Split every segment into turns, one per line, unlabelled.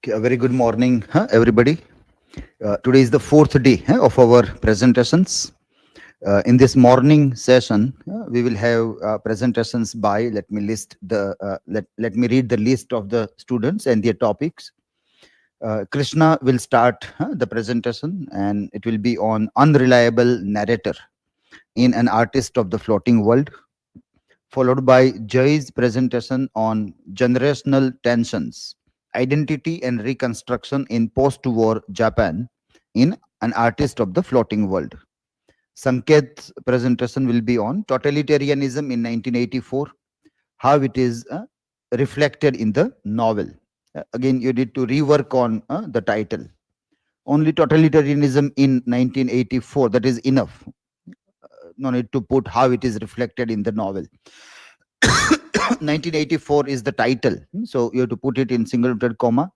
Okay, a very good morning, everybody. Today is the fourth day of our presentations. In this morning session, we will have presentations by. Let me read the list of the students and their topics. Krishna will start the presentation, and it will be on unreliable narrator in an artist of the floating world, followed by Jay's presentation on generational tensions, identity and reconstruction in post-war Japan in An Artist of the Floating World. Sanket's presentation will be on totalitarianism in 1984, how it is reflected in the novel. Again, you need to rework on the title. Only totalitarianism in 1984, that is enough. No need to put how it is reflected in the novel. 1984 is the title, so you have to put it in single inverted comma.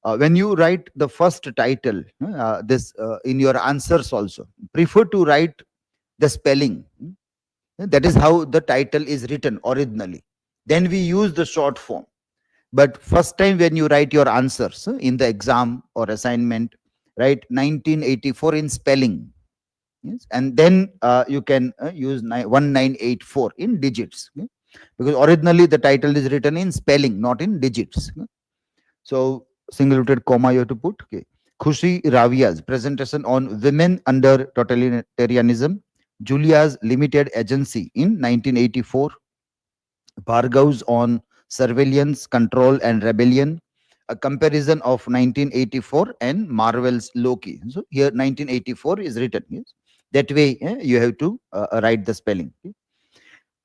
When you write the first title, this in your answers also, prefer to write the spelling. That is how the title is written originally. Then we use the short form. But first time when you write your answers in the exam or assignment, write 1984 in spelling. Yes, and then you can use 1984 in digits. Because originally the title is written in spelling, not in digits. So single inverted comma you have to put. Okay. Khushi Ravia's presentation on women under totalitarianism, Julia's limited agency in 1984, Bhargav's on surveillance, control and rebellion, a comparison of 1984 and Marvel's Loki. So here 1984 is written. Yes. That way you have to write the spelling. Okay.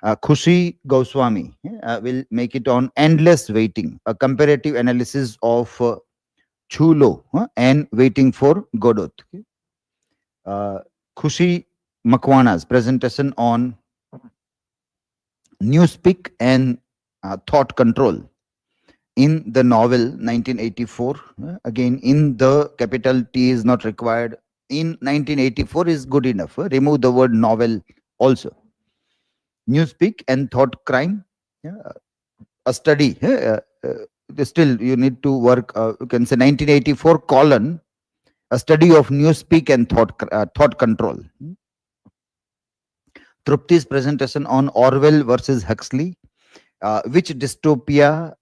Khushi Goswami will make it on endless waiting, a comparative analysis of Chulo and waiting for Godot. Okay. Khushi Makwana's presentation on newspeak and thought control in the novel 1984. Again, in the capital T is not required. In 1984 is good enough. Remove the word novel also. Newspeak and thought crime, a study. Still, you need to work. You can say 1984 colon, a study of newspeak and thought control. Trupti's presentation on Orwell versus Huxley. Which dystopia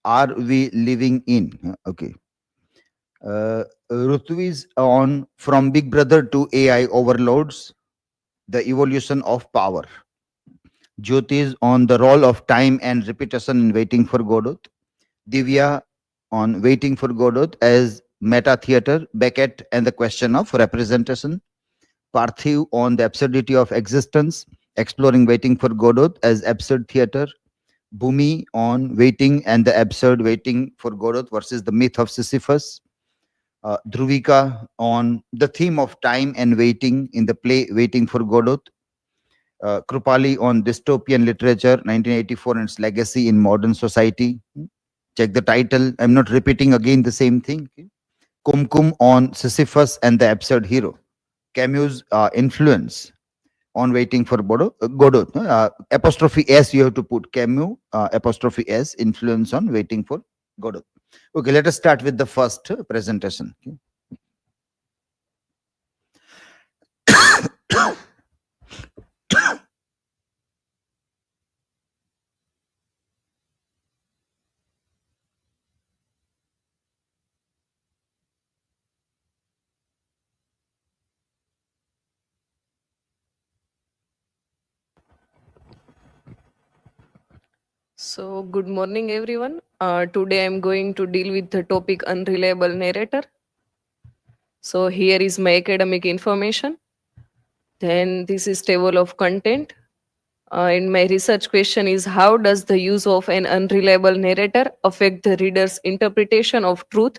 are we living in? Okay. Rutvi's on From Big Brother to AI Overloads, the evolution of power. Jyoti's on the role of time and repetition in Waiting for Godot. Divya on Waiting for Godot as meta theater, Beckett and the question of representation. Parthiv on the absurdity of existence, exploring Waiting for Godot as absurd theater. Bhumi on waiting and the absurd Waiting for Godot versus the myth of Sisyphus. Dhruvika on the theme of time and waiting in the play Waiting for Godot. Krupali on dystopian literature 1984 and its legacy in modern society. Check the title. I'm not repeating again the same thing. Kumkum on Sisyphus and the absurd hero. Camus' influence on Waiting for Godot. Apostrophe S you have to put. Camus apostrophe S influence on Waiting for Godot. Okay, let us start with the first presentation.
So, good morning, everyone. Today I'm going to deal with the topic unreliable narrator. So, here is my academic information. Then, this is table of content. And my research question is, how does the use of an unreliable narrator affect the reader's interpretation of truth,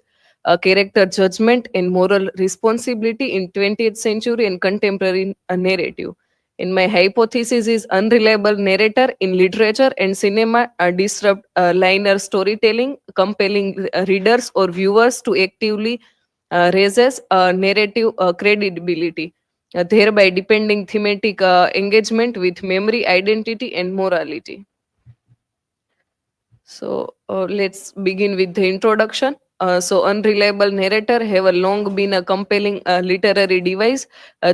character judgment, and moral responsibility in 20th century and contemporary narrative? In my hypothesis is unreliable narrator in literature and cinema disrupt linear storytelling, compelling readers or viewers to actively raises narrative credibility, thereby depending thematic engagement with memory, identity, and morality. So let's begin with the introduction. So unreliable narrator have a long been a compelling literary device,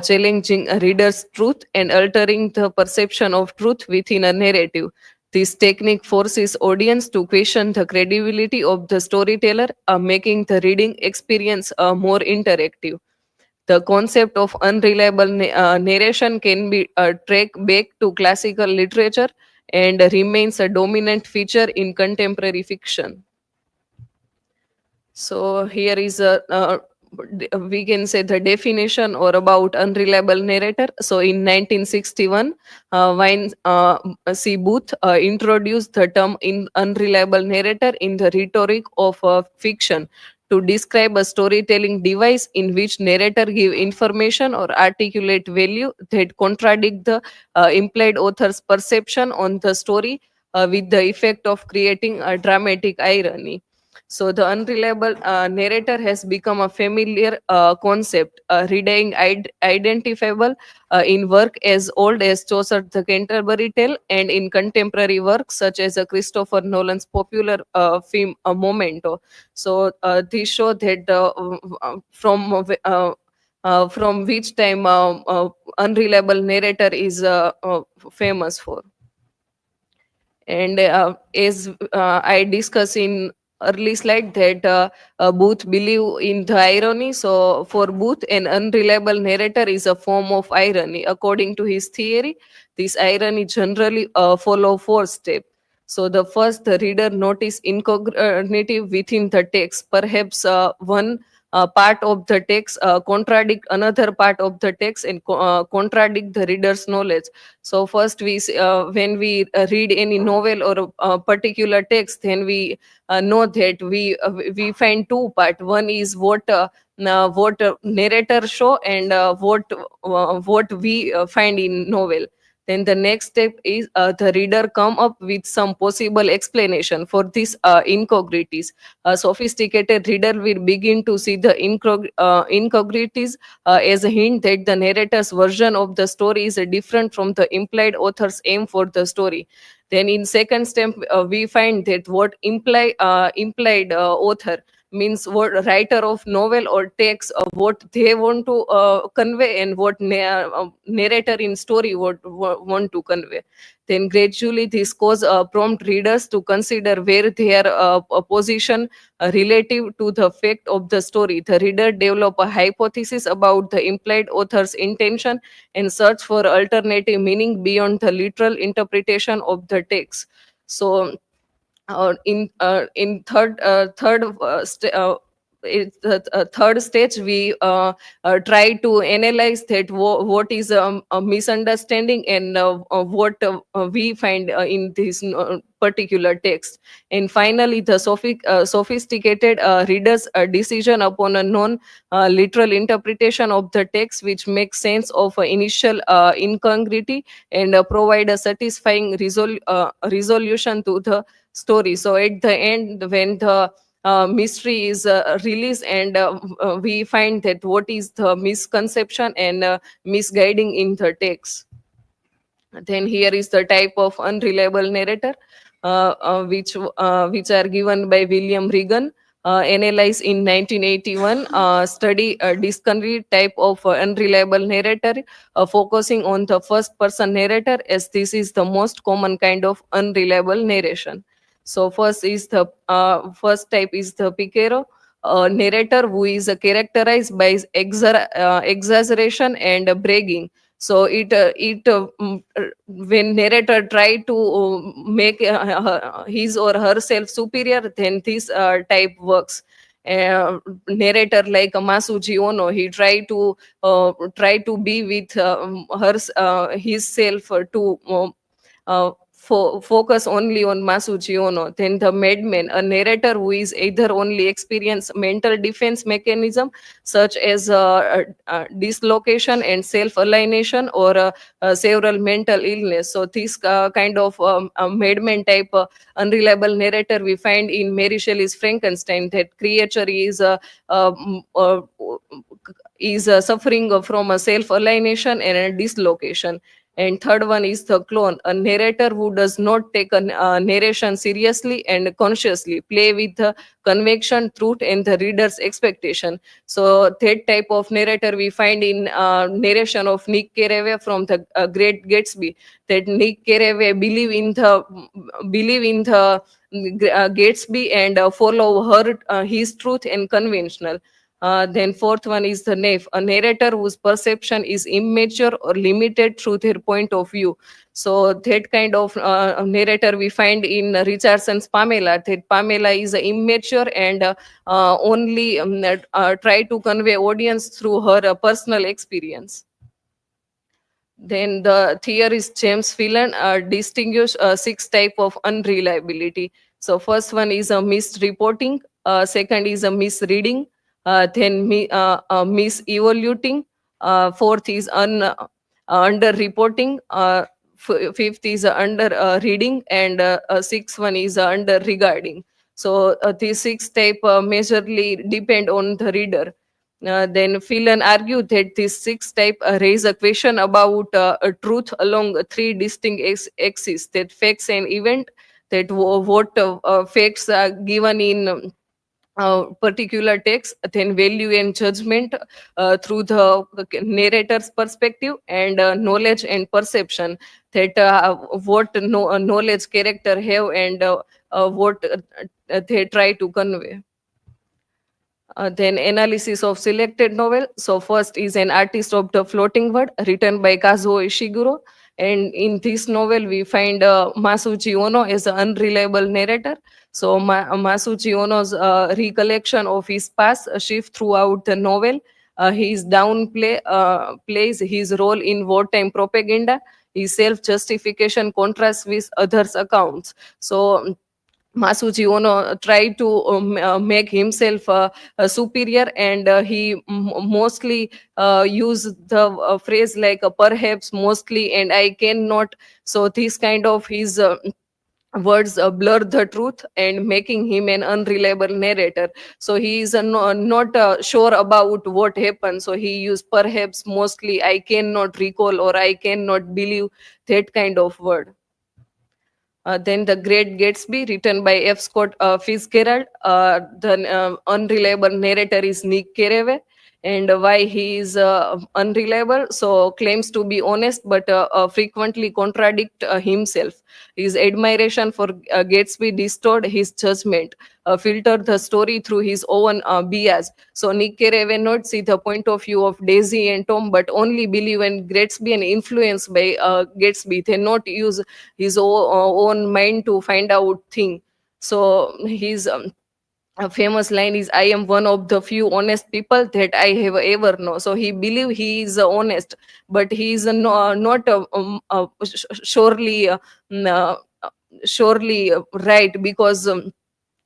challenging a reader's truth and altering the perception of truth within a narrative. This technique forces audience to question the credibility of the storyteller, making the reading experience more interactive. The concept of unreliable narration can be tracked back to classical literature and remains a dominant feature in contemporary fiction. So here is a we can say the definition or about unreliable narrator. So in 1961, Wine C. Booth introduced the term in unreliable narrator in the rhetoric of fiction to describe a storytelling device in which narrator give information or articulate value that contradict the implied author's perception on the story, with the effect of creating a dramatic irony. So the unreliable narrator has become a familiar concept, reading identifiable in work as old as Chaucer the Canterbury Tale and in contemporary works such as Christopher Nolan's popular film Memento. So this show that from which time unreliable narrator is famous for. And as I discussed in early slide that Booth believe in the irony. So for Booth, an unreliable narrator is a form of irony. According to his theory, this irony generally follow four steps. So the first, the reader notice incongruity within the text. Perhaps one part of the text contradict another part of the text and contradict the reader's knowledge. So first when we read any novel or a particular text, then we know that we find two part. One is what narrator show and what we find in novel. Then the next step is the reader come up with some possible explanation for these incongruities. A sophisticated reader will begin to see the incongruities as a hint that the narrator's version of the story is different from the implied author's aim for the story. Then in second step, we find that what implied author means what writer of novel or text what they want to convey and what narrator in story want to convey. Then gradually this cause prompt readers to consider where their position relative to the fact of the story. The reader develop a hypothesis about the implied author's intention and search for alternative meaning beyond the literal interpretation of the text. So in third stage we try to analyze that what is a misunderstanding and what we find in this particular text. And finally the sophisticated reader's decision upon a non literal interpretation of the text which makes sense of initial incongruity and provide a satisfying resolution to the story. So at the end, when the mystery is released and we find that what is the misconception and misguiding in the text. Then here is the type of unreliable narrator, which are given by William Regan. Analyzed in 1981, study a discovery type of unreliable narrator, focusing on the first person narrator as this is the most common kind of unreliable narration. So first type is the Picaro, a narrator who is characterized by exaggeration and bragging. So when narrator try to make his or herself superior, then this type works. Narrator like Masuji Ono, he try to be with his self to focus only on Masuji Ono. Then the madman, a narrator who is either only experience mental defense mechanism such as dislocation and self-alienation or several mental illness. So this kind of madman type unreliable narrator we find in Mary Shelley's Frankenstein, that creature is suffering from a self-alienation and a dislocation. And third one is the clone, a narrator who does not take a narration seriously and consciously play with the conviction, truth, and the reader's expectation. So that type of narrator we find in narration of Nick Carraway from the Great Gatsby. That Nick Carraway believe in the Gatsby and follow her his truth and conventional. Then fourth one is the knave, a narrator whose perception is immature or limited through their point of view. So that kind of narrator we find in Richardson's Pamela. That Pamela is immature and only try to convey audience through her personal experience. Then the theorist James Phelan distinguished six type of unreliability. So first one is a misreporting, second is a misreading, misevaluating, fourth is underreporting, fifth is under reading, and sixth one is under regarding. So these six type majorly depend on the reader. Then Phelan argued that these six type raise a question about a truth along three distinct axes: that facts and event, that what facts are given in particular text, then value and judgment through the narrator's perspective, and knowledge and perception, that what knowledge character have, and what they try to convey. Then analysis of selected novel. So first is An Artist of the Floating World, written by Kazuo Ishiguro. And in this novel, we find Masuji Ono as an unreliable narrator. So Masuji Ono's recollection of his past shift throughout the novel. His plays his role in wartime propaganda. His self-justification contrasts with others' accounts. So Masuji Ono tried to make himself superior, and he mostly used the phrase like perhaps, mostly, and I cannot. So this kind of his words blur the truth and making him an unreliable narrator. So he is not sure about what happened. So he used perhaps, mostly, I cannot recall, or I cannot believe, that kind of word. Then The Great Gatsby, written by F. Scott Fitzgerald. The unreliable narrator is Nick Carraway. And why he is unreliable? So claims to be honest, but frequently contradict himself. His admiration for Gatsby distort his judgment, filter the story through his own bias. So Nick Carraway not see the point of view of Daisy and Tom, but only believe in Gatsby and influenced by Gatsby. They not use his own mind to find out thing. So his a famous line is, I am one of the few honest people that I have ever known. So he believe he is honest, but he is not surely surely right, because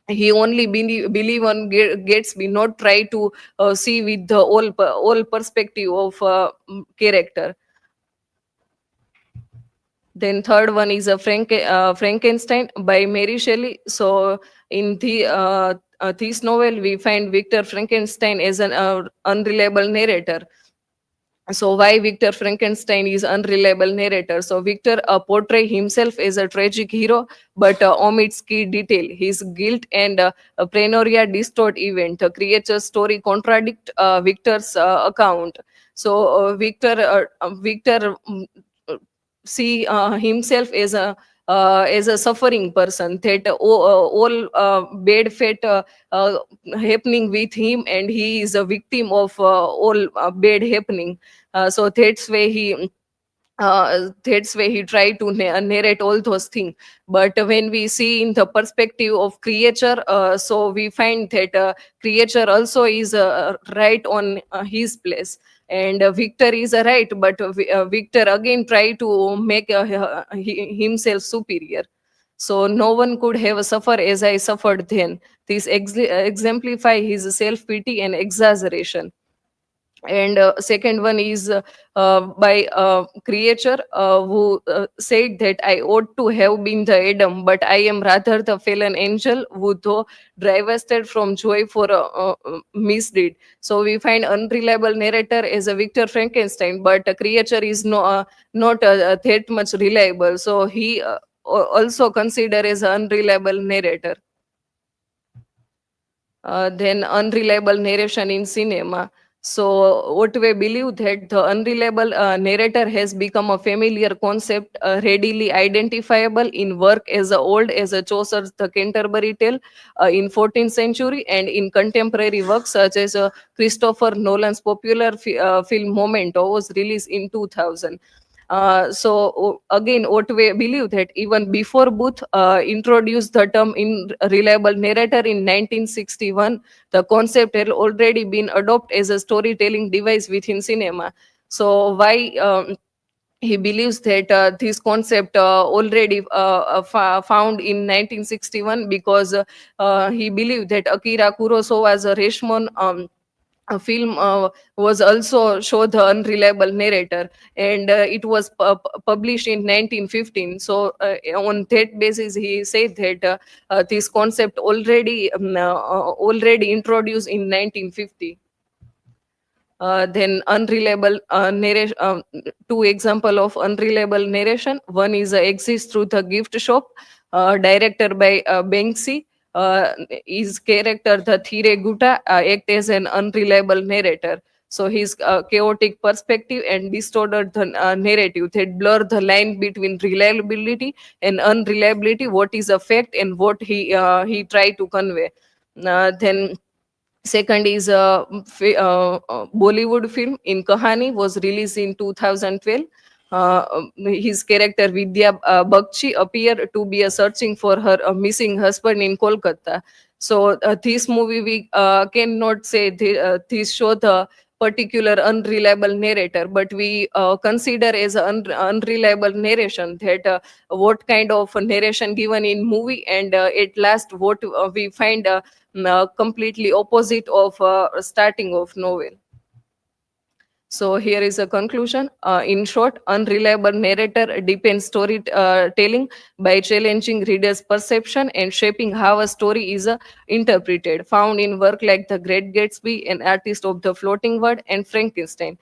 he only believe on Gatsby, not try to see with the all perspective of character. Then third one is a Frankenstein by Mary Shelley. So in this novel, we find Victor Frankenstein as an unreliable narrator. So why Victor Frankenstein is unreliable narrator? So Victor portray himself as a tragic hero, but omits key detail: his guilt and paranoia distort event. The creature's story contradict Victor's account. So Victor see himself as a suffering person, that all bad fate happening with him, and he is a victim of all bad happening. So that's why he tried to narrate all those things. But when we see in the perspective of creature, so we find that creature also is right on his place, and Victor is right, but Victor again try to make himself superior. So no one could have suffered as I suffered then. This exemplify his self pity and exaggeration. And second one is by creature who said that I ought to have been the Adam, but I am rather the fallen angel who though divested from joy for misdeed. So we find unreliable narrator as a Victor Frankenstein, but a creature is not that much reliable, so he also considered as an unreliable narrator. Then unreliable narration in cinema. So what we believe that the unreliable narrator has become a familiar concept, readily identifiable in work as old as a Chaucer's The Canterbury Tale in 14th century, and in contemporary works such as Christopher Nolan's popular film Memento was released in 2000. Again, what we believe that even before Booth introduced the term in reliable narrator in 1961, the concept had already been adopted as a storytelling device within cinema. So why he believes that this concept already found in 1961, because he believed that Akira Kurosawa's Rashomon a film was also show the unreliable narrator, and it was published in 1915. So on that basis he said that this concept already introduced in 1950. Then unreliable narration, two example of unreliable narration. One is exists through the gift shop, directed by Banksy. His character the Thire Guta act as an unreliable narrator. So his chaotic perspective and distorted the narrative that blur the line between reliability and unreliability, what is a fact and what he tried to convey. Then second is a Bollywood film in Kahani was released in 2012. His character Vidya Bakshi appeared to be searching for her missing husband in Kolkata. So this movie we cannot say this show the particular unreliable narrator, but we consider as unreliable narration that what kind of narration given in movie, and at last what we find completely opposite of starting of novel. So here is a conclusion. In short, unreliable narrator depends storytelling by challenging readers' perception and shaping how a story is interpreted. Found in work like The Great Gatsby, An Artist of the Floating World, and Frankenstein.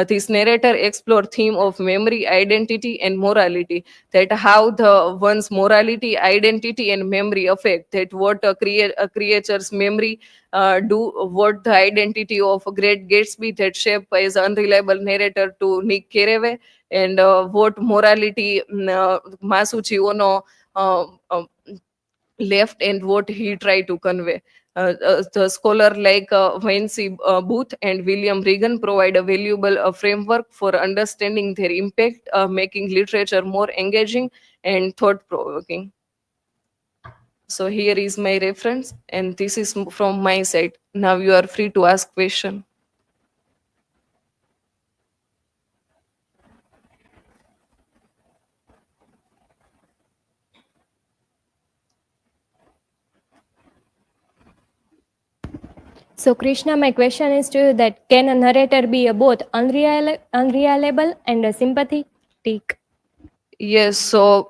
This narrator explore theme of memory, identity, and morality. That how the one's morality, identity, and memory affect that what a creature's memory do, what the identity of a Great Gatsby that shape as unreliable narrator to Nick Carraway, and what morality Masucci Ono left and what he tried to convey. The scholar like Vinci Booth and William Regan provide a valuable framework for understanding their impact, making literature more engaging and thought-provoking. So here is my reference, and this is from my side. Now you are free to ask question.
So, Krishna, my question is to you that can a narrator be both unreliable and sympathetic?
Yes, so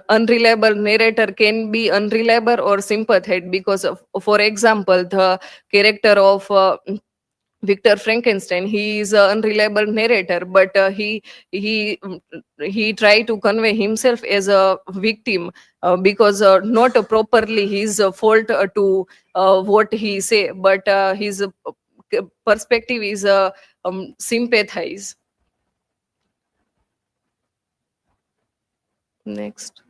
unreliable narrator can be unreliable or sympathetic because, for example, the character of Victor Frankenstein, he is an unreliable narrator, but he tried to convey himself as a victim because not properly his fault to what he say, but his perspective is sympathize. Next.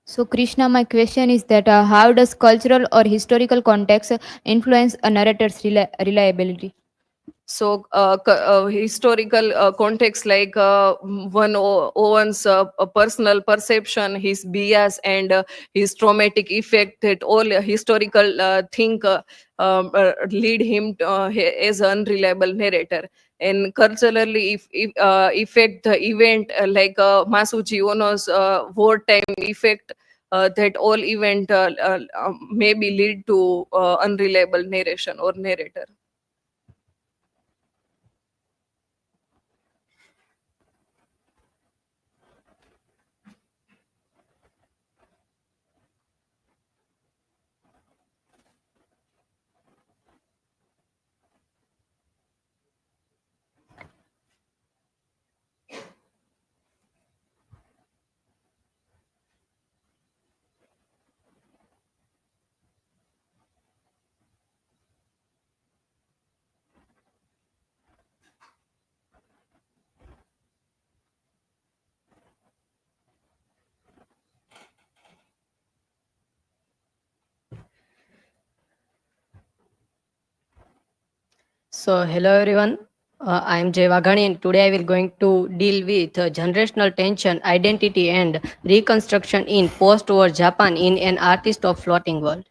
So, Krishna, my question is that how does cultural or historical context influence a narrator's reliability?
So historical context like one's personal perception, his bias, and his traumatic effect, that all historical thing lead him as an unreliable narrator. And culturally, if affect the event, like Masuji Ono's wartime effect, that all event maybe lead to unreliable narration or narrator.
So, hello everyone. I am Jay Vaghani, and today I will going to deal with generational tension, identity, and reconstruction in post-war Japan in an artist of floating world.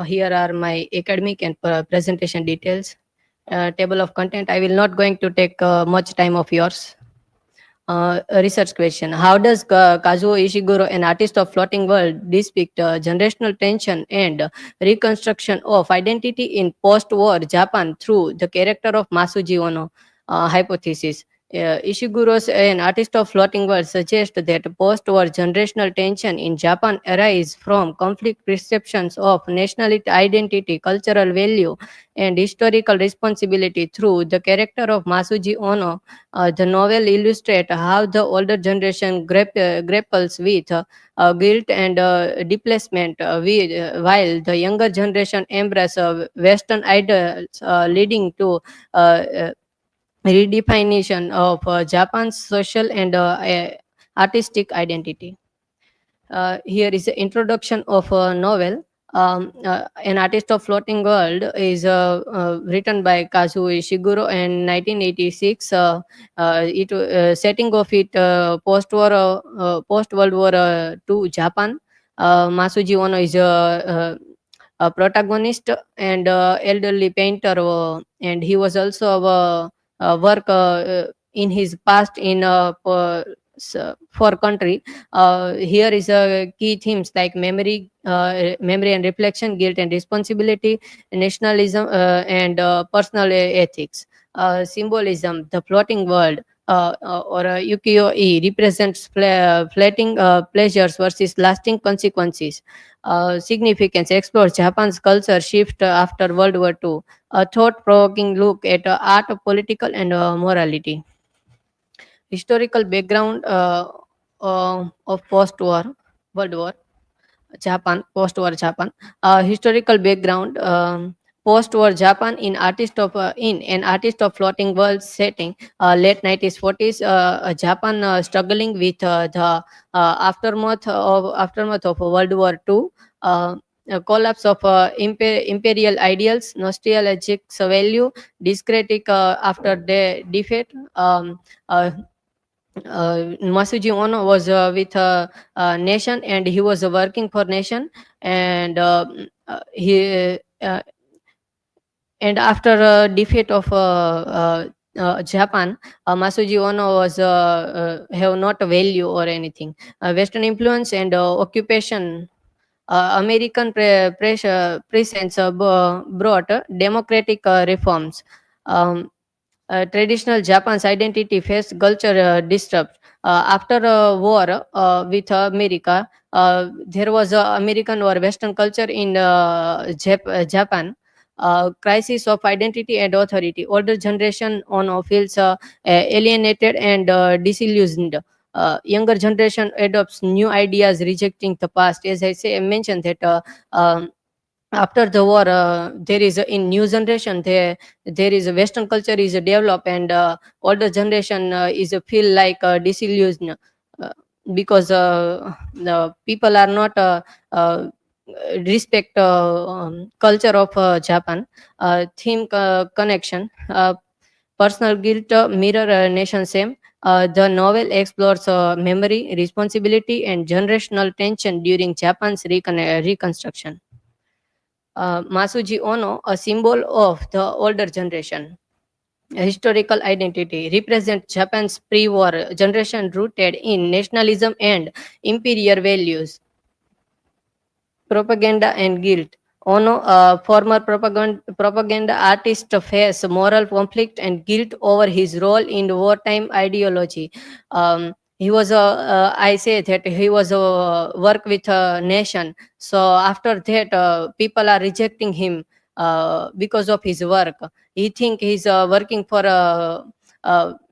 Here are my academic and presentation details. Table of content. I will not going to take much time of yours. A research question. How does Kazuo Ishiguro, an artist of floating world, depict generational tension and reconstruction of identity in post-war Japan through the character of Masuji Ono? Hypothesis. Ishiguro's an artist of floating world suggests that post-war generational tension in Japan arise from conflict perceptions of nationality, identity, cultural value, and historical responsibility through the character of Masuji Ono. The novel illustrates how the older generation grapples with guilt and displacement, while the younger generation embrace Western ideals, leading to redefinition of Japan's social and artistic identity. Here is the introduction of a novel. An Artist of Floating World is written by Kazuo Ishiguro in 1986. Setting of it post World War II Japan. Masuji Ono is a protagonist and elderly painter, and he was also work in his past in for country. Here is a key themes like memory and reflection, guilt and responsibility, nationalism, and personal ethics. Symbolism. The floating world, or ukiyo-e, represents fleeting pleasures versus lasting consequences. Significance. Explores Japan's culture shift after World War II. A thought-provoking look at art, political, and morality. Historical background of post-war World War Japan, post-war Japan. Historical background. Post-war Japan in an artist of floating world setting. Late 1940s, Japan struggling with the aftermath of World War II. A collapse of imperial ideals, nostalgic value, discretic after the defeat. Masuji Ono was with nation, and he was working for nation, and he and after defeat of Japan, Masuji Ono was have not a value or anything. Western influence and occupation. American presence brought democratic reforms. Um, Traditional Japan's identity faced culture disrupt. After a war with America, there was a American or Western culture in Japan. Crisis of identity and authority. Older generation on feels alienated and disillusioned. Younger generation adopts new ideas, rejecting the past. As I mentioned that. After the war, there is in new generation there is a Western culture is developed, and older generation is feel like disillusioned, because the people are not respect culture of Japan. Theme connection. Personal guilt mirror nation shame. The novel explores memory, responsibility, and generational tension during Japan's reconstruction. Masuji Ono, a symbol of the older generation. Historical identity represents Japan's pre-war generation rooted in nationalism and imperial values. Propaganda and guilt. Ono, a former propaganda artist, faced moral conflict and guilt over his role in wartime ideology. He was I say that he was a work with a nation. So after that, people are rejecting him because of his work. He think he's working for a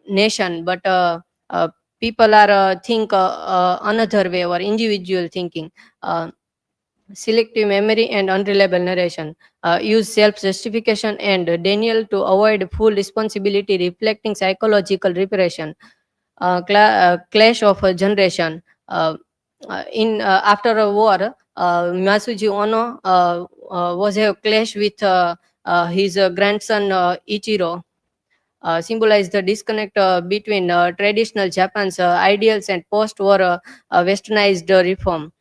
nation, but people are think another way or individual thinking. Selective memory and unreliable narration. Use self-justification and denial to avoid full responsibility, reflecting psychological repression. Clash of a generation. In After a war, Masuji Ono was a clash with his grandson Ichiro. Symbolize the disconnect between traditional Japan's ideals and post-war westernized reform.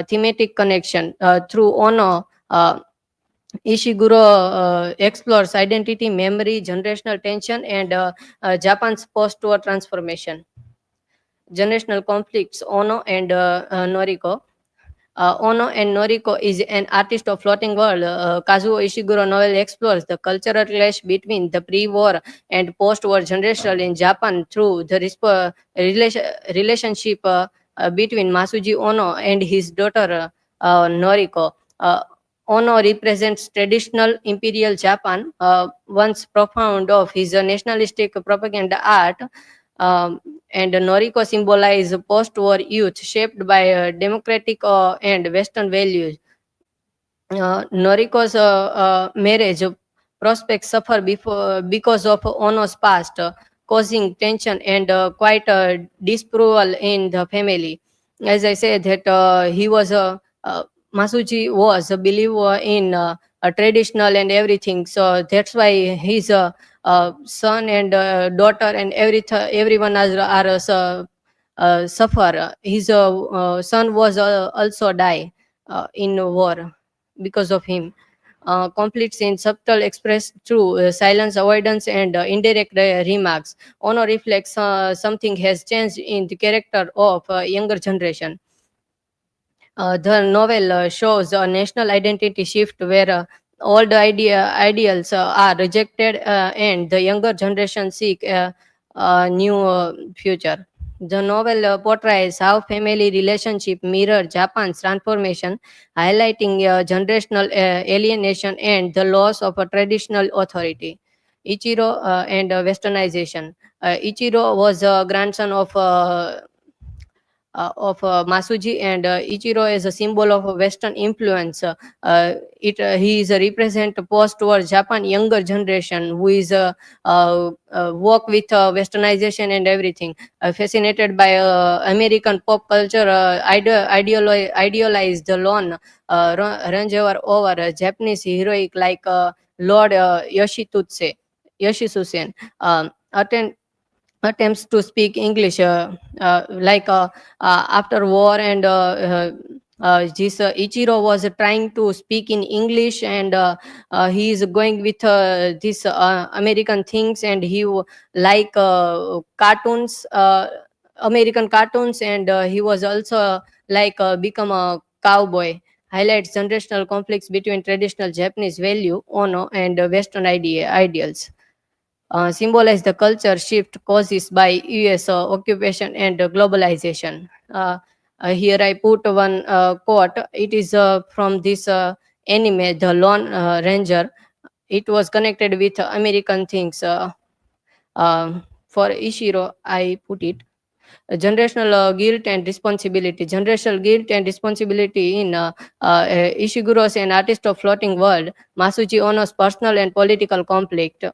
Thematic connection through Ono. Ishiguro explores identity, memory, generational tension, and Japan's post-war transformation. Generational conflicts. Ono and Noriko. Ono and Noriko is an artist of floating world. Kazuo Ishiguro novel explores the cultural clash between the pre-war and post-war generation in Japan through the relationship between Masuji Ono and his daughter Noriko. Ono represents traditional imperial Japan, once profound of his nationalistic propaganda art, and Noriko symbolize post-war youth shaped by democratic and Western values. Noriko's marriage prospects suffer because of Ono's past, causing tension and quite disapproval in the family. As I said, that he was Masuji was a believer in a traditional and everything, so that's why his son and daughter and everyone suffer. His son was also die in war because of him. Conflicts in subtle expressed through silence, avoidance, and indirect remarks. Ono reflects something has changed in the character of younger generation. The novel shows a national identity shift where old ideals are rejected and the younger generation seek a new future. The novel portrays how family relationship mirror Japan's transformation, highlighting generational alienation and the loss of a traditional authority. Ichiro and westernization. Ichiro was a grandson of Masuji, and Ichiro is a symbol of a Western influence. He is a represent post-war Japan younger generation who is work with Westernization and everything. Fascinated by American pop culture, idealized the lone ranger over Japanese heroic like Lord Yoshitsune. Attempts to speak English, after war, and this Ichiro was trying to speak in English, and he is going with this American things, and like cartoons, American cartoons, and he was also like become a cowboy. Highlights generational conflicts between traditional Japanese value, honor, and Western ideals. Symbolize the culture shift caused by US occupation and globalization. Here I put one quote. It is from this anime, The Lone Ranger. It was connected with American things. For Ishiro, I put it. Generational guilt and responsibility. Generational guilt and responsibility in Ishiguro's An Artist of Floating World, Masuji Ono's personal and political conflict.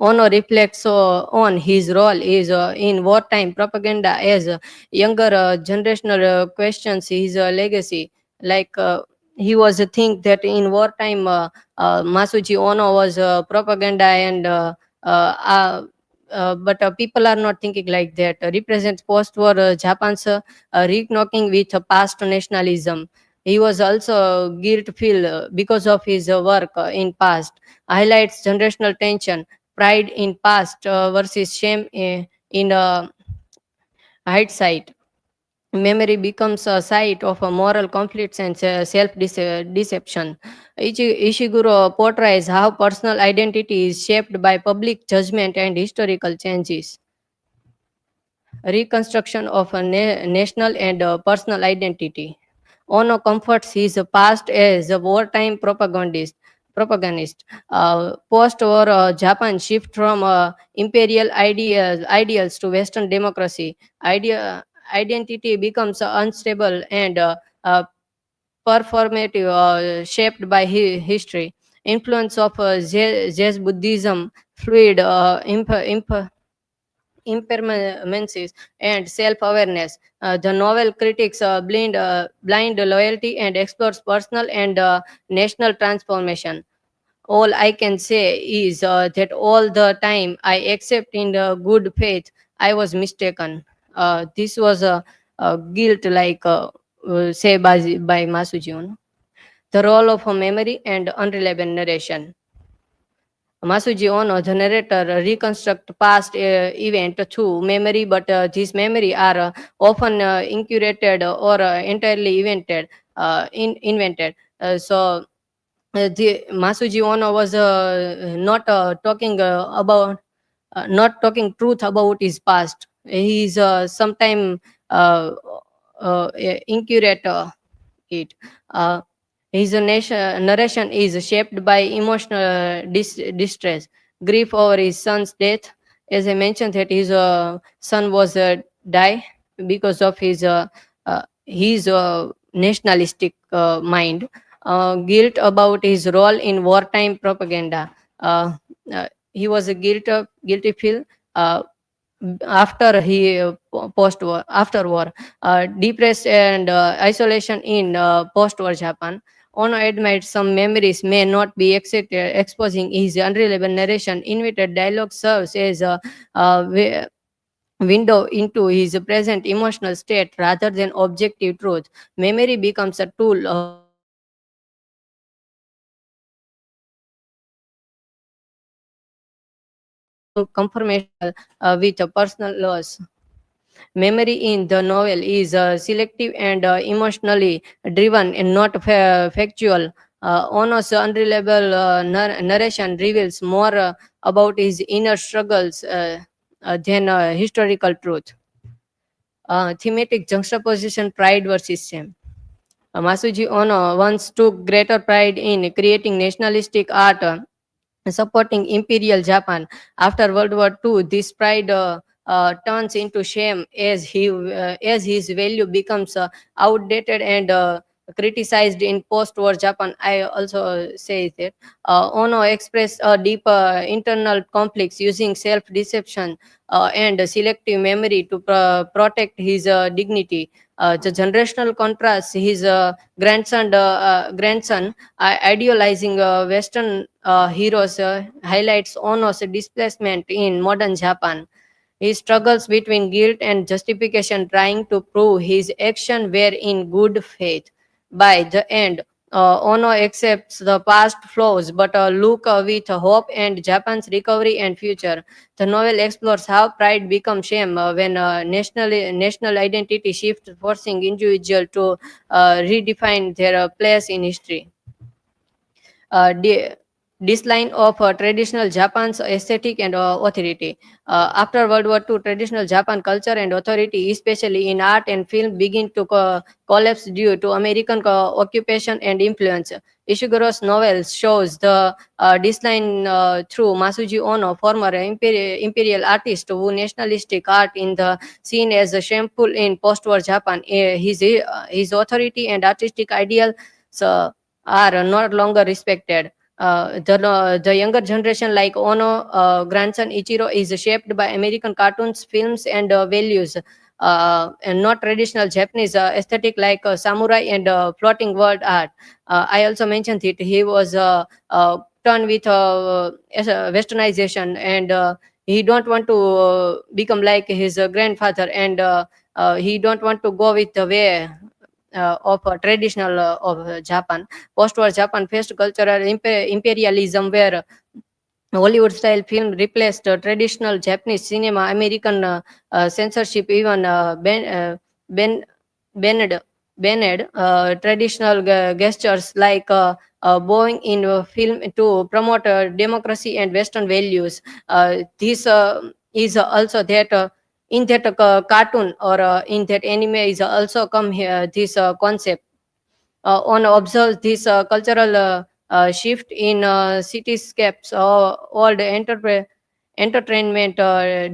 Ono reflects on his role is in wartime propaganda as younger generational questions his legacy. Like he was a think that in wartime Masuji Ono was propaganda and but people are not thinking like that. Represents post-war Japan's reknocking with past nationalism. He was also guilt-filled because of his work in past. Highlights generational tension, pride in past versus shame in hindsight. Memory becomes a site of moral conflicts and self-deception. Ishiguro portrays how personal identity is shaped by public judgment and historical changes. Reconstruction of a national and personal identity. Ono comforts his past as a wartime propagandist. Post-war Japan shift from imperial ideals to Western democracy. Identity becomes unstable and performative, shaped by history. Influence of Zen Buddhism, fluid, impermanences, and self-awareness. The novel critiques blind loyalty and explores personal and national transformation. All I can say is that all the time I accept in good faith I was mistaken. This was a guilt, like say by Masuji Ono. The role of a memory and unreliable narration. Masuji Ono, the narrator, reconstruct past event through memory, but these memory are often incurated or entirely invented. The Masuji Ono was not talking about not talking truth about his past. He is sometime uh, incurate it. Uh, his narration is shaped by emotional distress, grief over his son's death. As I mentioned, that his son was die because of his nationalistic mind. Guilt about his role in wartime propaganda. He was a guilty feel after he post war after war, depressed and isolation in post-war Japan. Ono admits some memories may not be accepted, exposing his unreliable narration. Invited dialogue serves as a window into his present emotional state rather than objective truth. Memory becomes a tool for confirmation with a personal loss. Memory in the novel is selective and emotionally driven and not factual. Ono's unreliable narration reveals more about his inner struggles than historical truth. Thematic juxtaposition, pride versus shame. Masuji Ono once took greater pride in creating nationalistic art supporting Imperial Japan. After World War II, this pride turns into shame as his value becomes outdated and criticized in post-war Japan. I also say that Ono expressed a deep internal conflicts using self-deception and selective memory to protect his dignity. The generational contrast, his grandson idealizing Western heroes highlights Ono's displacement in modern Japan. He struggles between guilt and justification, trying to prove his action were in good faith. By the end, Ono accepts the past flaws but look with hope and Japan's recovery and future. The novel explores how pride becomes shame when national identity shifts, forcing individual to redefine their place in history. This line of traditional Japan's aesthetic and authority. After World War II, traditional Japan culture and authority, especially in art and film, begin to collapse due to American occupation and influence. Ishiguro's novel shows the decline through Masuji Ono, former imperial artist who nationalistic art in the seen as shameful in post-war Japan. His authority and artistic ideals are not longer respected. The younger generation, like Ono, grandson Ichiro, is shaped by American cartoons, films, and values. and not traditional Japanese aesthetic like samurai and floating world art. I also mentioned it. He was turned with westernization, and he don't want to become like his grandfather, and he don't want to go with the way of traditional of Japan. Post-war Japan faced cultural imperialism, where Hollywood style film replaced traditional Japanese cinema. American censorship even ben, banned, traditional gestures like bowing in film to promote democracy and Western values. This is also that in that cartoon or in that anime is also come here this concept. One observes this cultural shift in cityscapes, old entertainment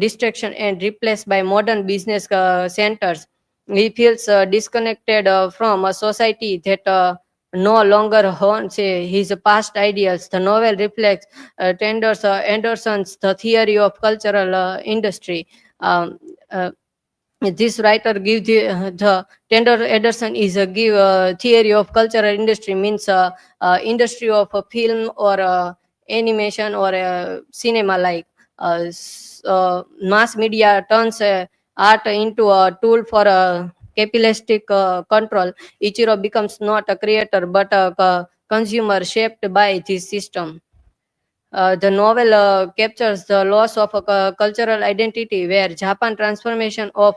distraction and replaced by modern business centers. He feels disconnected from a society that no longer haunts his past ideals. The novel reflects Anderson's The Theory of Cultural Industry. Um, uh, this writer gives the Tender Ederson is a give theory of cultural industry, means industry of a film or animation or cinema like mass media turns art into a tool for capitalistic control. Ichiro becomes not a creator but a consumer shaped by this system. The novel captures the loss of a cultural identity, where Japan transformation of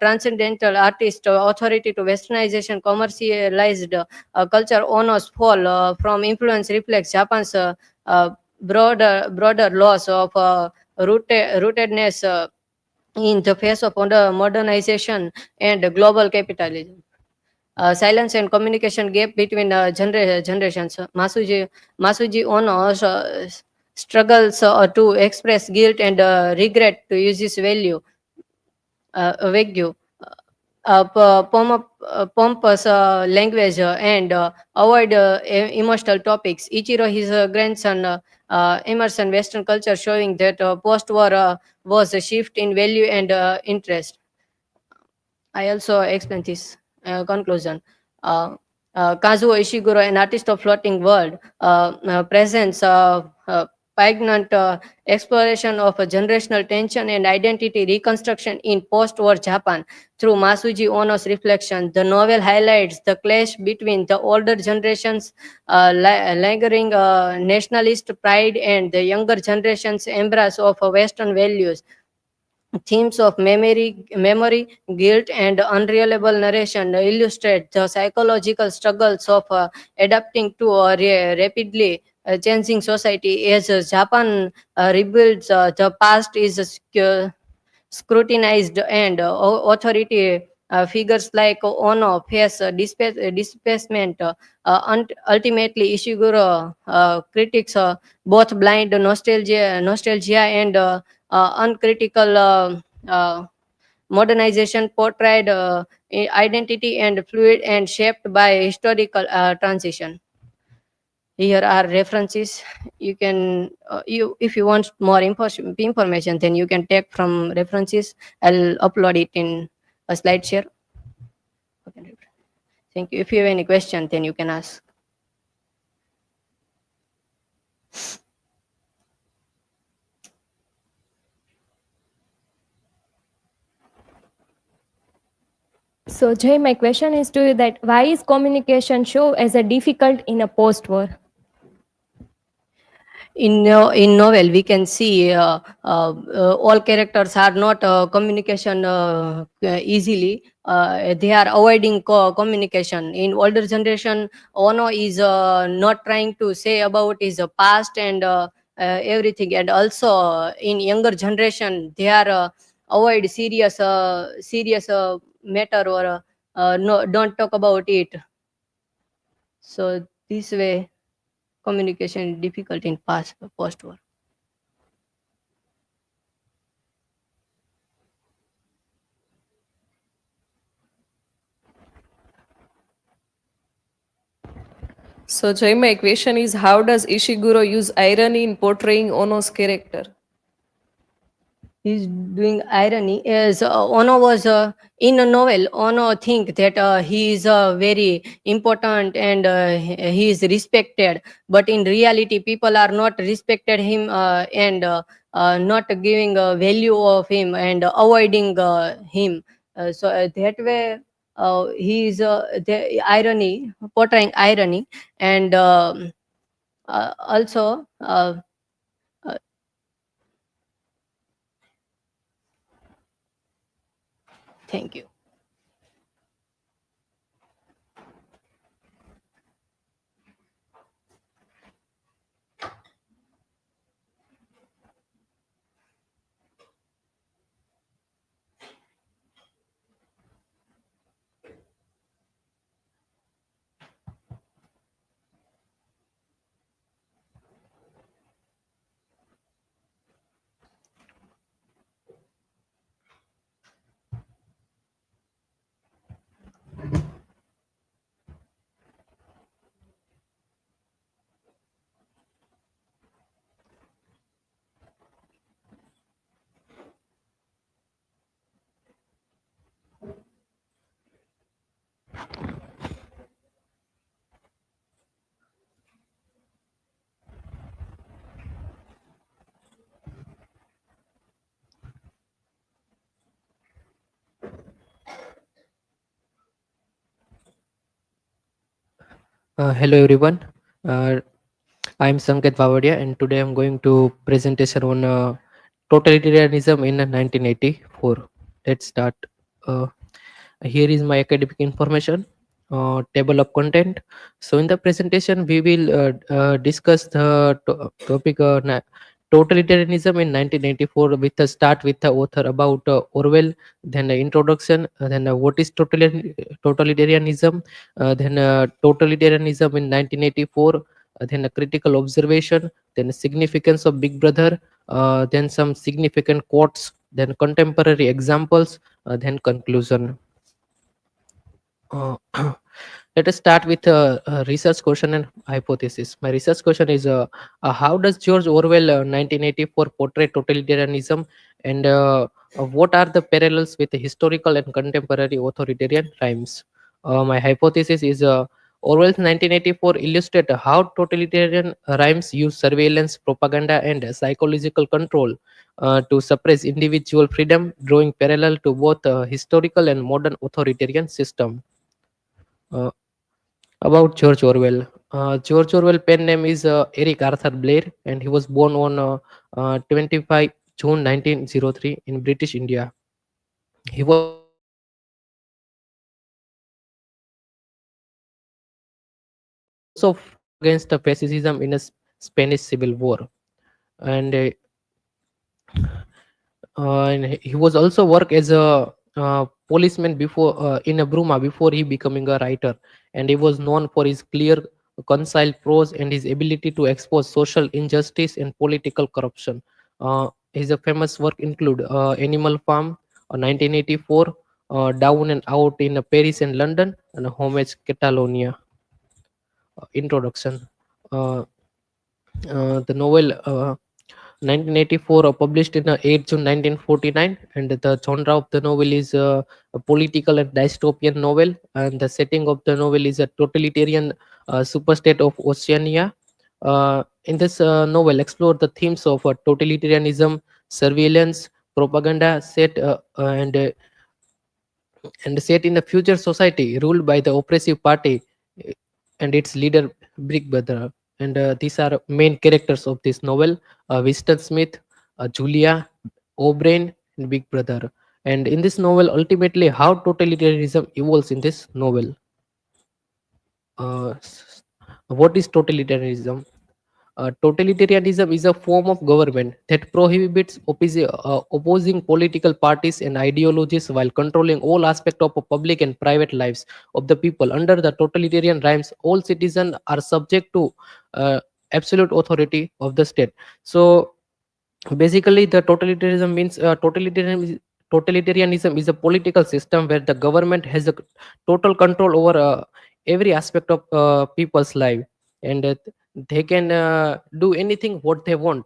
transcendental artist authority to westernization commercialized culture owners fall from influence reflects Japan's broader loss of rootedness in the face of modernization and global capitalism. Silence and communication gap between generations. Masuji Ono struggles to express guilt and regret to use his value, pompous language and avoid emotional topics. Ichiro, his grandson, immerse in Western culture, showing that post-war was a shift in value and interest. I also explain this conclusion. Kazuo Ishiguro, an artist of floating world, presents poignant exploration of a generational tension and identity reconstruction in post-war Japan through Masuji Ono's reflection. The novel highlights the clash between the older generation's lingering nationalist pride and the younger generation's embrace of Western values. Themes of memory, guilt, and unreliable narration illustrate the psychological struggles of adapting to a rapidly changing society. As Japan rebuilds, the past is scrutinized, and authority figures like Ono face displacement. Ultimately, Ishiguro critiques both blind nostalgia and uncritical modernization portrayed identity and fluid and shaped by historical transition. Here are references. You can you if you want more information, then you can take from references. I'll upload it in a slide share. Okay. Thank you. If you have any question, then you can ask.
So, Jay, my question is to you that why is communication show as a difficult in a post-war?
In novel we can see all characters are not communication easily. They are avoiding communication. In older generation, Ono is not trying to say about his past and everything, and also in younger generation they are avoid serious matter or no, don't talk about it. So this way communication difficult in post-war.
So, Jay, my question is, how does Ishiguro use irony in portraying Ono's character?
he's doing irony as Ono was in a novel. Ono think that he is very important and he is respected, but in reality people are not respected him and not giving value of him and avoiding him. That way he is the irony, portraying irony. And also uh, thank you.
Hello everyone. Uh, I'm Sanket Vavadia, and today I'm going to presentation on totalitarianism in 1984. Let's start. Uh, Here is my academic information, table of content. So in the presentation, we will discuss the topic totalitarianism in 1984 with a start with the author about Orwell, then the introduction, then what is totalitarianism, then totalitarianism in 1984, then a critical observation, then significance of Big Brother, then some significant quotes, then contemporary examples, then conclusion. Uh, Let us start with a research question and hypothesis. My research question is how does George Orwell 1984 portray totalitarianism, and what are the parallels with the historical and contemporary authoritarian times? My hypothesis is Orwell's 1984 illustrate how totalitarian rhymes use surveillance, propaganda, and psychological control to suppress individual freedom, drawing parallel to both historical and modern authoritarian system. Uh, about George Orwell. George Orwell pen name is Eric Arthur Blair, and he was born on 25 June 1903 in British India. He was also fought against fascism in a Spanish Civil War, and and he was also work as a policeman before in a Bruma before he becoming a writer, and he was known for his clear, concise prose and his ability to expose social injustice and political corruption. His famous work include Animal Farm, 1984, Down and Out in Paris and London, and Homage Catalonia. Introduction. Uh, the novel 1984 published in 8 June 1949, and the genre of the novel is a political and dystopian novel, and the setting of the novel is a totalitarian superstate of Oceania. In this novel explore the themes of totalitarianism, surveillance, propaganda and set in a future society ruled by the oppressive party uh, and its leader Big Brother. And these are main characters of this novel: Winston Smith, Julia, O'Brien, and Big Brother. And in this novel, ultimately, how totalitarianism evolves in this novel. What is totalitarianism? Totalitarianism is a form of government that prohibits opposing political parties and ideologies while controlling all aspects of public and private lives of the people. Under the totalitarian rhymes, all citizens are subject to uh, absolute authority of the state. So basically, the totalitarianism means totalitarianism is a political system where the government has a total control over every aspect of people's life, and they can do anything what they want,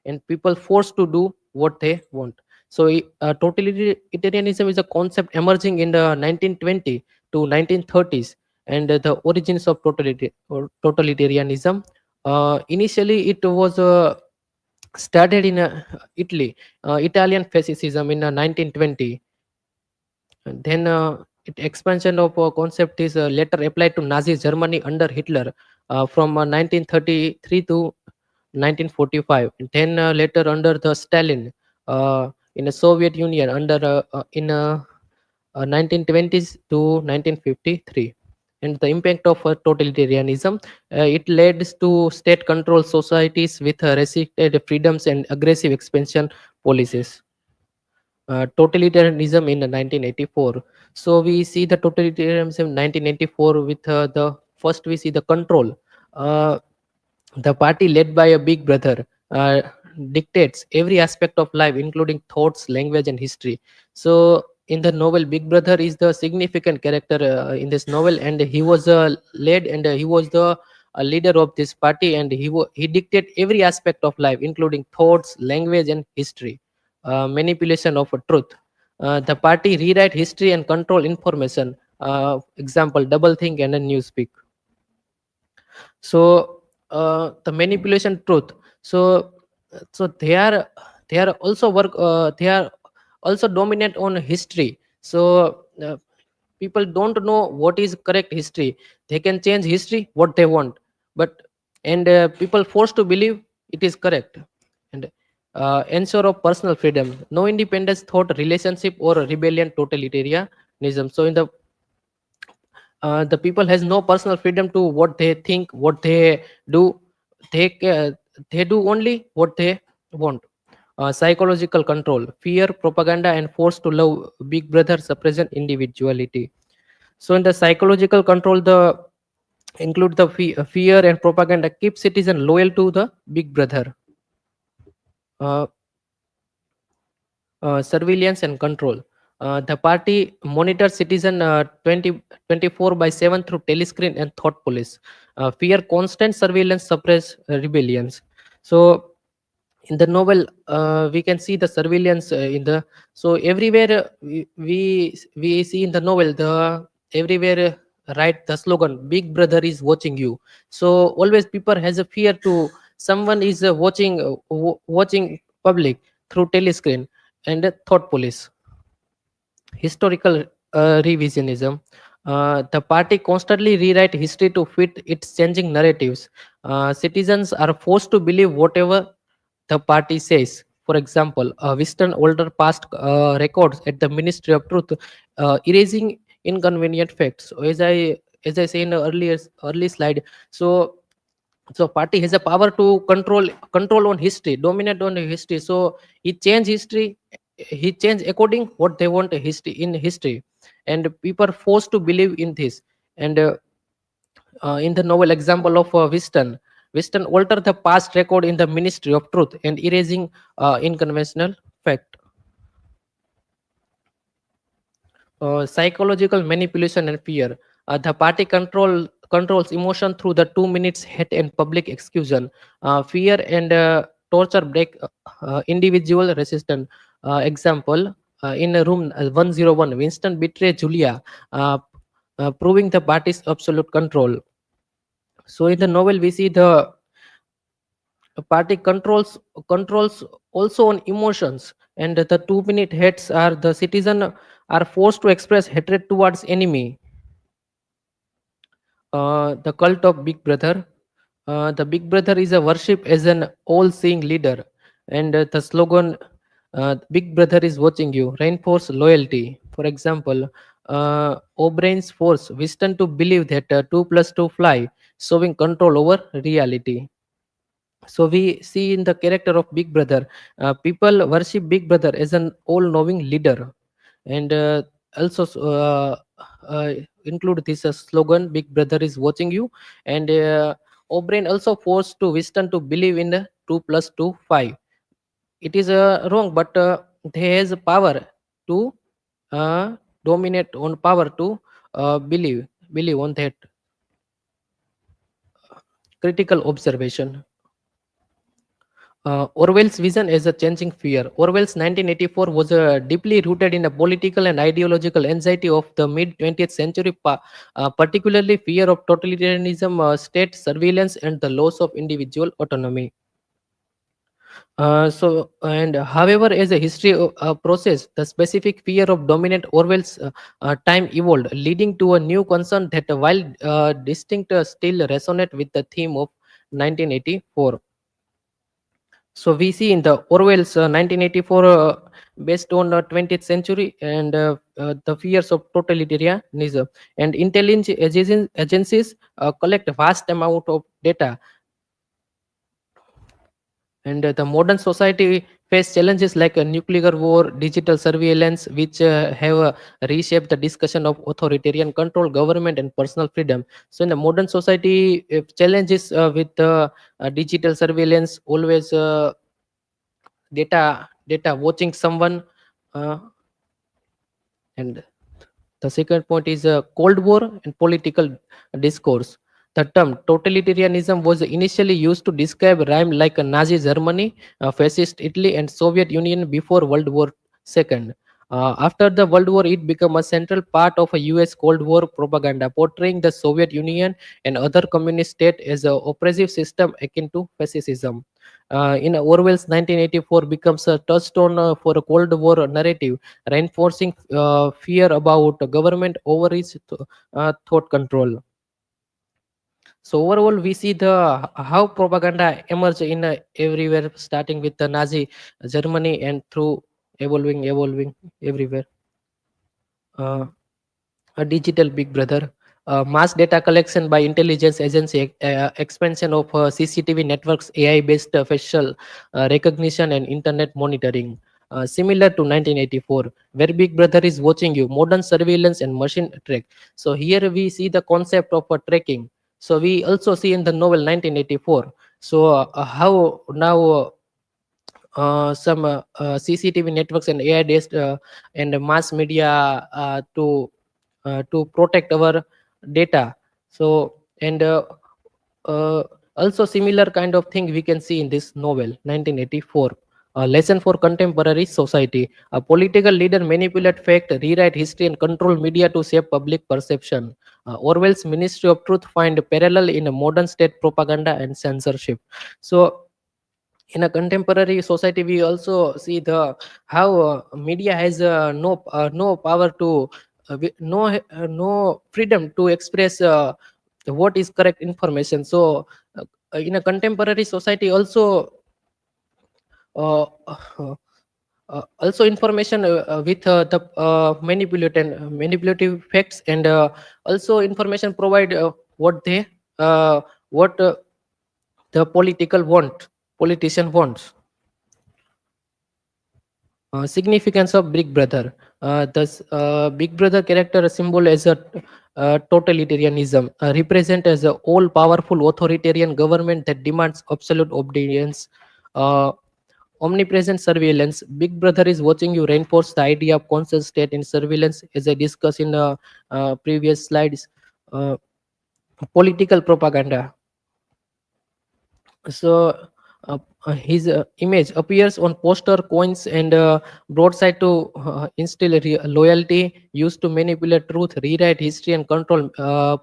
and people forced to do what they want. So totalitarianism is a concept emerging in the 1920 to 1930s, and the origins of totalitarianism. Initially, it was started in Italy, Italian fascism in 1920. And then it expansion of concept is later applied to Nazi Germany under Hitler from 1933 to 1945. And then later under the Stalin in the Soviet Union under in 1920s to 1953. And the impact of totalitarianism, it led to state-controlled societies with restricted freedoms and aggressive expansion policies. Totalitarianism in 1984. So we see the totalitarianism in 1984 with the first we see the control. Uh, the party led by a big brother dictates every aspect of life, including thoughts, language, and history. So in the novel, Big Brother is the significant character in this novel, and he was led and he was the leader of this party, and he dictated every aspect of life, including thoughts, language, and history. Manipulation of a truth. The party rewrite history and control information. Example: double think and a newspeak. So the manipulation truth. So they are also they are also dominant on history. So people don't know what is correct history. They can change history what they want, but and people forced to believe it is correct. And ensure of personal freedom, no independence thought, relationship, or rebellion, totalitarianism. So in the people has no personal freedom to what they think, what they do. They do only what they want. Psychological control, fear, propaganda, and force to love. Big brother suppression individuality. So in the psychological control, the include the fear and propaganda keep citizen loyal to the big brother. uh, Surveillance and control. The party monitors citizen 24/7 through telescreen and thought police. Fear constant surveillance suppress rebellions. So in the novel, we can see the surveillance in the so everywhere we see in the novel the everywhere write the slogan "Big Brother is watching you." So always people has a fear to someone is watching public through telescreen and thought police. Historical revisionism. The party constantly rewrite history to fit its changing narratives. Citizens are forced to believe whatever the party says. For example, Western older past records at the Ministry of Truth, erasing inconvenient facts. So as I say in the early slide, so party has a power to control on history, dominate on history. So he change according what they want history, and people are forced to believe in this. And in the novel example of Western alter the past record in the Ministry of Truth and erasing inconventional fact. Psychological manipulation and fear. The party controls emotion through the 2 minutes hate and public exclusion. Fear and torture break individual resistance. Example, in a room 101, Winston betrays Julia, proving the party's absolute control. So in the novel, we see the party controls also on emotions, and the 2 minute hates are the citizen are forced to express hatred towards enemy. The cult of Big Brother. The Big Brother is a worship as an all-seeing leader, and the slogan "Big Brother is watching you" reinforce loyalty. For example, O'Brien's force Winston to believe that 2 + 2 fly, showing control over reality. So we see in the character of Big Brother, people worship Big Brother as an all-knowing leader, and also include this slogan "Big Brother is watching you." And O'Brien also forced to Winston to believe in the 2 + 2 5. It is wrong, but they has power to dominate on power to believe on that. Critical observation. Orwell's vision as a changing fear. Orwell's 1984 was deeply rooted in the political and ideological anxiety of the mid 20th century, particularly fear of totalitarianism, state surveillance, and the loss of individual autonomy. However, as a history process, the specific fear of dominant Orwell's time evolved, leading to a new concern that, while distinct, still resonate with the theme of 1984. So we see in the Orwell's 1984, based on 20th century and the fears of totalitarianism, and intelligence agencies collect vast amount of data, and the modern society face challenges like a nuclear war, digital surveillance, which have reshaped the discussion of authoritarian control, government, and personal freedom. So in the modern society, challenges with digital surveillance, always data watching someone, uh, and the second point is Cold War and political discourse. The term totalitarianism was initially used to describe rhyme like Nazi Germany, fascist Italy, and Soviet Union before World War II. After the World War, it became a central part of a US Cold War propaganda, portraying the Soviet Union and other communist states as an oppressive system akin to fascism. In Orwell's 1984 becomes a touchstone for a Cold War narrative, reinforcing fear about government overreach, thought control. So overall, we see the how propaganda emerged in everywhere, starting with the Nazi Germany and through evolving everywhere. Uh, a digital big brother, mass data collection by intelligence agency, expansion of CCTV networks, AI based facial recognition, and internet monitoring, similar to 1984, where big brother is watching you, modern surveillance and machine track. So here we see the concept of tracking. So we also see in the novel 1984, so how now some CCTV networks and AI based and mass media to protect our data. So and uh, also similar kind of thing we can see in this novel 1984. A lesson for contemporary society. A political leader manipulate fact, rewrite history, and control media to shape public perception. Orwell's Ministry of Truth find parallel in a modern state propaganda and censorship. So in a contemporary society, we also see the how media has no power to no freedom to express what is correct information. So in a contemporary society also, uh, also information with the manipulative facts, and also information provide what they what the politician wants. Significance of Big Brother. The Big Brother character symbol as a totalitarianism, represent as a all-powerful authoritarian government that demands absolute obedience. Uh, Omnipresent surveillance. Big Brother is watching you, reinforce the idea of constant state in surveillance, as I discussed in previous slides. Uh, Political propaganda. So his image appears on poster, coins, and broadside to instill loyalty, used to manipulate truth, rewrite history, and control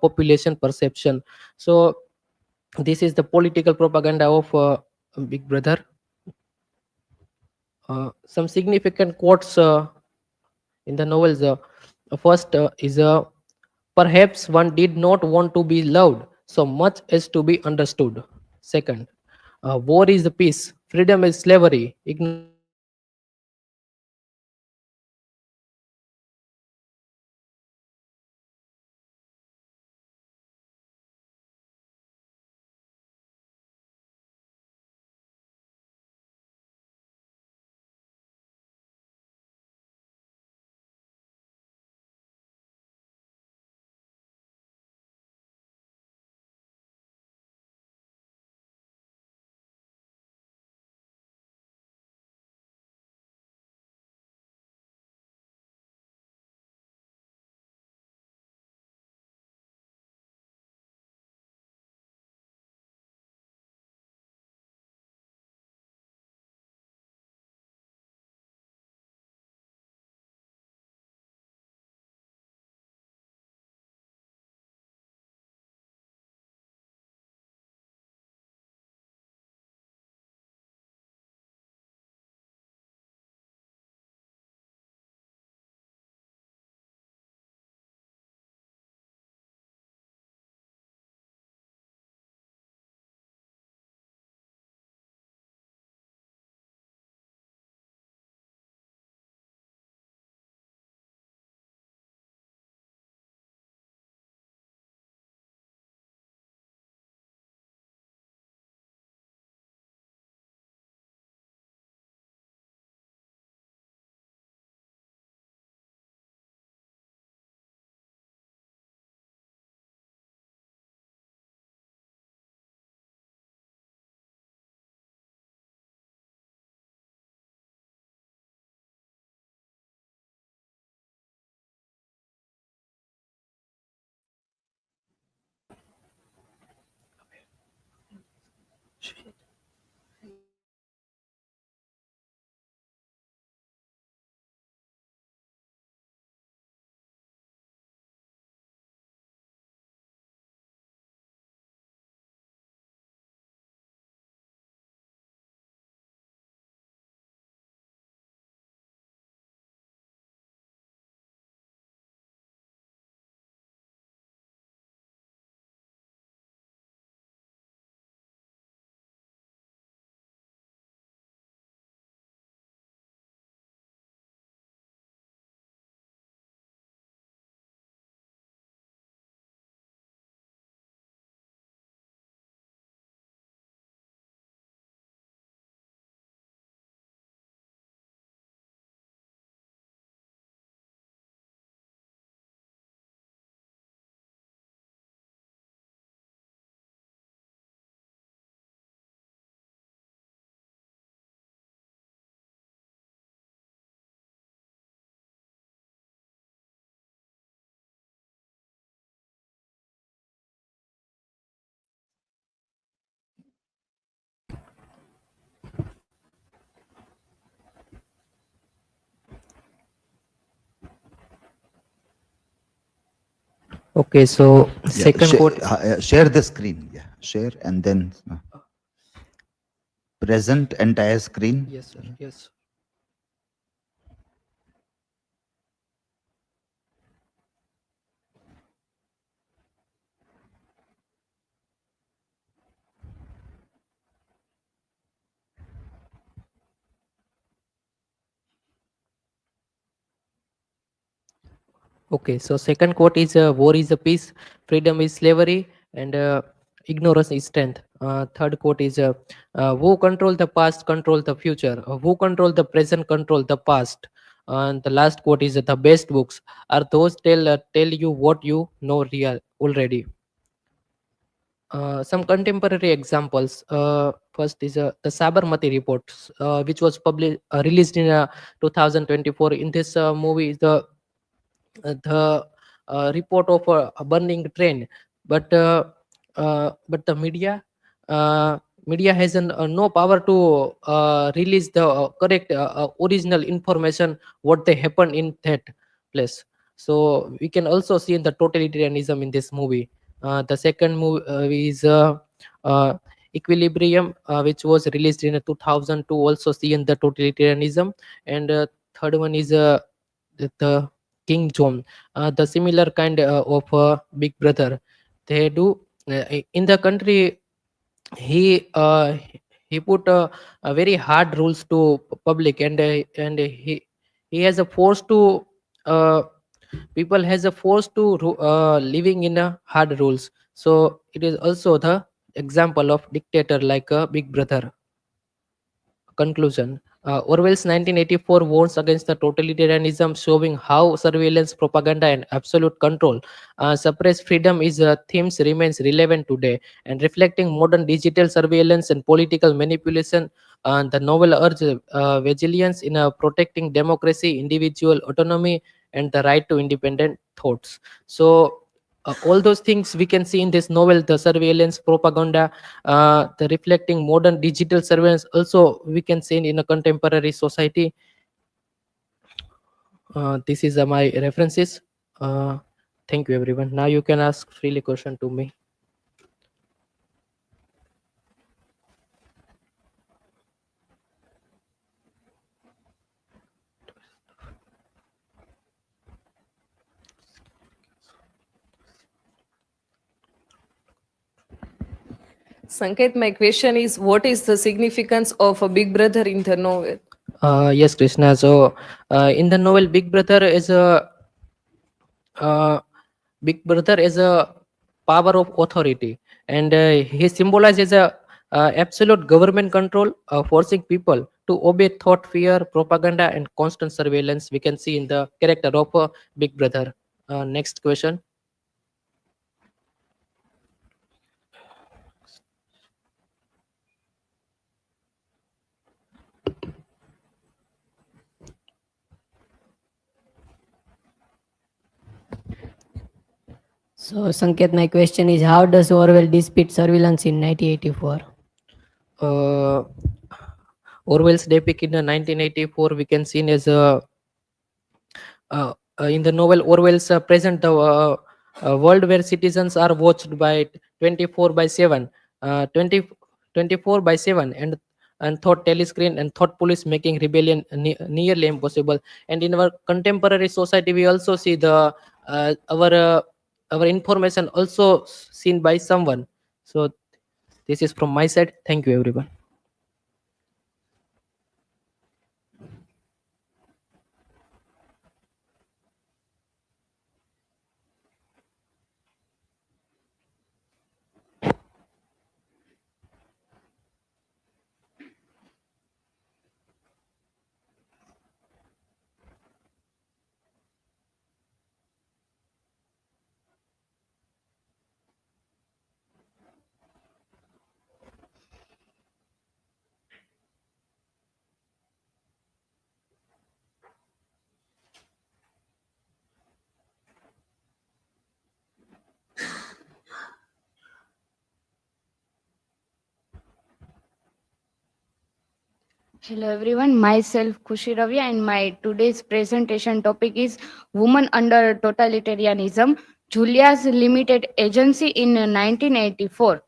population perception. So this is the political propaganda of Big Brother. Some significant quotes in the novels. First is perhaps one did not want to be loved so much as to be understood. Second, war is the peace, freedom is slavery. Ignorance is ignorance. Third, truth is power. Ignorance is weakness. Okay, so second quote.
Share the screen. Yeah, share and then present entire screen.
Yes, sir. Yes. Okay, so second quote is war is a peace, freedom is slavery, and ignorance is strength. Third quote is who control the past, control the future. Who control the present, control the past. And the last quote is the best books are those tell you what you know real already. Some contemporary examples. First is the Sabarmati report, which was released in 2024. In this movie, the report of a burning train, but the media has no power to release the correct original information what they happen in that place. So we can also see in the totalitarianism in this movie. The second movie is uh, Equilibrium, which was released in 2002, also see in the totalitarianism. And third one is the King John, the similar kind of Big Brother. They do in the country. He put a very hard rules to public, and he has a force to uh, people has a force to living in a hard rules. So it is also the example of dictator like a Big Brother. Conclusion. Orwell's 1984 warns against the totalitarianism, showing how surveillance, propaganda, and absolute control suppress freedom is themes remains relevant today, and reflecting modern digital surveillance and political manipulation. The novel urges vigilance in protecting democracy, individual autonomy, and the right to independent thoughts. So all those things we can see in this novel: the surveillance, propaganda, the reflecting modern digital surveillance, also we can see in a contemporary society. This is my references. Thank you everyone. Now you can ask freely question to me.
Sanket, my question is, what is the significance of a Big Brother in the novel?
Yes, Krishna. So in the novel, uh, Big Brother is a power of authority, and he symbolizes a absolute government control, forcing people to obey thought, fear, propaganda, and constant surveillance. We can see in the character of Big Brother. Next question.
So, Sanket, my question is, how does Orwell dispute surveillance in 1984?
uh, Orwell's Epic in 1984, we can see as a in the novel Orwell's present world where citizens are watched by 24 by 7, 20, 24 by 7, and thought telescreen and thought police making rebellion nearly impossible. And in our contemporary society, we also see the our information also seen by someone. So this is from my side. Thank you, everyone.
Hello everyone, myself Khushi Ravi and my today's presentation topic is Women under Totalitarianism, Julia's Limited Agency in 1984.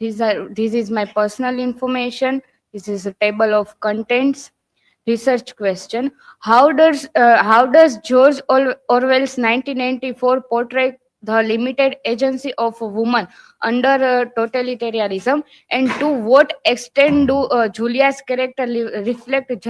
This is my personal information. This is a table of contents. Research question: how does George Orwell's 1994 portray the limited agency of a woman under totalitarianism, and to what extent do Julia's character reflect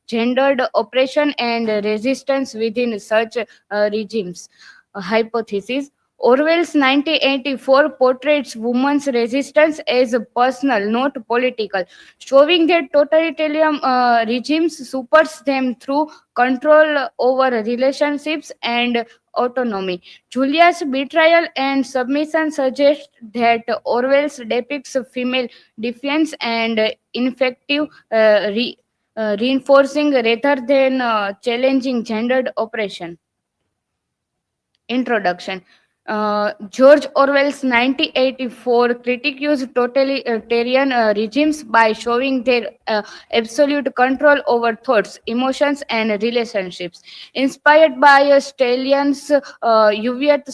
gendered oppression and resistance within such regimes? Hypothesis: Orwell's 1984 portrays women's resistance as personal, not political, showing that totalitarian regimes suppress them through control over relationships and autonomy. Julia's betrayal and submission suggest that Orwell's depicts female defiance and effective reinforcing rather than challenging gendered oppression. Introduction. George Orwell's 1984 critiques totalitarian regimes by showing their absolute control over thoughts, emotions, and relationships. Inspired by Stalin's Soviet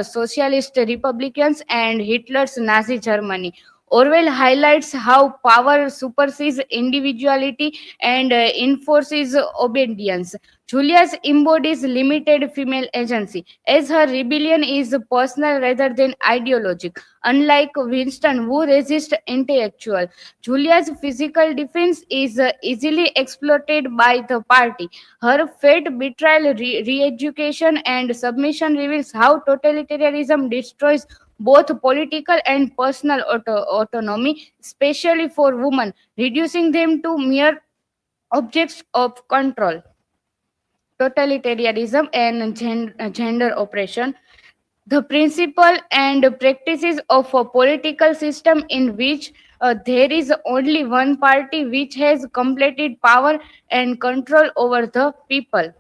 Socialist Republicans and Hitler's Nazi Germany, Orwell highlights how power supersedes individuality and enforces obedience. Julius embodies limited female agency, as her rebellion is personal rather than ideological. Unlike Winston, who resists intellectual, Julia's physical defense is easily exploited by the party. Her fate, betrayal, re-education, and submission reveals how totalitarianism destroys both political and personal autonomy, especially for women, reducing them to mere objects of control. Totalitarianism and gender oppression: the principle and practices of a political system in which there is only one party which has completed power and control over the people.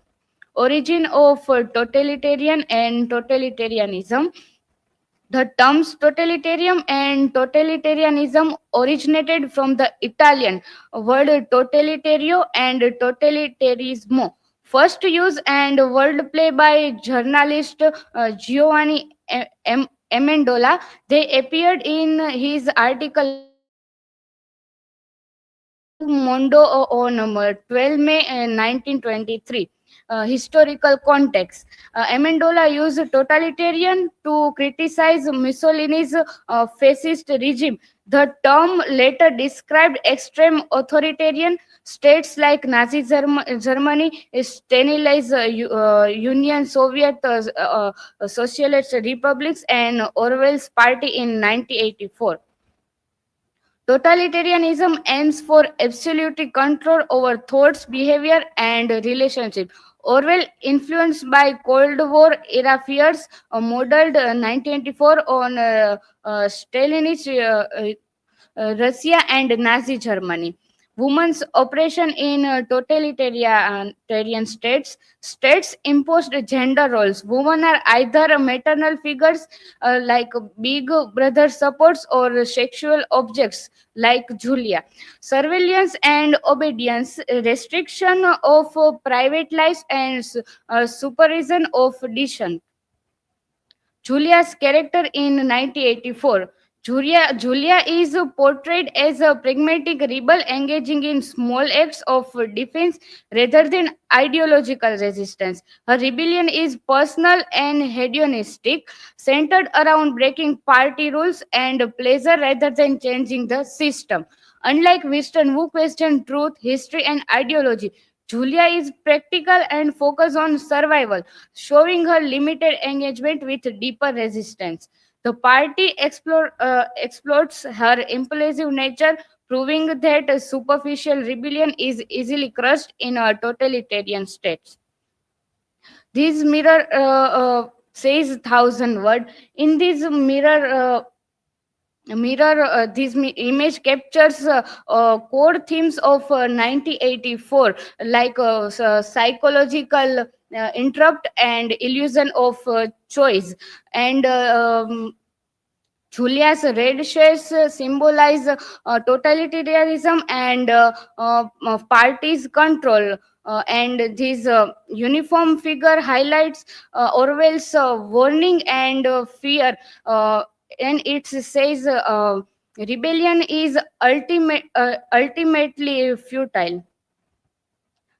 Origin of totalitarian and totalitarianism: the terms totalitarian and totalitarianism originated from the Italian word totalitario and totalitarismo, first used and wordplay by journalist Giovanni Amendola. They appeared in his article Mondo on 12 May 1923. Historical context: Amendola used totalitarian to criticize Mussolini's fascist regime. The term later described extreme authoritarian states like Nazi Germany, Stalin's Union, Soviet Socialist republics, and Orwell's party in 1984. Totalitarianism aims for absolute control over thoughts, behavior, and relationship. Orwell, influenced by Cold War era fears, modeled 1984 on Stalinist Russia and Nazi Germany. women's oppression in totalitarian states. States imposed gender roles. Women are either maternal figures like big brother supports or sexual objects like Julia. Surveillance and obedience, restriction of private lives, and supervision of decision. Julia's character in 1984. Julia is portrayed as a pragmatic rebel engaging in small acts of defense rather than ideological resistance. Her rebellion is personal and hedonistic, centered around breaking party rules and pleasure rather than changing the system. Unlike Winston, who questioned truth, history, and ideology, Julia is practical and focused on survival, showing her limited engagement with deeper resistance. The party exploits her impulsive nature, proving that a superficial rebellion is easily crushed in a totalitarian states. This mirror says thousand word. In this image captures core themes of 1984 like psychological interrupt and illusion of choice and Julia's red shades symbolize totalitarianism and parties control. And this uniform figure highlights Orwell's warning and fear. And it says rebellion is ultimately futile.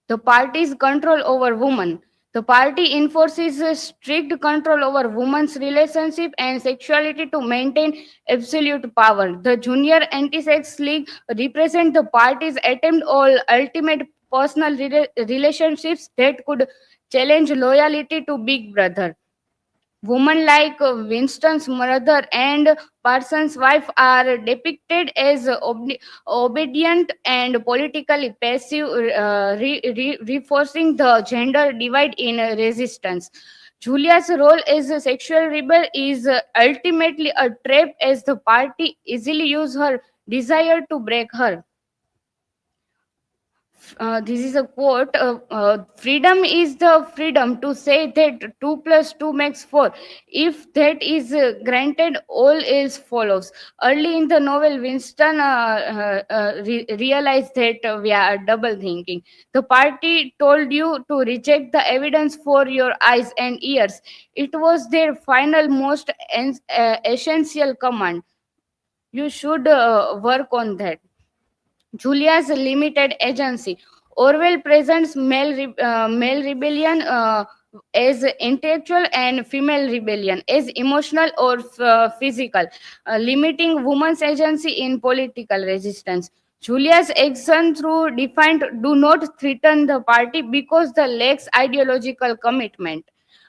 The party's control over women. The party enforces a strict control over women's relationship and sexuality to maintain absolute power. The Junior Anti-Sex League represent the party's attempt all ultimate personal relationships that could challenge loyalty to Big Brother. Women like Winston's mother and Parsons' wife are depicted as obedient and politically passive, reinforcing the gender divide in resistance. Julia's role as a sexual rebel is ultimately a trap as the party easily use her desire to break her. This is a quote. Freedom is the freedom to say that 2 plus 2 makes 4. If that is granted, all else follows. Early in the novel, Winston realized that we are double thinking. The party told you to reject the evidence for your eyes and ears. It was their final, most essential command. You should work on that. Julia's limited agency. Orwell presents male rebellion as intellectual and female rebellion as emotional or physical, limiting women's agency in political resistance. Julia's action through defined do not threaten the party because the lacks ideological commitment.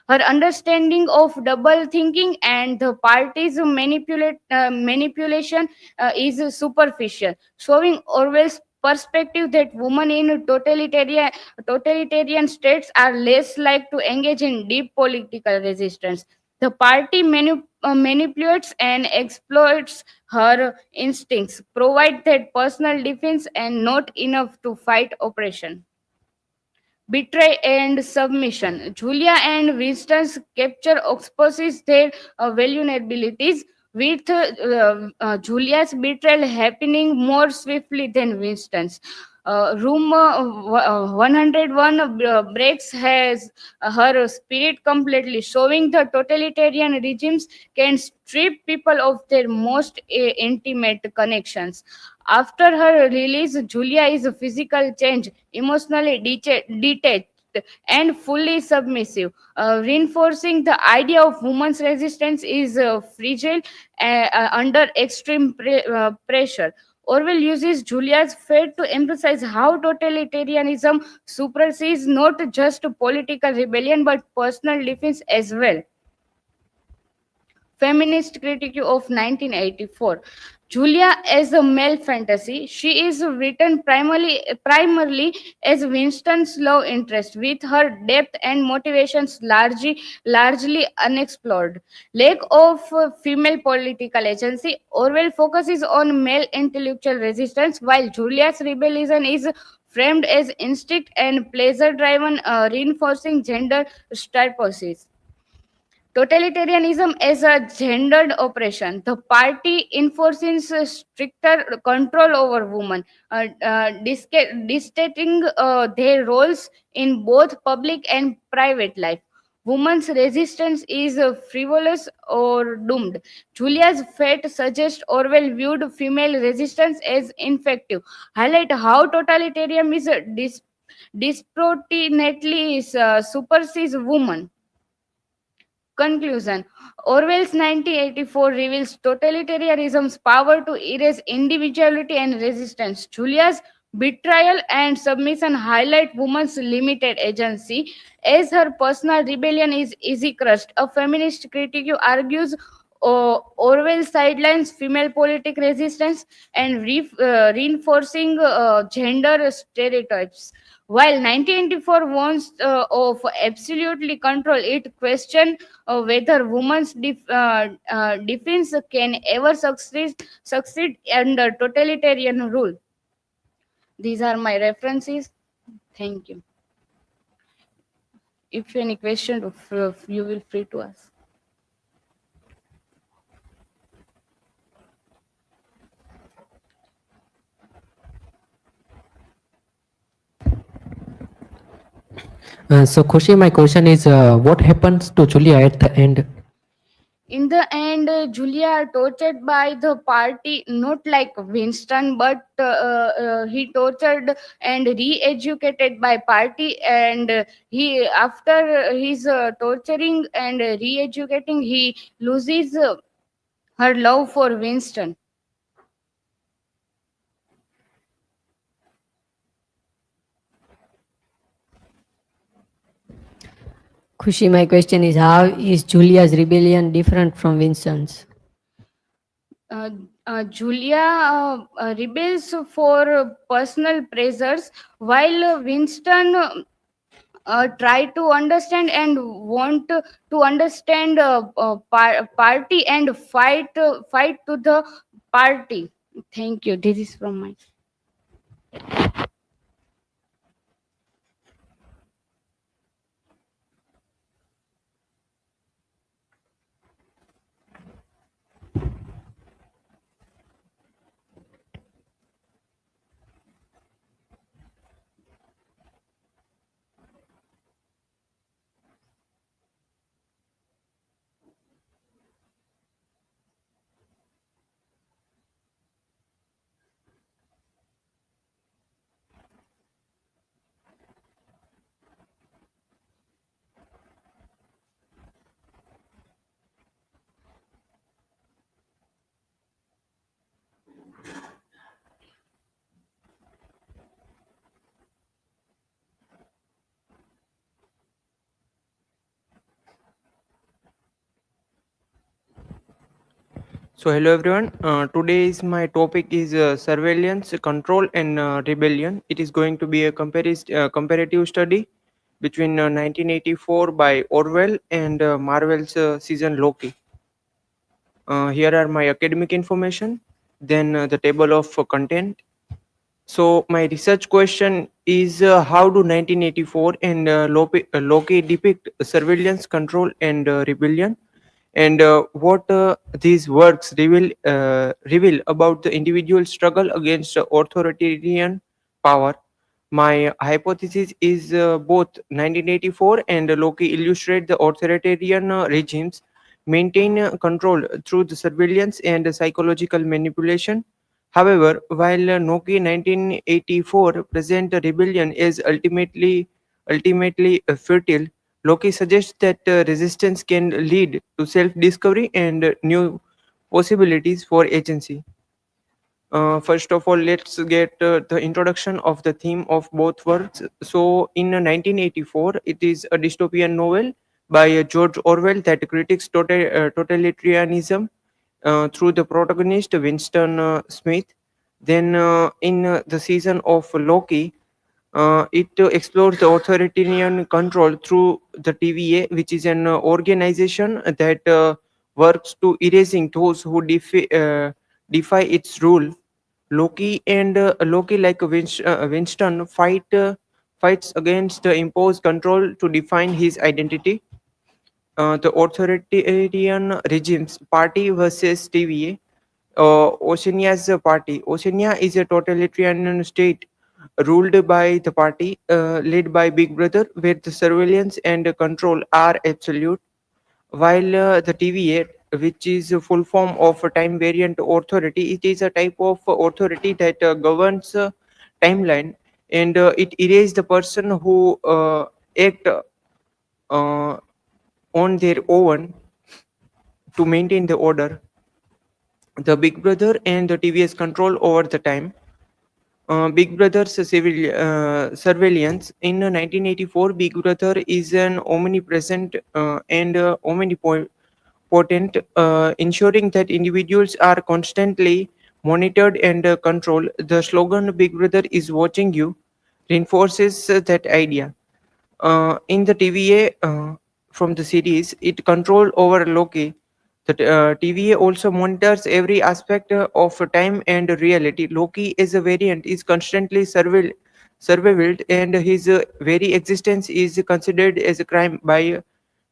Her understanding of double thinking and the party's manipulation is superficial, showing Orwell's perspective that women in totalitarian states are less likely to engage in deep political resistance. The party manipulates and exploits her instincts, provide that personal defense and not enough to fight oppression. Betray and submission. Julia and Winston's capture exposes their vulnerabilities, with Julia's betrayal happening more swiftly than Winston's. Room 101 breaks has her spirit completely, showing the totalitarian regimes can strip people of their most intimate connections. After her release, Julia is a physical change, emotionally detached and fully submissive, reinforcing the idea of women's resistance is fragile under extreme pressure. Orwell uses Julia's fate to emphasize how totalitarianism supersedes not just political rebellion but personal defense as well. Feminist critique of 1984. Julia as a male fantasy. She is written primarily as Winston's love interest, with her depth and motivations largely unexplored. Lack of female political agency. Orwell focuses on male intellectual resistance, while Julia's rebellion is framed as instinct and pleasure-driven, reinforcing gender stereotypes. Totalitarianism is a gendered oppression. The party enforces stricter control over women, dictating their roles in both public and private life. Women's resistance is frivolous or doomed. Julia's fate suggests Orwell viewed female resistance as ineffective, highlight how totalitarianism is disproportionately supersedes women. Conclusion. Orwell's 1984 reveals totalitarianism's power to erase individuality and resistance. Julia's betrayal and submission highlight women's limited agency as her personal rebellion is easy crushed. A feminist critic argues Orwell sidelines female politic resistance and reinforcing gender stereotypes. While 1984 wants of absolutely control, it questions whether women's defense can ever succeed under totalitarian rule. These are my references. Thank you. If any question, you will free to ask.
So Khushi, my question is, what happens to Julia at the end?
In the end, Julia tortured by the party, not like Winston, but he tortured and re-educated by party. And he, after his torturing and re-educating, he loses her love for Winston.
Khushi, my question is, how is Julia's rebellion different from Winston's?
Julia rebels for personal pleasures, while Winston try to understand and want to understand party and fight to the party. Thank you. This is from my.
So hello everyone. Today's my topic is surveillance, control, and rebellion. It is going to be a comparative study between 1984 by Orwell and Marvel's season Loki. Here are my academic information, then the table of content. So my research question is how do 1984 and Loki depict surveillance, control, and rebellion? And what these works reveal about the individual struggle against authoritarian power. My hypothesis is both 1984 and Loki illustrate the authoritarian regimes maintain control through the surveillance and psychological manipulation. However, while Noki 1984 present a rebellion as ultimately fertile, Loki suggests that resistance can lead to self-discovery and new possibilities for agency. First of all, let's get the introduction of the theme of both works. So, in 1984, it is a dystopian novel by George Orwell that critiques totalitarianism through the protagonist Winston Smith. Then, in the season of Loki, it explores the authoritarian control through the TVA, which is an organization that works to erasing those who defy its rule. Loki, like Winston, fights against the imposed control to define his identity. The authoritarian regimes, party versus TVA. Oceania's party. Oceania is a totalitarian state ruled by the party, led by Big Brother, where the surveillance and control are absolute, while the TVA, which is a full form of a time variant authority, it is a type of authority that governs timeline, and it erases the person who act on their own to maintain the order. The Big Brother and the TVS control over the time. Big Brother's surveillance in 1984. Big Brother is an omnipresent and omnipotent, ensuring that individuals are constantly monitored and controlled. The slogan "Big Brother is watching you" reinforces that idea. In the TVA from the series, it control over Loki. The TVA also monitors every aspect of time and reality. Loki as a variant is constantly surveilled, and his very existence is considered as a crime by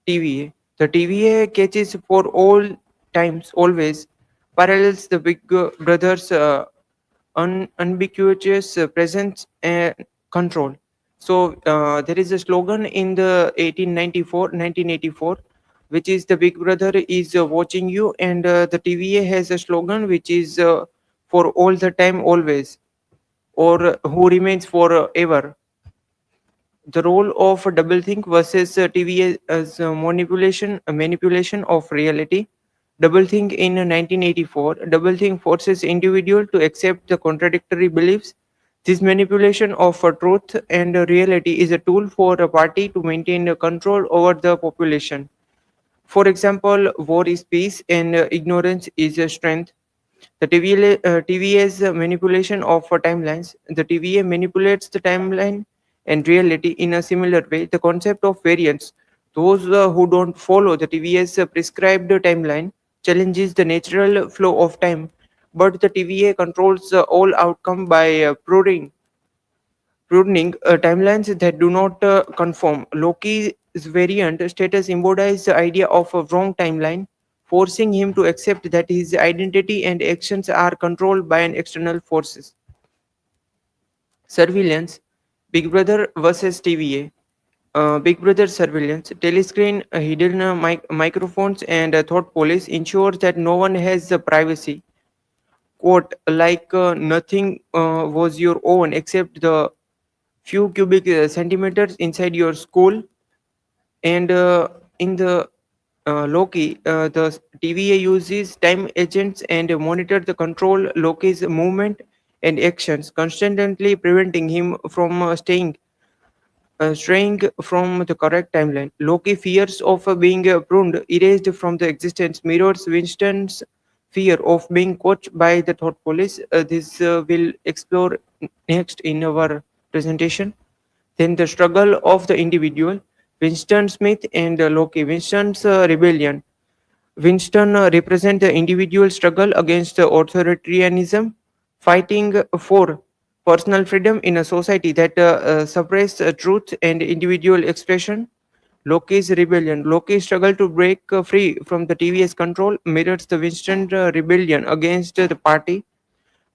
TVA. The TVA catches for all times, always parallels the Big Brother's unambiguous presence and control. So there is a slogan in the 1984, which is the Big Brother is watching you, and the TVA has a slogan which is for all the time, always, or who remains forever. The role of doublethink versus TVA as manipulation of reality. Doublethink in 1984. Doublethink forces individual to accept the contradictory beliefs. This manipulation of truth and reality is a tool for a party to maintain control over the population. For example, war is peace and ignorance is a strength. The TVA's manipulation of timelines. The TVA manipulates the timeline and reality in a similar way. The concept of variance. Those who don't follow the TVA's prescribed timeline challenges the natural flow of time, but the TVA controls all outcome by pruning timelines that do not conform. Loki's variant status embodies the idea of a wrong timeline, forcing him to accept that his identity and actions are controlled by an external forces. Surveillance, Big Brother versus TVA. Big Brother surveillance, telescreen, hidden microphones, and thought police ensure that no one has privacy. Quote, like nothing was your own except the few cubic centimeters inside your school. And in the Loki, the TVA uses time agents and monitor the control Loki's movement and actions, constantly preventing him from straying from the correct timeline. Loki fears of being pruned, erased from the existence, mirrors Winston's fear of being coached by the thought police. This will explore next in our presentation. Then the struggle of the individual, Winston Smith and Loki. Winston's rebellion. Winston represent the individual struggle against authoritarianism, fighting for personal freedom in a society that suppresses truth and individual expression. Loki's rebellion. Loki's struggle to break free from the TVS control mirrors the Winston rebellion against the party.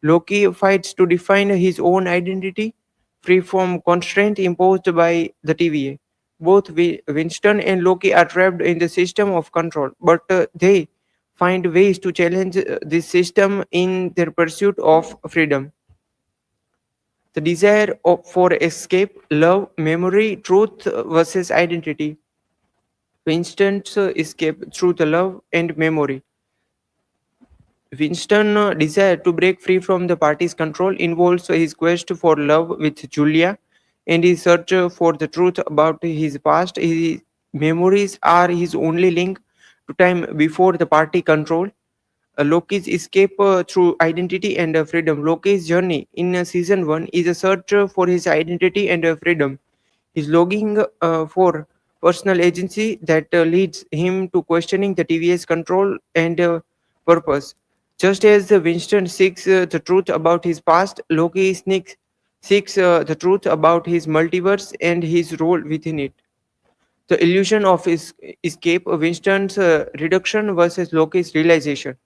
Loki fights to define his own identity, free from constraint imposed by the TVA. Both Winston and Loki are trapped in the system of control, but they find ways to challenge this system in their pursuit of freedom. The desire for escape, love, memory, truth versus identity. Winston's escape through the love and memory. Winston's desire to break free from the party's control involves his quest for love with Julia and his search for the truth about his past. His memories are his only link to time before the party control. Loki's escape through identity and freedom. Loki's journey in season 1 is a search for his identity and freedom. He's longing for personal agency that leads him to questioning the TVS control and purpose. Just as Winston seeks the truth about his past, Loki seeks the truth about his multiverse and his role within it. The illusion of his escape, Winston's reduction versus Loki's realization.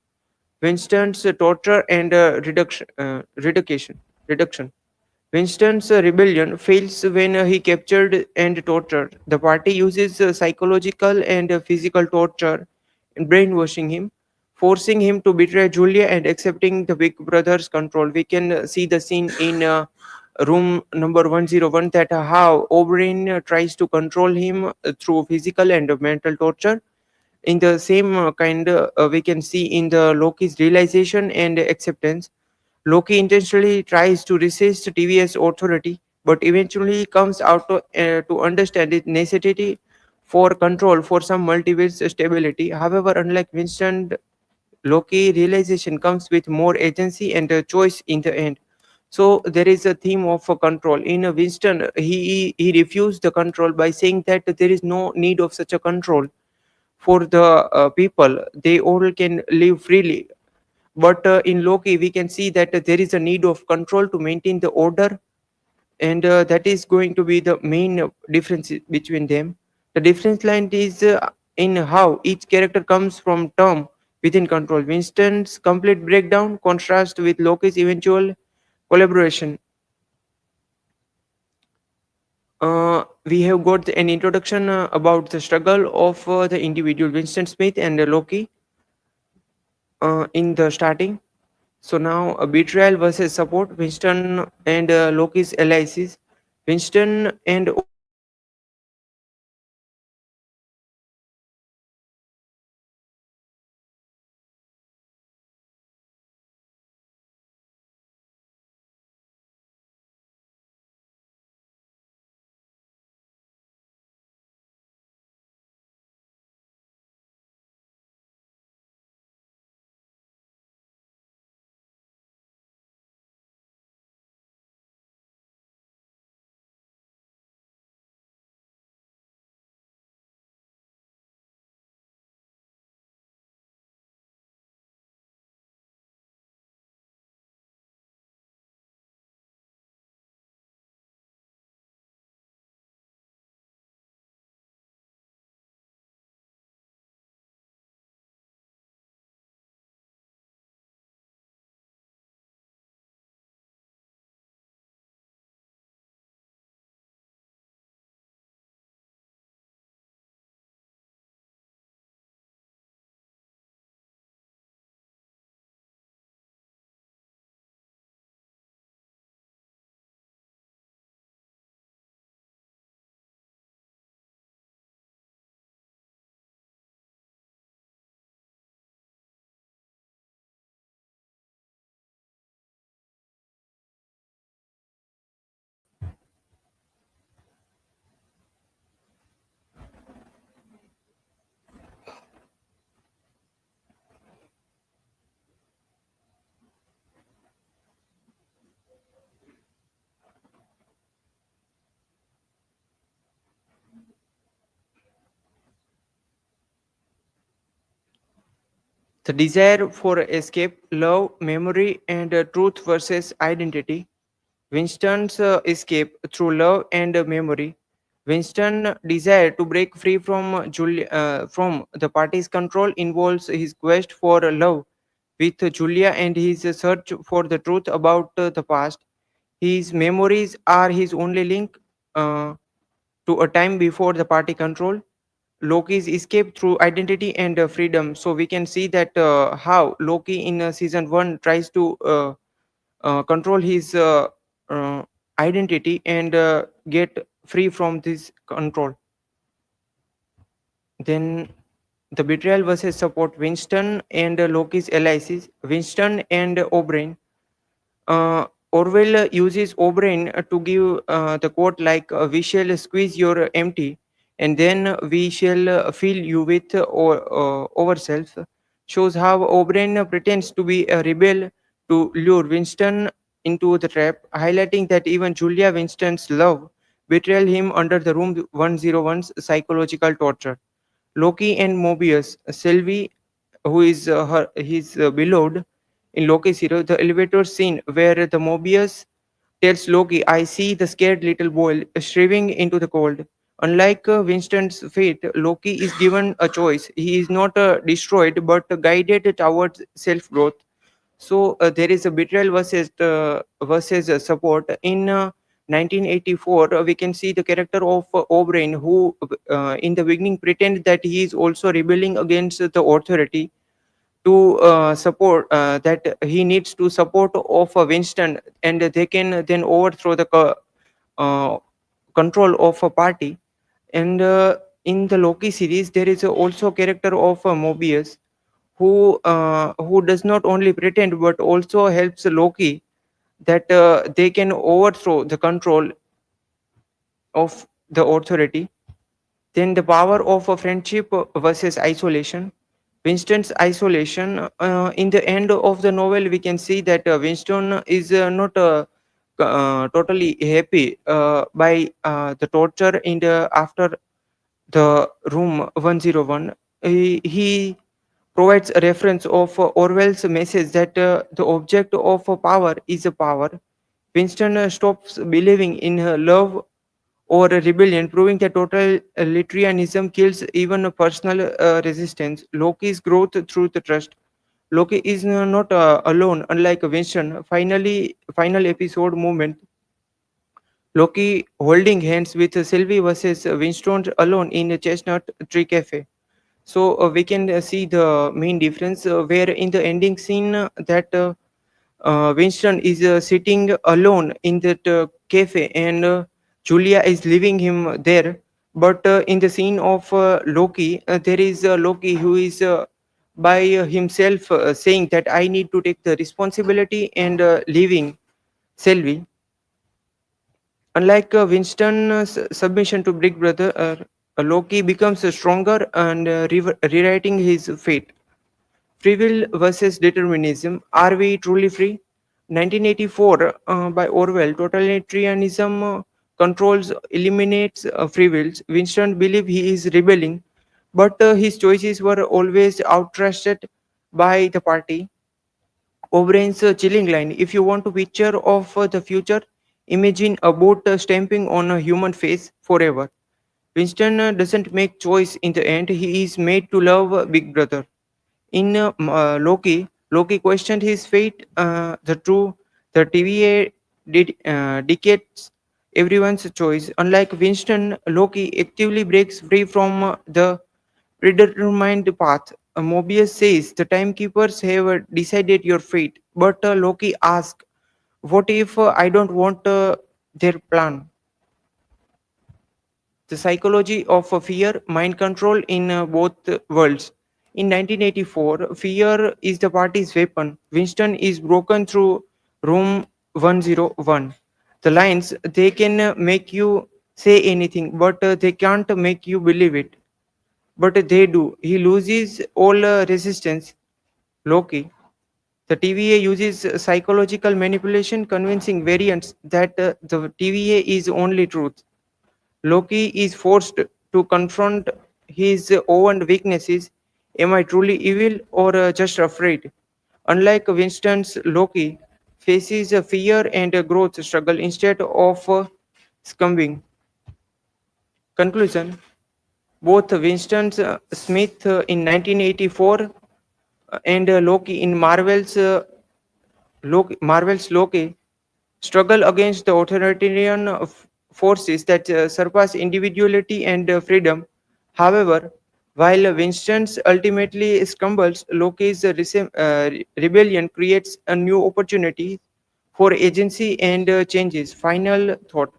Winston's torture and reduction. Winston's rebellion fails when he captured and tortured. The party uses psychological and physical torture in brainwashing him, forcing him to betray Julia and accepting the Big Brother's control. We can see the scene in room number 101 that how O'Brien tries to control him through physical and mental torture. In the same kind, we can see in the Loki's realization and acceptance. Loki intentionally tries to resist TVS authority, but eventually comes out to understand its necessity for control for some multiverse stability. However, unlike Winston, Loki realization comes with more agency and choice in the end. So there is a theme of control. In Winston, he refused the control by saying that there is no need of such a control for the people. They all can live freely. But in Loki, we can see that there is a need of control to maintain the order, and that is going to be the main difference between them. The difference line is in how each character comes from term within control. Winston's complete breakdown contrasts with Loki's eventual collaboration. We have got an introduction about the struggle of the individual Winston Smith and Loki in the starting. So now betrayal versus support, Winston and Loki's allies. Winston and O'Brien are allies in Loki's realization. Winston and O'Brien The desire for escape, love, memory, and truth versus identity. Winston's escape through love and memory. Winston's desire to break free from from the party's control involves his quest for love with Julia and his search for the truth about the past. His memories are his only link to a time before the party control. Loki's escape through identity and freedom. So we can see that how Loki in season 1 tries to control his uh, identity and get free from this control. Then the betrayal versus support, Winston and Loki's allies. Winston and O'Brien. Orwell uses O'Brien to give the quote like, "We shall squeeze your empty, and then we shall fill you with ourselves." shows how O'Brien pretends to be a rebel to lure Winston into the trap, highlighting that even Julia Winston's love betrayed him under the Room 101's psychological torture. Loki and Mobius, Sylvie, who is his beloved in Loki's hero, the elevator scene where the Mobius tells Loki, I see the scared little boy shriving into the cold. Unlike Winston's fate, Loki is given a choice. He is not destroyed but guided towards self growth. So there is a betrayal versus support. In 1984, we can see the character of O'Brien, who in the beginning pretend that he is also rebelling against the authority to support that he needs to support of Winston, and they can then overthrow the uh, control of a party. And in the Loki series, there is also a character of Mobius, who does not only pretend but also helps Loki that they can overthrow the control of the authority. Then the power of a friendship versus isolation. Winston's isolation. In the end of the novel, we can see that Winston is not totally happy by the torture in the after the Room 101. He provides a reference of Orwell's message that the object of power is a power. Winston stops believing in love or a rebellion, proving that totalitarianism kills even a personal resistance. Loki's growth through the trust. Loki is not alone, unlike Winston. Final episode moment. Loki holding hands with Sylvie versus Winston alone in a Chestnut Tree Cafe. So we can see the main difference where in the ending scene that Winston is sitting alone in that cafe, and Julia is leaving him there. But in the scene of Loki, there is Loki who is by himself saying that I need to take the responsibility and leaving Sylvie. Unlike Winston's submission to Big Brother, Loki becomes stronger and rewriting his fate. Free will versus determinism. Are we truly free? 1984 by Orwell. Totalitarianism controls, eliminates free wills. Winston believes he is rebelling, but his choices were always outrusted by the party. O'Brien's chilling line. If you want to picture of the future, imagine a boat stamping on a human face forever. Winston doesn't make choice in the end. He is made to love Big Brother. In Loki, Loki questioned his fate. The TVA dictates everyone's choice. Unlike Winston, Loki actively breaks free from the predetermined path. Mobius says the timekeepers have decided your fate, but Loki asks, "What if I don't want their plan?" The psychology of fear, mind control in both worlds. In 1984, fear is the party's weapon. Winston is broken through Room 101. The lines, they can make you say anything, but they can't make you believe it. But they do. He loses all resistance. Loki. The TVA uses psychological manipulation, convincing variants that the TVA is only truth. Loki is forced to confront his own weaknesses. Am I truly evil or just afraid? Unlike Winston's, Loki faces a fear and a growth struggle instead of succumbing. Conclusion. Both Winston Smith in 1984 and Loki in Marvel's Loki struggle against the authoritarian forces that surpass individuality and freedom. However, while Winston's ultimately stumbles, Loki's rebellion creates a new opportunity for agency and changes. Final thought.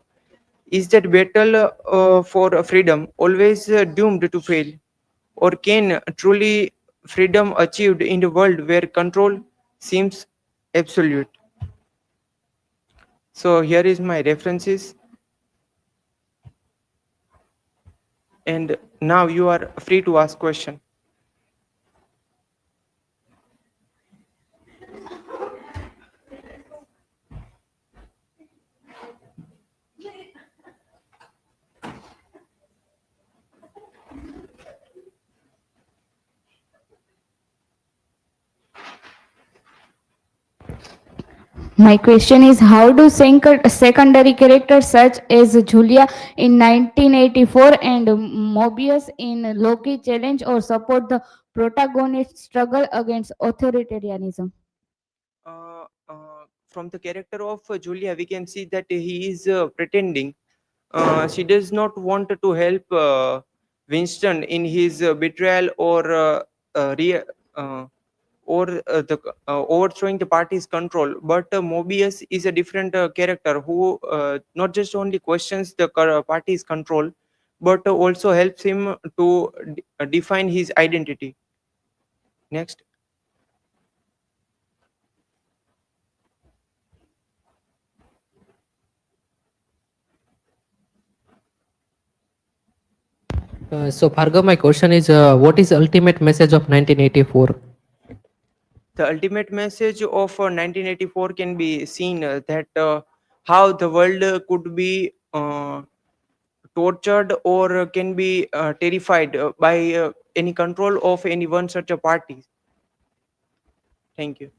Is that battle for freedom always doomed to fail? Or can truly freedom achieved in a world where control seems absolute? So here is my references, and now you are free to ask question.
My question is, how do secondary characters such as Julia in 1984 and Mobius in Loki challenge or support the protagonist's struggle against authoritarianism?
From the character of Julia, we can see that he is pretending. She does not want to help Winston in his betrayal uh, re- uh, or overthrowing the party's control. But Mobius is a different character who not just only questions the party's control, but also helps him to define his identity. Next.
So Bhargav, my question is, what is the ultimate message of 1984?
The ultimate message of 1984 can be seen that how the world could be tortured or can be terrified by any control of any one such a party. Thank you.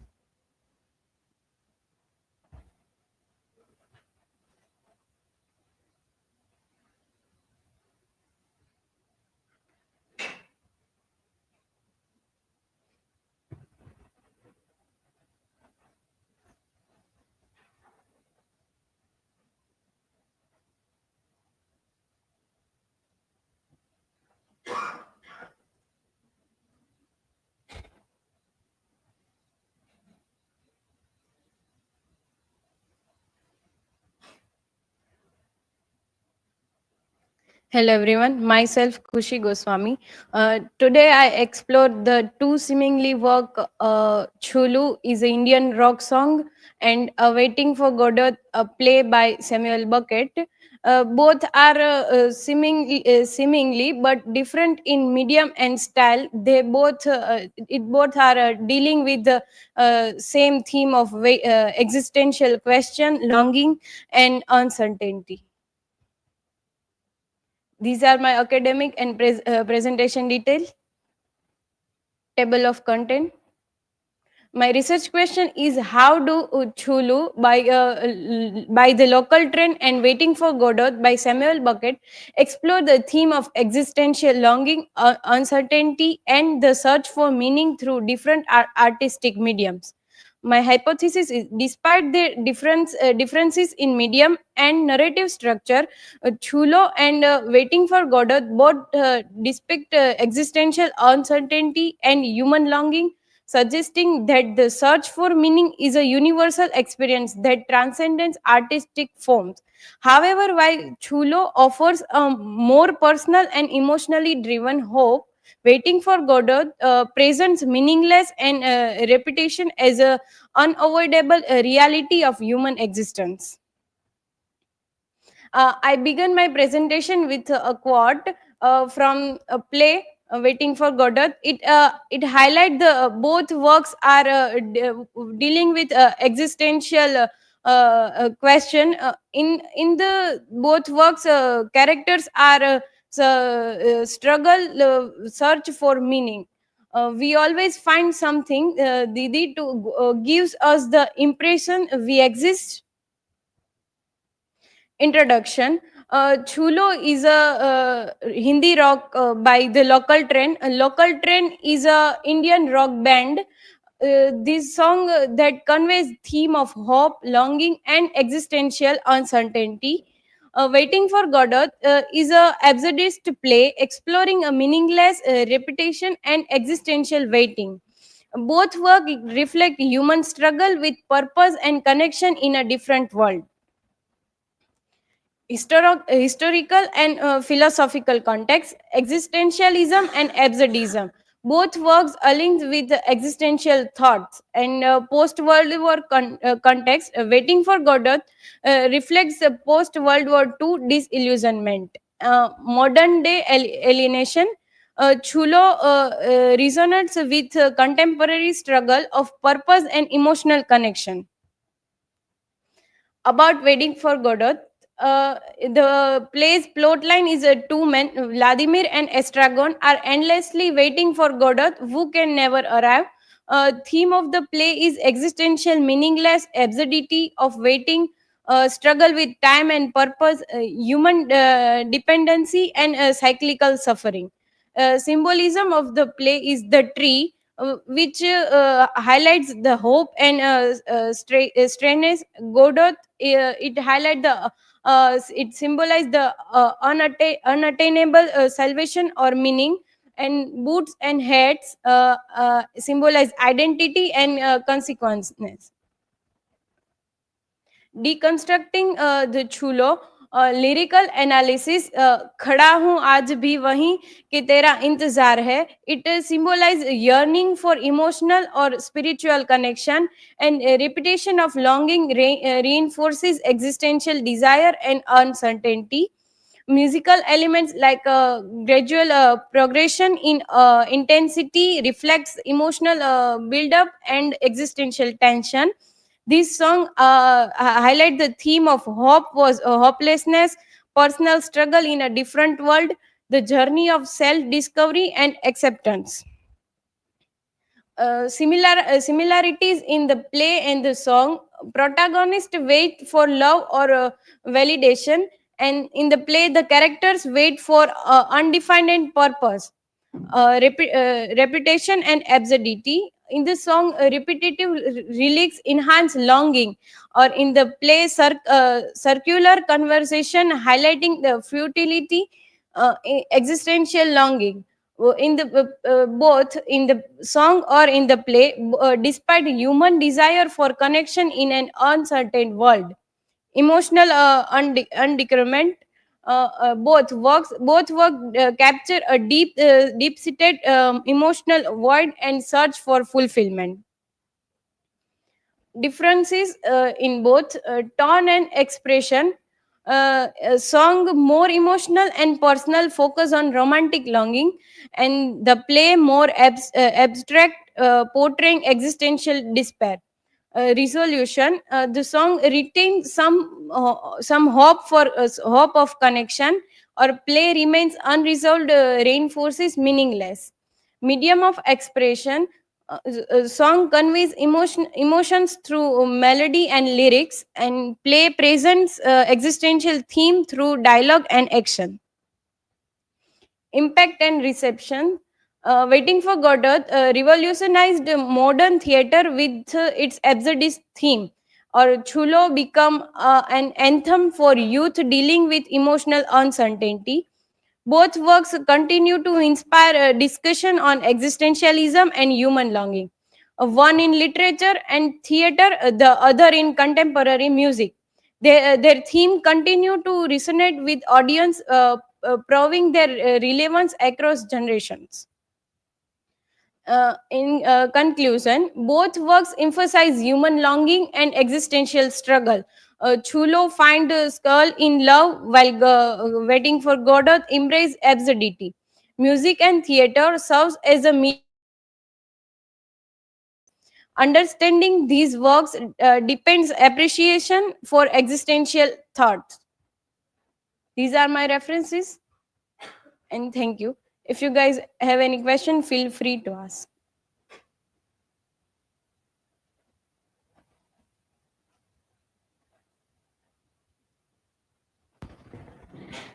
Hello everyone, myself Kushi Goswami. Today I explored the two seemingly work Chulu is an Indian rock song and Waiting for Godot, a play by Samuel Beckett. Both are seemingly but different in medium and style. They both are dealing with the same theme of existential question, longing, and uncertainty. These are my academic and presentation detail. Table of content. My research question is, how do Chulu by the local train and Waiting for Godot by Samuel Beckett explore the theme of existential longing, uncertainty, and the search for meaning through different artistic mediums. My hypothesis is, despite the differences in medium and narrative structure, Chulo and Waiting for Godot both depict existential uncertainty and human longing, suggesting that the search for meaning is a universal experience that transcends artistic forms. However, while Chulo offers a more personal and emotionally driven hope, Waiting for Godot presents meaningless and repetition as a unavoidable reality of human existence. I began my presentation with a quote from a play, Waiting for Godot. It highlights the both works are dealing with existential question. In the both works, characters are struggle, search for meaning. We always find something, Didi, to gives us the impression we exist. Introduction. Chulo is a Hindi rock by the Local Train. Local Train is a Indian rock band. This song that conveys theme of hope, longing, and existential uncertainty. Waiting for Godot is a absurdist play exploring a meaningless repetition and existential waiting. Both work reflect human struggle with purpose and connection in a different world. Historical and philosophical context, existentialism and absurdism. Both works are linked with the existential thoughts and post-World War context. Waiting for Godot reflects the post-World War II disillusionment, modern day alienation. Chulo resonates with contemporary struggle of purpose and emotional connection. About Waiting for Godot, the play's plotline is two men, Vladimir and Estragon, are endlessly waiting for Godot, who can never arrive. Theme of the play is existential meaningless absurdity of waiting, struggle with time and purpose, human dependency, and cyclical suffering. Symbolism of the play is the tree, which highlights the hope and straightness. Godot, it highlights the it symbolizes the unattainable salvation or meaning, and boots and hats symbolize identity and consequences. Deconstructing the chulo, lyrical analysis, खड़ा हूँ आज भी वहीं कि तेरा इंतजार है. It symbolize yearning for emotional or spiritual connection, and a repetition of longing reinforces existential desire and uncertainty. Musical elements like gradual progression in intensity reflects emotional build-up and existential tension. This song highlight the theme of hope was hopelessness, personal struggle in a different world, the journey of self-discovery and acceptance. Similarities in the play and the song. Protagonist wait for love or validation, and in the play the characters wait for undefined purpose, repetition and absurdity. In the song, repetitive lyrics enhance longing, or in the play circular conversation highlighting the futility, existential longing. In the both in the song or in the play, despite human desire for connection in an uncertain world, emotional undecrement, both work capture a deep seated emotional void and search for fulfillment. Differences in both tone and expression. A song more emotional and personal, focus on romantic longing, and the play more abstract, portraying existential despair. Resolution, the song retains some hope for hope of connection, or play remains unresolved, reinforces meaningless. Medium of expression, song conveys emotions through melody and lyrics, and play presents existential theme through dialogue and action. Impact and reception. Waiting for Godot revolutionized modern theater with its absurdist theme, or Chulo become an anthem for youth dealing with emotional uncertainty. Both works continue to inspire discussion on existentialism and human longing. One in literature and theater, the other in contemporary music. Their theme continue to resonate with audience, proving their relevance across generations. In conclusion, both works emphasize human longing and existential struggle. Chulo find a skull in love, while Waiting for Godot embrace absurdity. Music and theater serves as a medium. Understanding these works depends appreciation for existential thoughts. These are my references, and thank you. If you guys have any question, feel free to ask.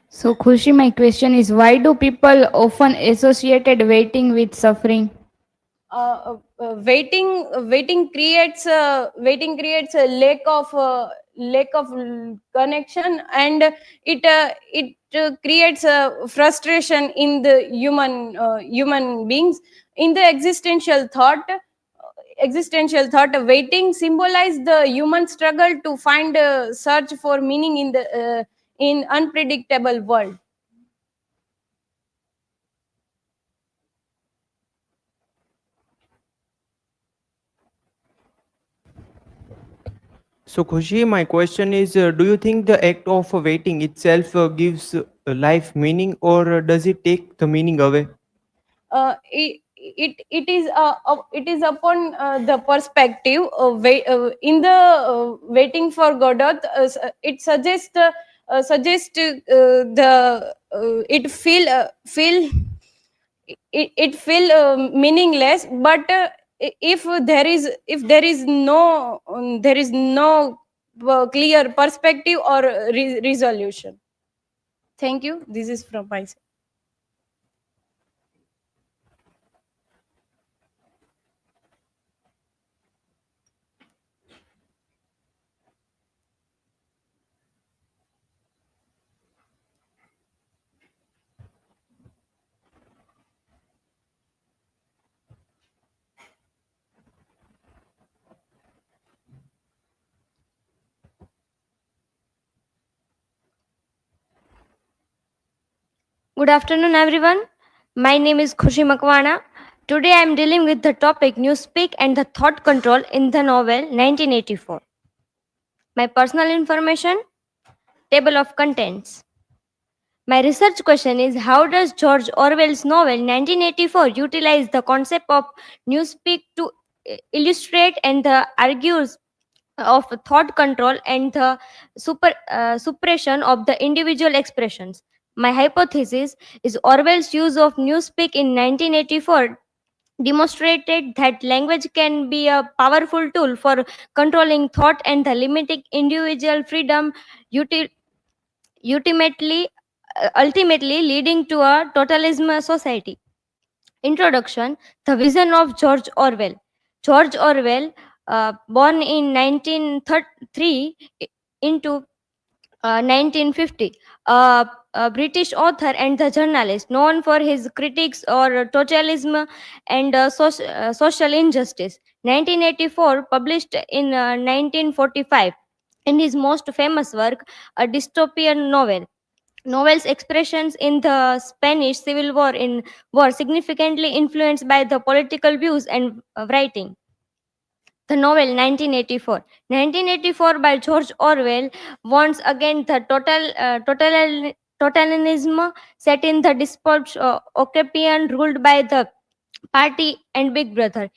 So, Khushi, my question is, why do people often associated waiting with suffering?
Waiting creates a lack of connection, and it creates a frustration in the human beings. In the existential thought, waiting symbolize the human struggle to find a search for meaning in the in unpredictable world.
So, Khushi, my question is, do you think the act of waiting itself gives life meaning, or does it take the meaning away?
It is upon the perspective. In the Waiting for Godot, it suggests the it feel meaningless, but there is no clear perspective or resolution. Thank you. This is from my side.
Good afternoon, everyone. My name is Khushi Makwana. Today I am dealing with the topic Newspeak and the thought control in the novel 1984. My personal information, table of contents. My research question is, how does George Orwell's novel 1984 utilize the concept of Newspeak to illustrate and the argues of thought control and the suppression of the individual expressions? My hypothesis is Orwell's use of Newspeak in 1984 demonstrated that language can be a powerful tool for controlling thought and the limiting individual freedom, uti- ultimately leading to a totalism society. Introduction: the vision of George Orwell. George Orwell, born in 1903 into 1950, a British author and the journalist known for his critiques or totalism and social injustice. 1984, published in 1945, in his most famous work, a dystopian novel. Novel's expressions in the Spanish Civil War were significantly influenced by the political views and writing. The novel 1984. 1984 by George Orwell once again the totalitarianism set in the dystopian ruled by the party and Big Brother.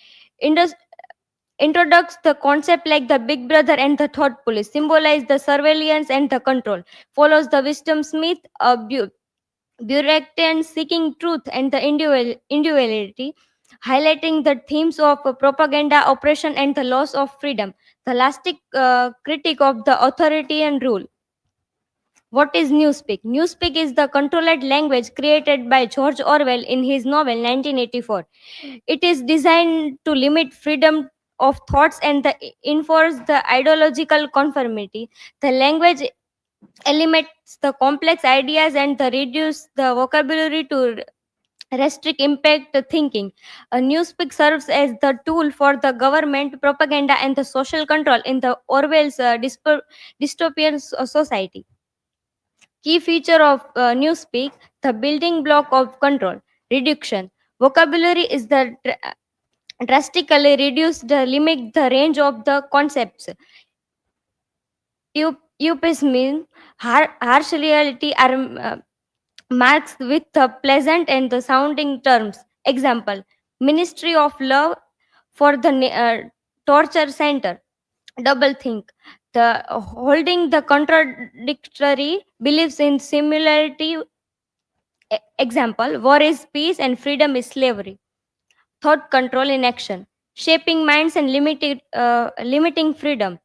Introducts the concept like the Big Brother and the thought police, symbolize the surveillance and the control, follows the wisdom smith, a bureaucrat seeking truth and the individuality, highlighting the themes of propaganda, oppression, and the loss of freedom. The last critique of the authoritarian rule. What is Newspeak? Newspeak is the controlled language created by George Orwell in his novel 1984. It is designed to limit freedom of thoughts and enforce the ideological conformity. The language eliminates the complex ideas and reduce the vocabulary to restrict impact thinking. A newspeak serves as the tool for the government propaganda and the social control in the Orwell's dystopian society. Key feature of newspeak: the building block of control. Reduction: vocabulary is the drastically reduced, limit the range of the concepts. Euphemism, harsh reality are marks with the pleasant and the sounding terms. Example: Ministry of Love for the torture center. Double think: the holding the contradictory beliefs in similarity. Example: war is peace and freedom is slavery. Thought control in action: shaping minds and limiting freedom.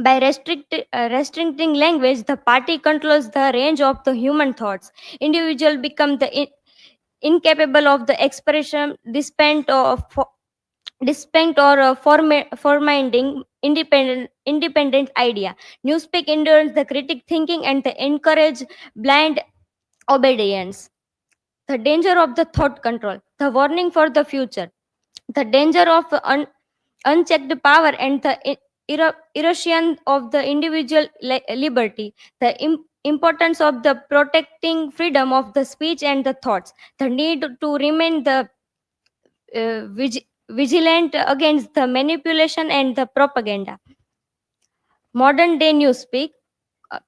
By restricting language, the party controls the range of the human thoughts. Individual become the incapable of the expression, distinct or forming independent idea. Newspeak endures the critic thinking and the encourage blind obedience. The danger of the thought control. The warning for the future. The danger of unchecked power and the erosion of the individual liberty. The importance of the protecting freedom of the speech and the thoughts. The need to remain the vigilant against the manipulation and the propaganda. Modern day newspeak, uh,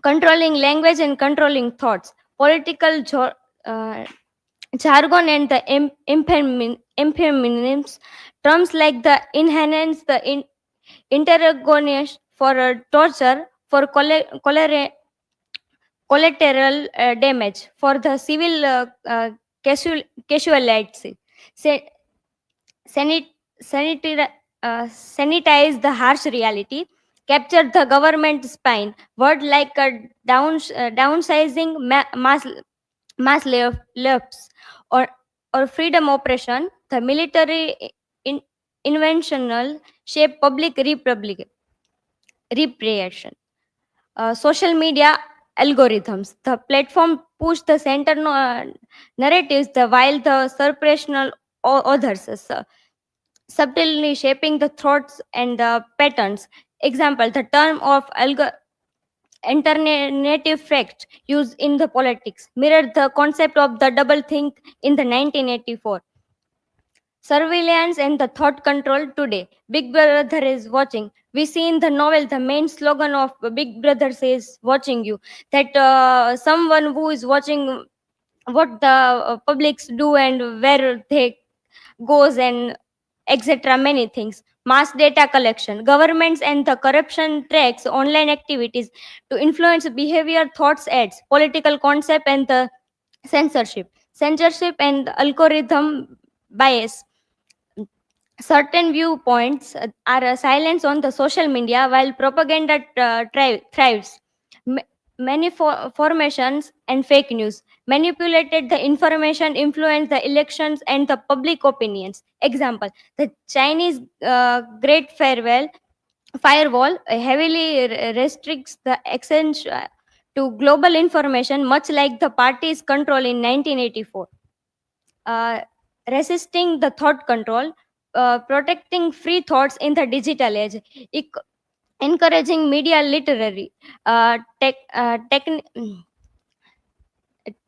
controlling language and controlling thoughts. Political jargon and the impermanence, terms like the enhance, the interrogation for torture, for collateral damage, for the civil casualties, Sanit- sanitize the harsh reality, capture the government spine. Word like a downsizing, mass layoffs, or freedom oppression, the military in, inventional shape public repression. Social media algorithms. The platform push the center narratives, while the suppressional others, subtly shaping the thoughts and the patterns. Example: the term of alternative fact used in the politics mirrored the concept of the double think in the 1984. Surveillance and the thought control today. Big Brother is watching. We see in the novel the main slogan of Big Brother says watching you. That someone who is watching what the publics do and where they goes and etc. Many things. Mass data collection. Governments and the corruption tracks online activities to influence behavior, thoughts, ads, political concept and the censorship. Censorship and algorithm bias. Certain viewpoints are silenced on the social media while propaganda thrives. Ma- Many formations and fake news manipulated the information, influenced the elections and the public opinions. Example: the Chinese Great Firewall heavily restricts the access to global information, much like the party's control in 1984. uh, Resisting the thought control, protecting free thoughts in the digital age, encouraging media literary,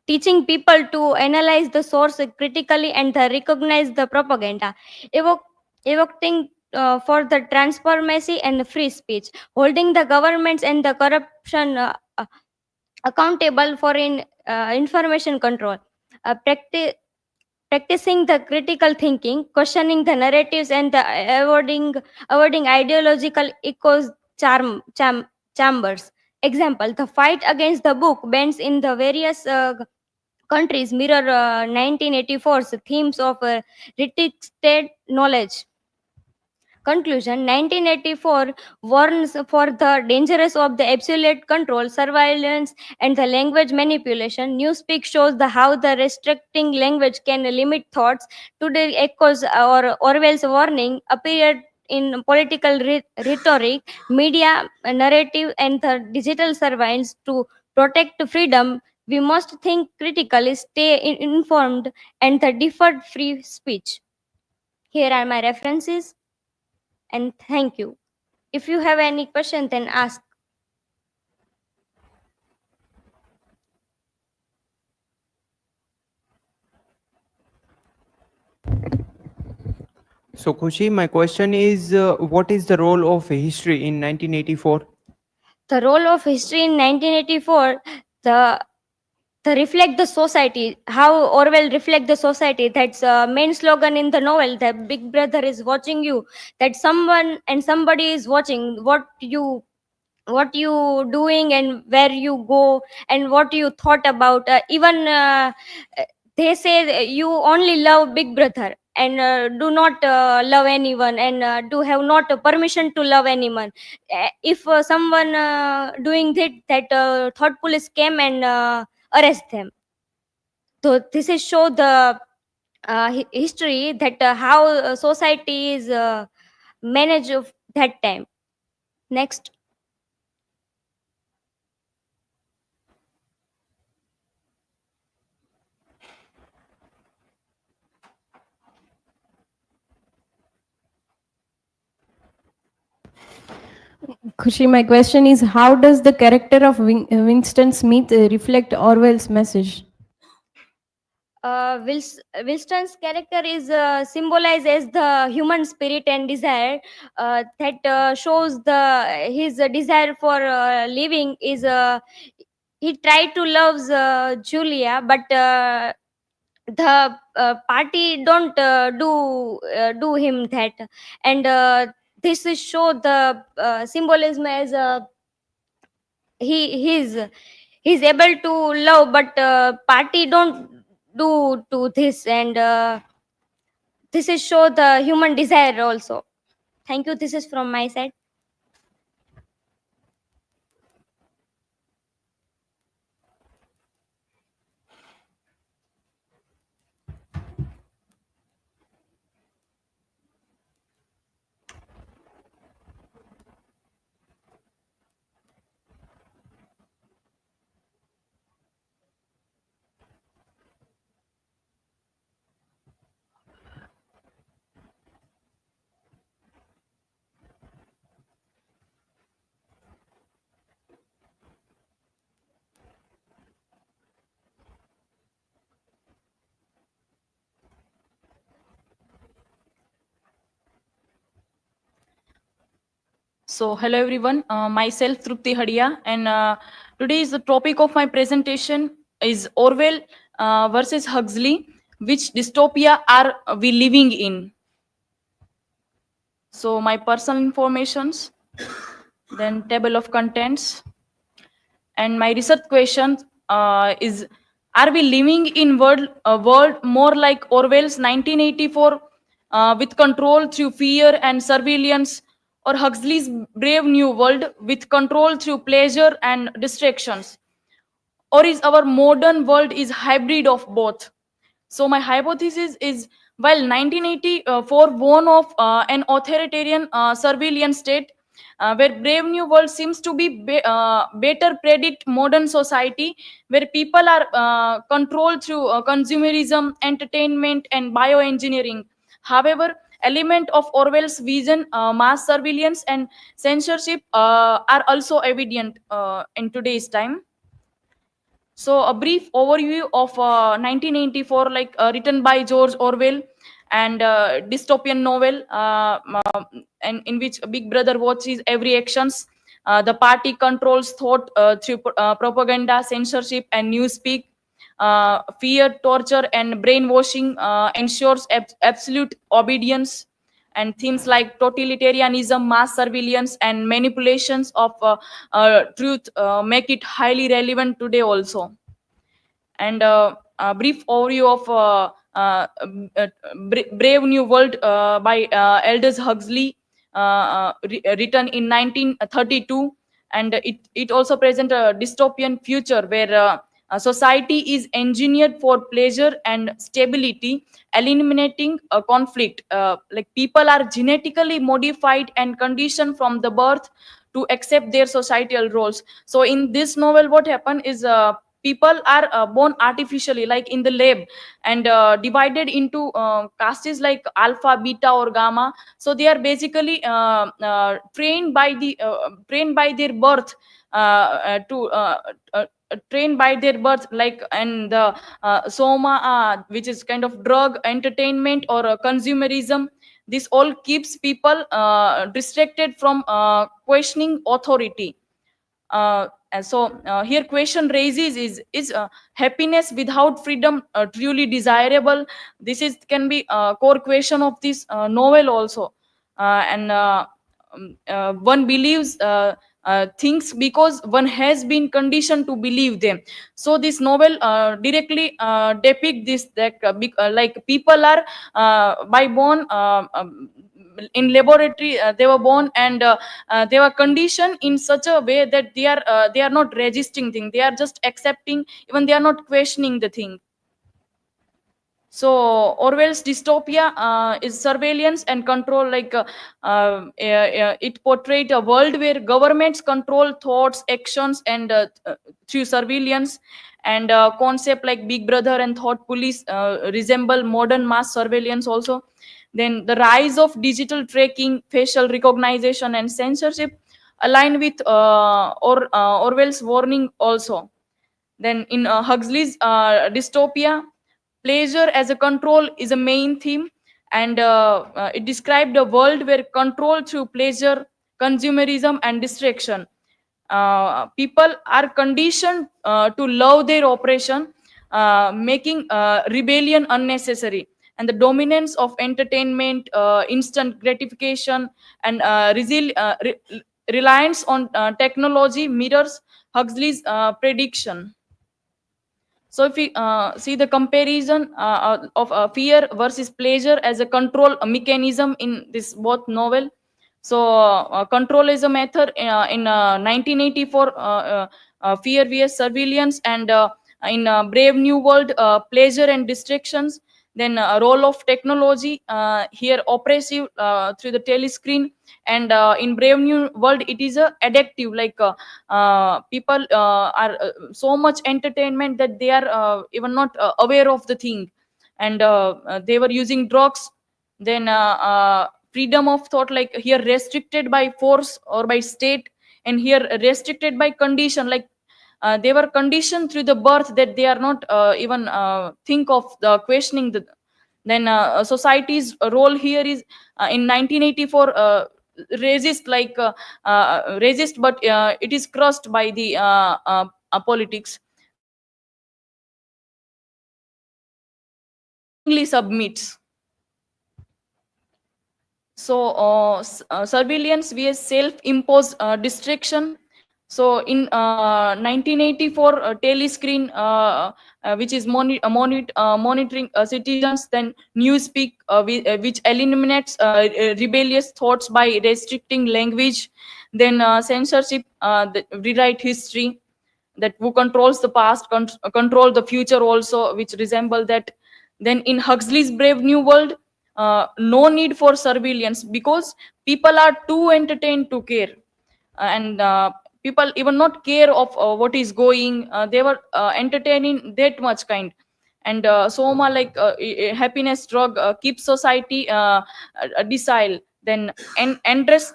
teaching people to analyze the source critically and recognize the propaganda, evoking for the transparency and free speech, holding the governments and the corruption accountable for information control, practicing the critical thinking, questioning the narratives, and avoiding ideological echoes chambers. Example: the fight against the book bans in the various countries mirror 1984's themes of restricted knowledge. Conclusion: 1984 warns for the dangers of the absolute control, surveillance, and the language manipulation. Newspeak shows how the restricting language can limit thoughts. Today echoes or Orwell's warning appeared in political rhetoric, media narrative, and the digital surveillance. To protect freedom, we must think critically, stay informed, and the deferred free speech. Here are my references, and thank you. If you have any question, then ask.
So, Khushi, my question is what is the role of history in 1984?
The role of history in 1984, the reflect the society, how Orwell reflect the society. That's main slogan in the novel, that Big Brother is watching you, that someone and somebody is watching what you doing and where you go and what you thought about. Even they say that you only love Big Brother and do not love anyone, and do have not permission to love anyone. If someone doing that thought police came and arrest them. So this is show the history, that how society is managed of that time. Next.
Khushi, my question is, how does the character of Winston Smith reflect Orwell's message?
Winston's character is symbolized as the human spirit and desire, that shows the his desire for living is he tried to love Julia, but the party don't do him that. And this is show the symbolism as he's able to love, but party don't do to this. And This is show the human desire also. Thank you. This is from my side.
So, hello everyone. Myself Trupti Hadia, and today is the topic of my presentation is Orwell versus Huxley. Which dystopia are we living in? So, my personal informations, then table of contents, and my research question is: are we living in a world more like Orwell's 1984, with control through fear and surveillance, or Huxley's Brave New World with control through pleasure and distractions? Or is our modern world is hybrid of both? So my hypothesis is, while 1984 born of an authoritarian surveillance state, where Brave New World seems to be better predict modern society, where people are controlled through consumerism, entertainment, and bioengineering. However, element of Orwell's vision, mass surveillance and censorship are also evident in today's time. So a brief overview of 1984, written by George Orwell, and dystopian novel, and in which Big Brother watches every actions. The party controls thought through propaganda, censorship, and newspeak. Fear, torture, and brainwashing ensures absolute obedience. And themes like totalitarianism, mass surveillance, and manipulations of truth make it highly relevant today also. And a brief overview of Brave New World by Aldous Huxley, written in 1932. And it also presents a dystopian future where society is engineered for pleasure and stability, eliminating a conflict. Like people are genetically modified and conditioned from the birth to accept their societal roles. So in this novel, what happened is, people are born artificially, like in the lab, and divided into castes like alpha, beta, or gamma. So they are basically trained by their birth, to trained by their birth, like, and the soma, which is kind of drug, entertainment, or consumerism. This all keeps people distracted from questioning authority. And so here question raises is happiness without freedom truly desirable? This is can be a core question of this novel also. And one believes things because one has been conditioned to believe them. So this novel directly depict this, that like people are by born, in laboratory, they were born, and they were conditioned in such a way that they are not resisting thing, they are just accepting, even they are not questioning the thing. So Orwell's dystopia is surveillance and control, it portrayed a world where governments control thoughts, actions, and through surveillance. And concept like Big Brother and thought police resemble modern mass surveillance also. Then the rise of digital tracking, facial recognition, and censorship align with Orwell's warning also. Then in Huxley's dystopia, pleasure as a control is a main theme. And it described a world where control through pleasure, consumerism, and distraction. People are conditioned to love their operation, making rebellion unnecessary. And the dominance of entertainment, instant gratification, and reliance on technology mirrors Huxley's prediction. So if we see the comparison of fear versus pleasure as a control mechanism in this both novel. So control is a method in 1984, fear vs surveillance, and in Brave New World, pleasure and distractions. Then role of technology, here oppressive through the telescreen, and in Brave New World it is a addictive, like people are so much entertainment that they are even not aware of the thing, and they were using drugs. Then freedom of thought, like here restricted by force or by state, and here restricted by condition, like they were conditioned through the birth that they are not even think of the questioning the. Then society's role here is in 1984, resist, like resist, but it is crushed by the politics. Willingly submits. So surveillance vs self-imposed distraction. So in 1984, telescreen, which is monitoring citizens, then newspeak, which eliminates rebellious thoughts by restricting language. Then censorship, rewrite history, that who controls the past control the future also, which resemble that. Then in Huxley's Brave New World, no need for surveillance because people are too entertained to care, and people even not care of what is going, they were entertaining that much kind. And soma, like happiness drug, keeps society docile. Then endless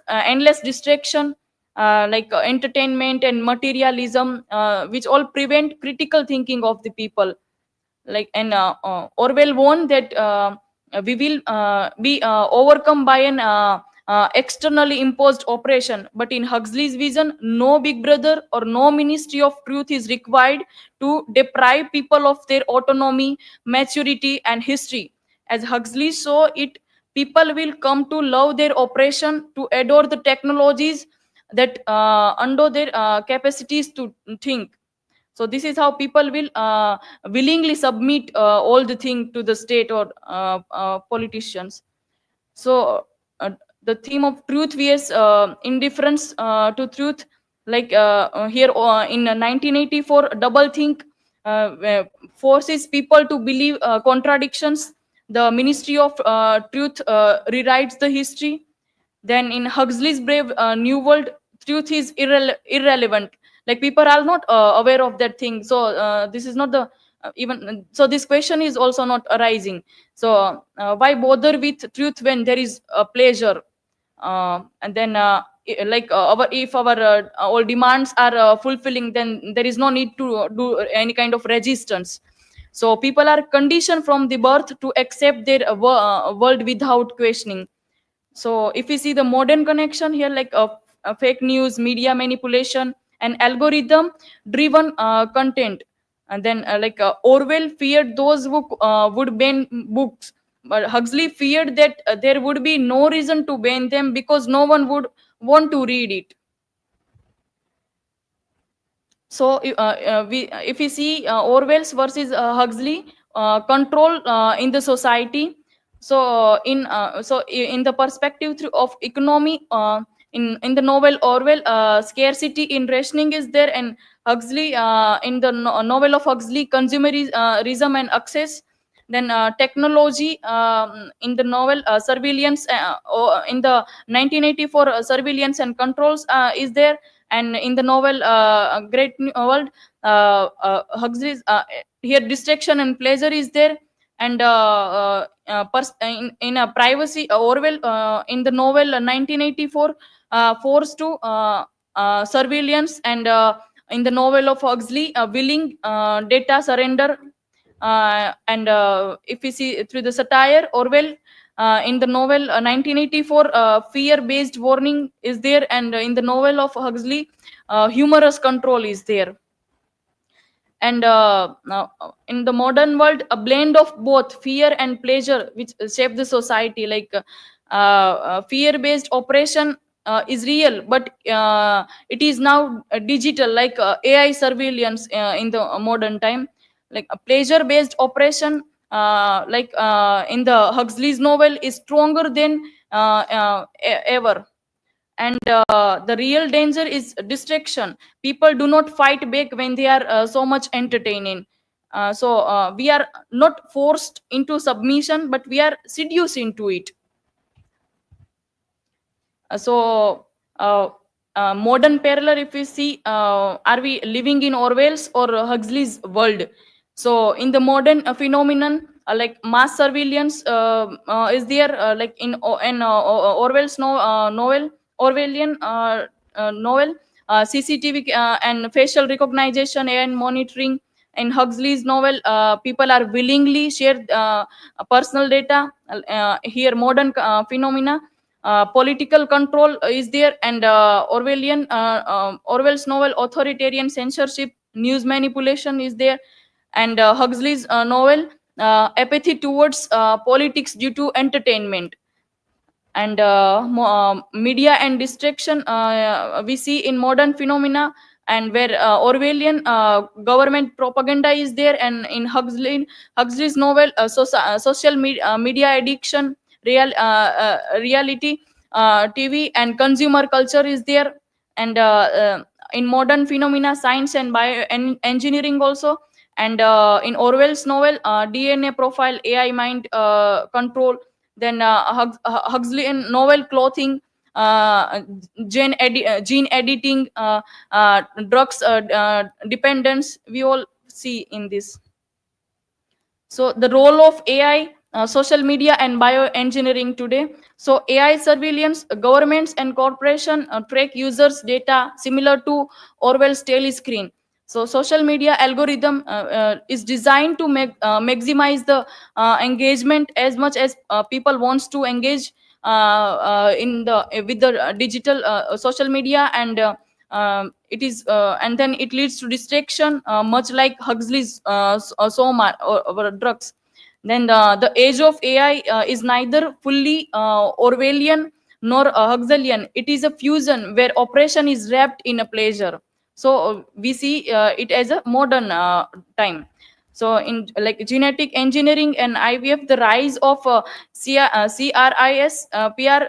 distraction, like entertainment and materialism, which all prevent critical thinking of the people. Like, and Orwell warned that we will be overcome by an externally imposed operation, but in Huxley's vision, no big brother or no ministry of truth is required to deprive people of their autonomy, maturity, and history. As Huxley saw it, people will come to love their oppression, to adore the technologies that undo their capacities to think. So this is how people will willingly submit all the thing to the state or politicians. So the theme of truth vs indifference to truth, like here in 1984, double think forces people to believe contradictions. The Ministry of Truth rewrites the history. Then in Huxley's Brave New World, truth is irrelevant, like people are not aware of that thing. So this is not the even so this question is also not arising. So why bother with truth when there is a pleasure? And then like our if our all demands are fulfilling, then there is no need to do any kind of resistance. So people are conditioned from the birth to accept their world without questioning. So if we see the modern connection here, like fake news, media manipulation, and algorithm driven content. And then like Orwell feared those who would ban books, but Huxley feared that there would be no reason to ban them because no one would want to read it. So if we see Orwell's versus Huxley, control in the society. So in the perspective of economy, in the novel Orwell, scarcity in rationing is there, and Huxley, in the novel of Huxley, consumerism and access. Then technology, in the novel surveillance, in the 1984 surveillance and controls is there. And in the novel Great New World, Huxley's here distraction and pleasure is there. And in a privacy, Orwell, in the novel 1984, forced to surveillance. And in the novel of Huxley, willing data surrender. And if we see through the satire, Orwell, in the novel 1984, fear-based warning is there, and in the novel of Huxley, humorous control is there. And in the modern world, a blend of both fear and pleasure which shape the society. Like fear-based operation is real, but it is now digital, like AI surveillance in the modern time. like a pleasure based oppression, in the Huxley's novel, is stronger than ever. And the real danger is distraction. People do not fight back when they are so much entertaining. We are not forced into submission, but we are seduced into it. Modern parallel, if we see, are we living in Orwell's or Huxley's world? So in the modern phenomenon, like mass surveillance is there, like in Orwell's novel, Orwellian novel, CCTV and facial recognition and monitoring. In Huxley's novel, people are willingly share personal data. Here modern phenomena, political control is there, and Orwell's novel, authoritarian censorship, news manipulation is there, and Huxley's novel, apathy towards politics due to entertainment. And media and distraction we see in modern phenomena, and where Orwellian government propaganda is there, and in Huxley's novel, social media addiction, reality TV and consumer culture is there. And in modern phenomena, science and bio engineering also. And in Orwell's novel, DNA profile, AI mind control. Then Huxleyan novel, clothing, gene editing, drugs dependence, we all see in this. So the role of AI, social media and bioengineering today. So AI surveillance, governments and corporation track users' data similar to Orwell's telescreen. So social media algorithm is designed to maximize the engagement as much as people wants to engage in the with the digital social media. And it is and then it leads to distraction, much like Huxley's soma or drugs. Then the age of AI is neither fully Orwellian nor Huxleyan. It is a fusion where operation is wrapped in a pleasure. So we see it as a modern time. So in like genetic engineering and IVF, the rise of CRIS PR,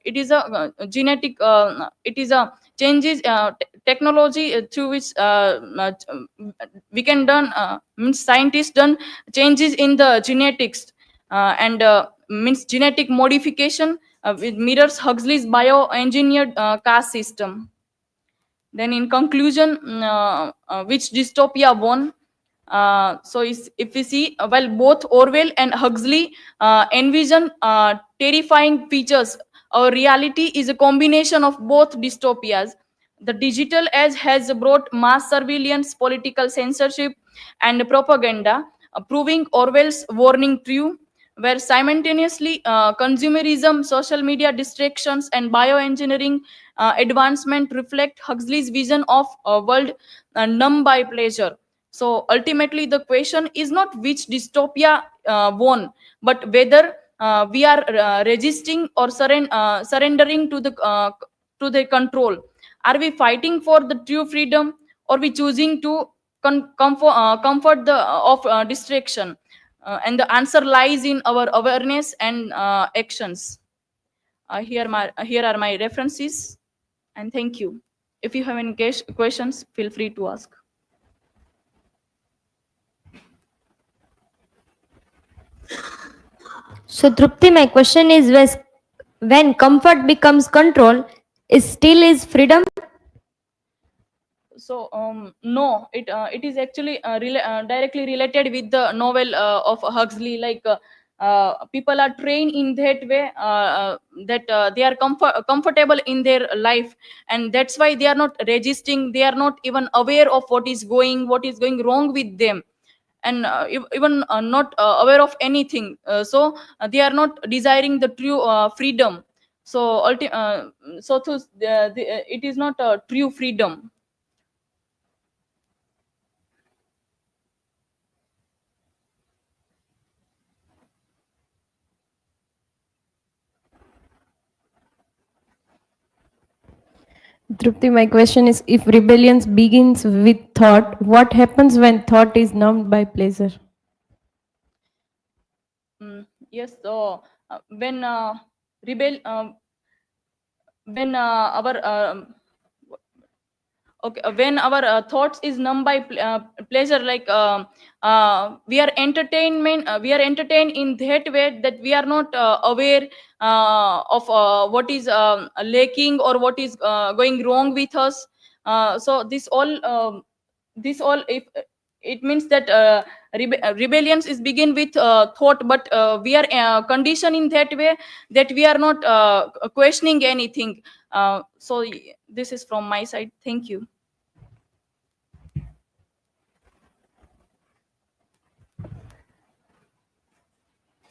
it is a genetic, it is a changes technology through which we can done means scientists done changes in the genetics, and means genetic modification with mirrors Huxley's bioengineered caste system. Then in conclusion, which dystopia won? If we see, while both Orwell and Huxley envision terrifying features, our reality is a combination of both dystopias. The digital age has brought mass surveillance, political censorship, and propaganda, proving Orwell's warning true, where simultaneously consumerism, social media distractions, and bioengineering advancement reflect Huxley's vision of a world numb by pleasure. So ultimately, the question is not which dystopia won, but whether we are resisting or surrendering to the control. Are we fighting for the true freedom, or we choosing to comfort the of distraction? And the answer lies in our awareness and actions. Here are my references, and thank you. If you have any questions, feel free to ask.
So, Drupti, my question is when comfort becomes control, is freedom?
So no, it is actually directly related with the novel of Huxley. Like people are trained in that way, that they are comfortable in their life, and that's why they are not resisting. They are not even aware of what is going wrong with them, and even not aware of anything. They are not desiring the true freedom. So it is not a true freedom.
Trupti, my question is, if rebellion begins with thought, what happens when thought is numbed by pleasure?
Yes. So rebel, when our okay, when our thoughts is numb by pleasure, like we are entertained in that way that we are not aware of what is lacking or what is going wrong with us. So this all, if it means that rebellions is begin with thought, but we are conditioned in that way that we are not questioning anything. This is from my side. Thank you.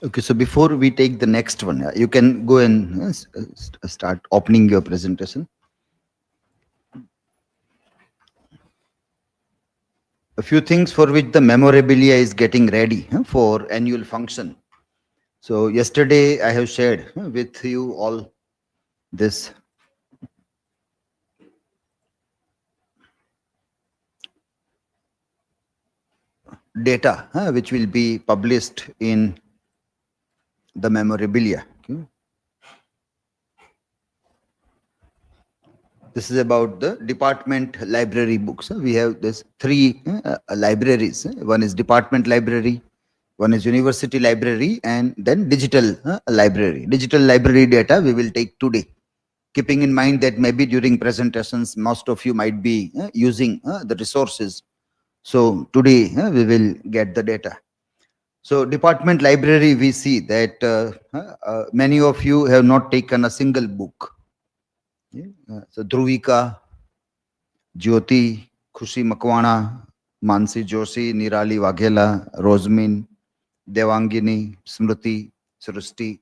Okay, so before we take the next one, you can go and start opening your presentation. A few things for which the memorabilia is getting ready for annual function. So yesterday I have shared with you all this data which will be published in the memorabilia. Okay. This is about the department library books. We have this three libraries. One is department library, one is university library, and then digital library. Digital library data we will take today, keeping in mind that maybe during presentations most of you might be using the resources. So today we will get the data. So department library, we see that many of you have not taken a single book. So Dhruvika, Jyoti, Khushi Makwana, Mansi Joshi, Nirali Waghela, Rosmin, Devangini, Smriti, Srusti.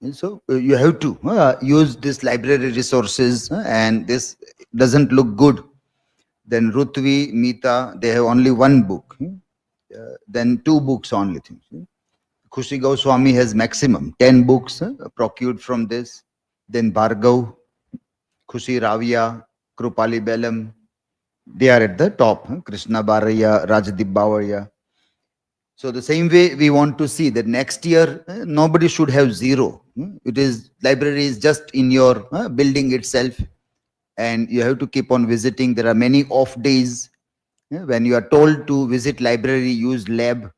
And so you have to use this library resources, and this doesn't look good. Then Rutvi, Meeta, they have only one book. Then two books only. Khushi Goswami has maximum 10 books procured from this. Then Bhargav, Khushi Ravia, Krupali Belam, they are at the top. Krishna Baraya, Rajdeep Bawaya. So the same way we want to see that next year nobody should have zero. It is library is just in your building itself, and you have to keep on visiting. There are many off days when you are told to visit library, use lab.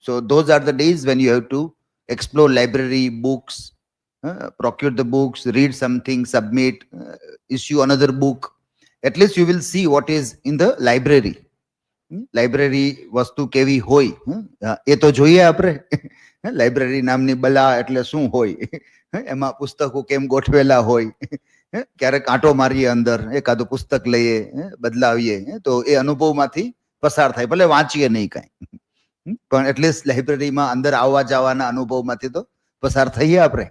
So those are the days when you have to explore library, books, procure the books, read something, submit, issue another book. At least you will see what is in the library. Library વસ્તુ કેવી હોય એ તો જોઈએ આપણે. Library નામની બલા એટલે શું હોય, એમાં પુસ્તકો કેમ ગોઠવેલા હોય, ક્યારેક આંટો મારીએ અંદર, એકાદું પુસ્તક લઈએ, બદલાવીએ, તો એ અનુભવમાંથી પસાર થાય. ભલે વાંચીએ નહીં કાંઈ, પણ એટલીસ્ટ લાઇબ્રેરીમાં અંદર આવવા જવાના અનુભવમાંથી તો પસાર થઈએ આપણે.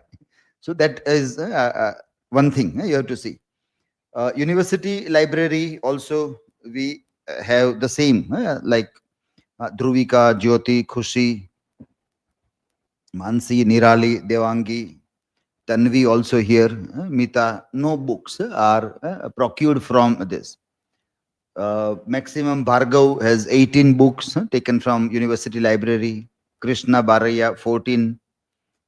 So that is one thing you have to see. University library also we have the same like Dhruvika, Jyoti, Khushi, Mansi, Nirali, Devangi, Tanvi also here, Meeta. No books are procured from this. Maximum Bhargav has 18 books taken from University Library. Krishna Baraya 14,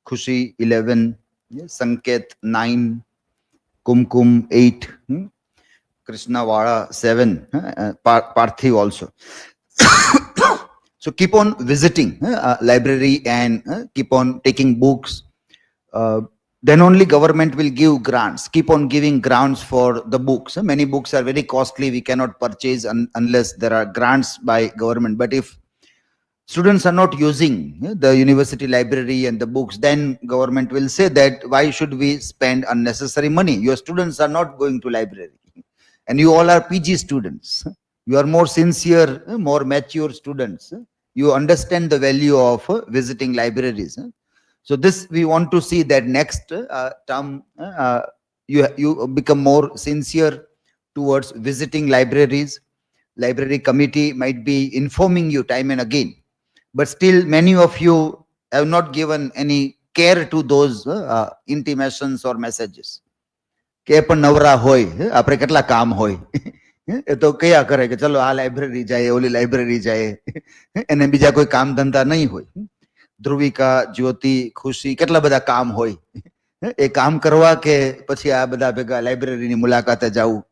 Khushi 11, Sanket 9, Kumkum 8, Krishna Vada 7, Parthiv also. So keep on visiting library and keep on taking books. Then only government will give grants. Keep on giving grants for the books. Many books are very costly. We cannot purchase unless there are grants by government. But if students are not using the university library and the books, then government will say that why should we spend unnecessary money? Your students are not going to library. And you all are PG students. You are more sincere, more mature students. You understand the value of visiting libraries. So this we want to see that next term you become more sincere towards visiting libraries. Library committee might be informing you time and again, but still many of you have not given any care to those intimations or messages. કે એ પણ નવરા હોય, આપણે કેટલા કામ હોય, એ તો કયા કરે કે ચલો આ લાઇબ્રેરી જાય, ઓલી લાઇબ્રેરી જાય, એને બીજા કોઈ કામ ધંધા નહીં હોય. ધ્રુવિકા, જ્યોતિ, ખુશી કેટલા બધા કામ હોય, એ કામ કરવા કે પછી આ બધા ભેગા લાઇબ્રેરીની મુલાકાતે જવું.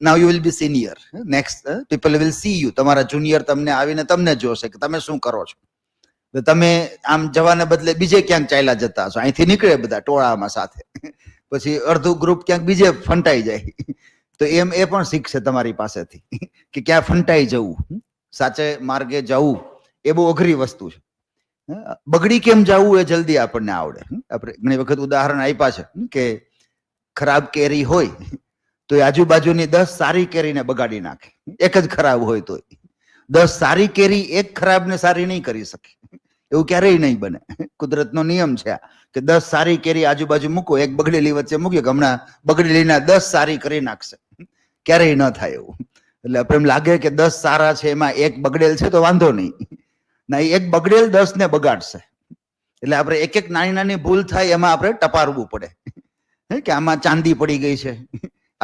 Now you will be senior, next people will see you, તમારા જુનિયર તમને આવીને તમને જોશે કે તમે શું કરો છો. તમે આમ જવાને બદલે બીજે ક્યાંક ચાલ્યા જતા હશો, અહીંથી નીકળે બધા ટોળામાં સાથે, પછી અડધું ગ્રુપ ક્યાંક બીજે ફંટાઈ જાય, તો એમ એ પણ શીખશે તમારી પાસેથી કે ક્યાં ફંટાઈ જવું, સાચે માર્ગે જવું એ બહુ અઘરી વસ્તુ છે. બગડી કેમ જવું એ જલ્દી આપણને આવડે. આપણે ઘણી વખત ઉદાહરણ આપ્યા છે કે ખરાબ કેરી હોય તો એ આજુબાજુની 10 સારી કેરીને બગાડી નાખે, એક જ ખરાબ હોય તો 10 સારી કેરી એક ખરાબ ને સારી નહીં કરી શકે, એવું ક્યારેય નહીં બને. કુદરતનો નિયમ છે કે 10 સારી કેરી આજુબાજુ મૂકો, એક બગડેલી વચ્ચે મૂક્યો કે હમણાં બગડેલીના 10 સારી કરી નાખશે, ક્યારેય ન થાય એવું. એટલે આપણે એમ લાગે કે 10 સારા છે એમાં એક બગડેલ છે તો વાંધો નહીં, ના એક બગડેલ 10 ને બગાડશે. એટલે આપણે એક એક નાની નાની ભૂલ થાય એમાં આપણે ટપારવું પડે કે આમાં ચાંદી પડી ગઈ છે,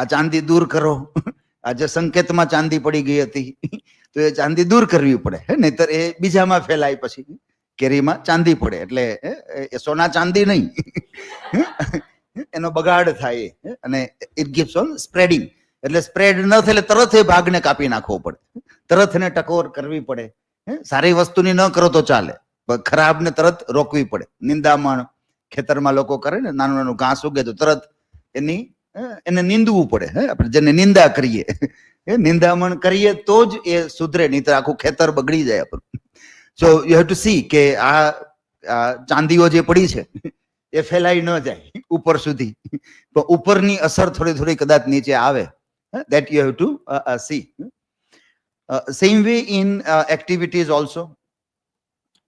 આ ચાંદી દૂર કરો, આજે સંકેતમાં ચાંદી પડી ગઈ હતી તો એ ચાંદી દૂર કરવી પડે, નહીતર એ બીજામાં ફેલાય, પછી કેરીમાં ચાંદી પડે, એટલે એ સોના ચાંદી નહીં, એનો બગાડ થાય. અને ઇટ ગિવ્સ ઓન સ્પ્રેડિંગ, એટલે સ્પ્રેડ ન થાય એટલે તરત એ ભાગને કાપી નાખવો પડે, તરત એને ટકોર કરવી પડે. સારી વસ્તુની ન કરો તો ચાલે, પણ ખરાબ ને તરત રોકવી પડે. નિંદામણ ખેતરમાં લોકો કરે ને, નાનું નાનું ઘાસ ઉગે તો તરત એને નિંદવું પડે. આપણે જેને નિંદા કરીએ, નિંદામણ કરીએ તો જ એ સુધરે, નહીં તો આખું ખેતર બગડી જાય આપણું. So you have to C કે આ ચાંદીઓ જે પડી છે એ ફેલાઈ ન જાય ઉપર સુધી, પણ ઉપરની અસર થોડી થોડી કદાચ નીચે આવે. That you have to see. Same way in activities also,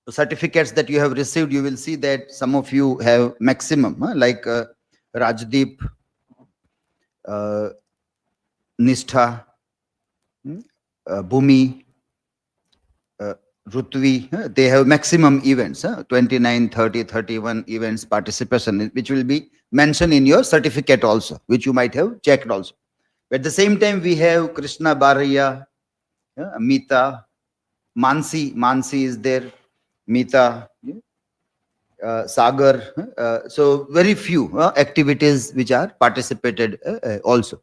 certificates that you have received, you will see that some of you have maximum, like Rajdeep, Nishtha, Bhumi, Rutvi, they have maximum events, 29, 30, 31 events participation, which will be mentioned in your certificate also, which you might have checked also. At the same time, we have Krishna Baraya, Meeta, Mansi is there, Meeta, Sagar. So very few activities which are participated also.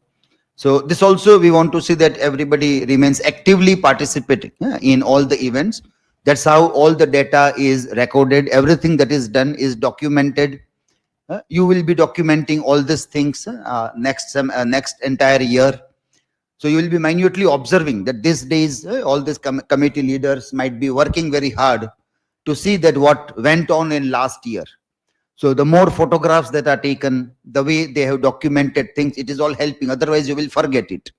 So this also we want to see that everybody remains actively participating in all the events. That's how all the data is recorded. Everything that is done is documented. You will be documenting all these things next entire year. So you will be minutely observing that these days all these committee leaders might be working very hard to see that what went on in last year. So the more photographs that are taken, the way they have documented things, it is all helping. Otherwise you will forget it.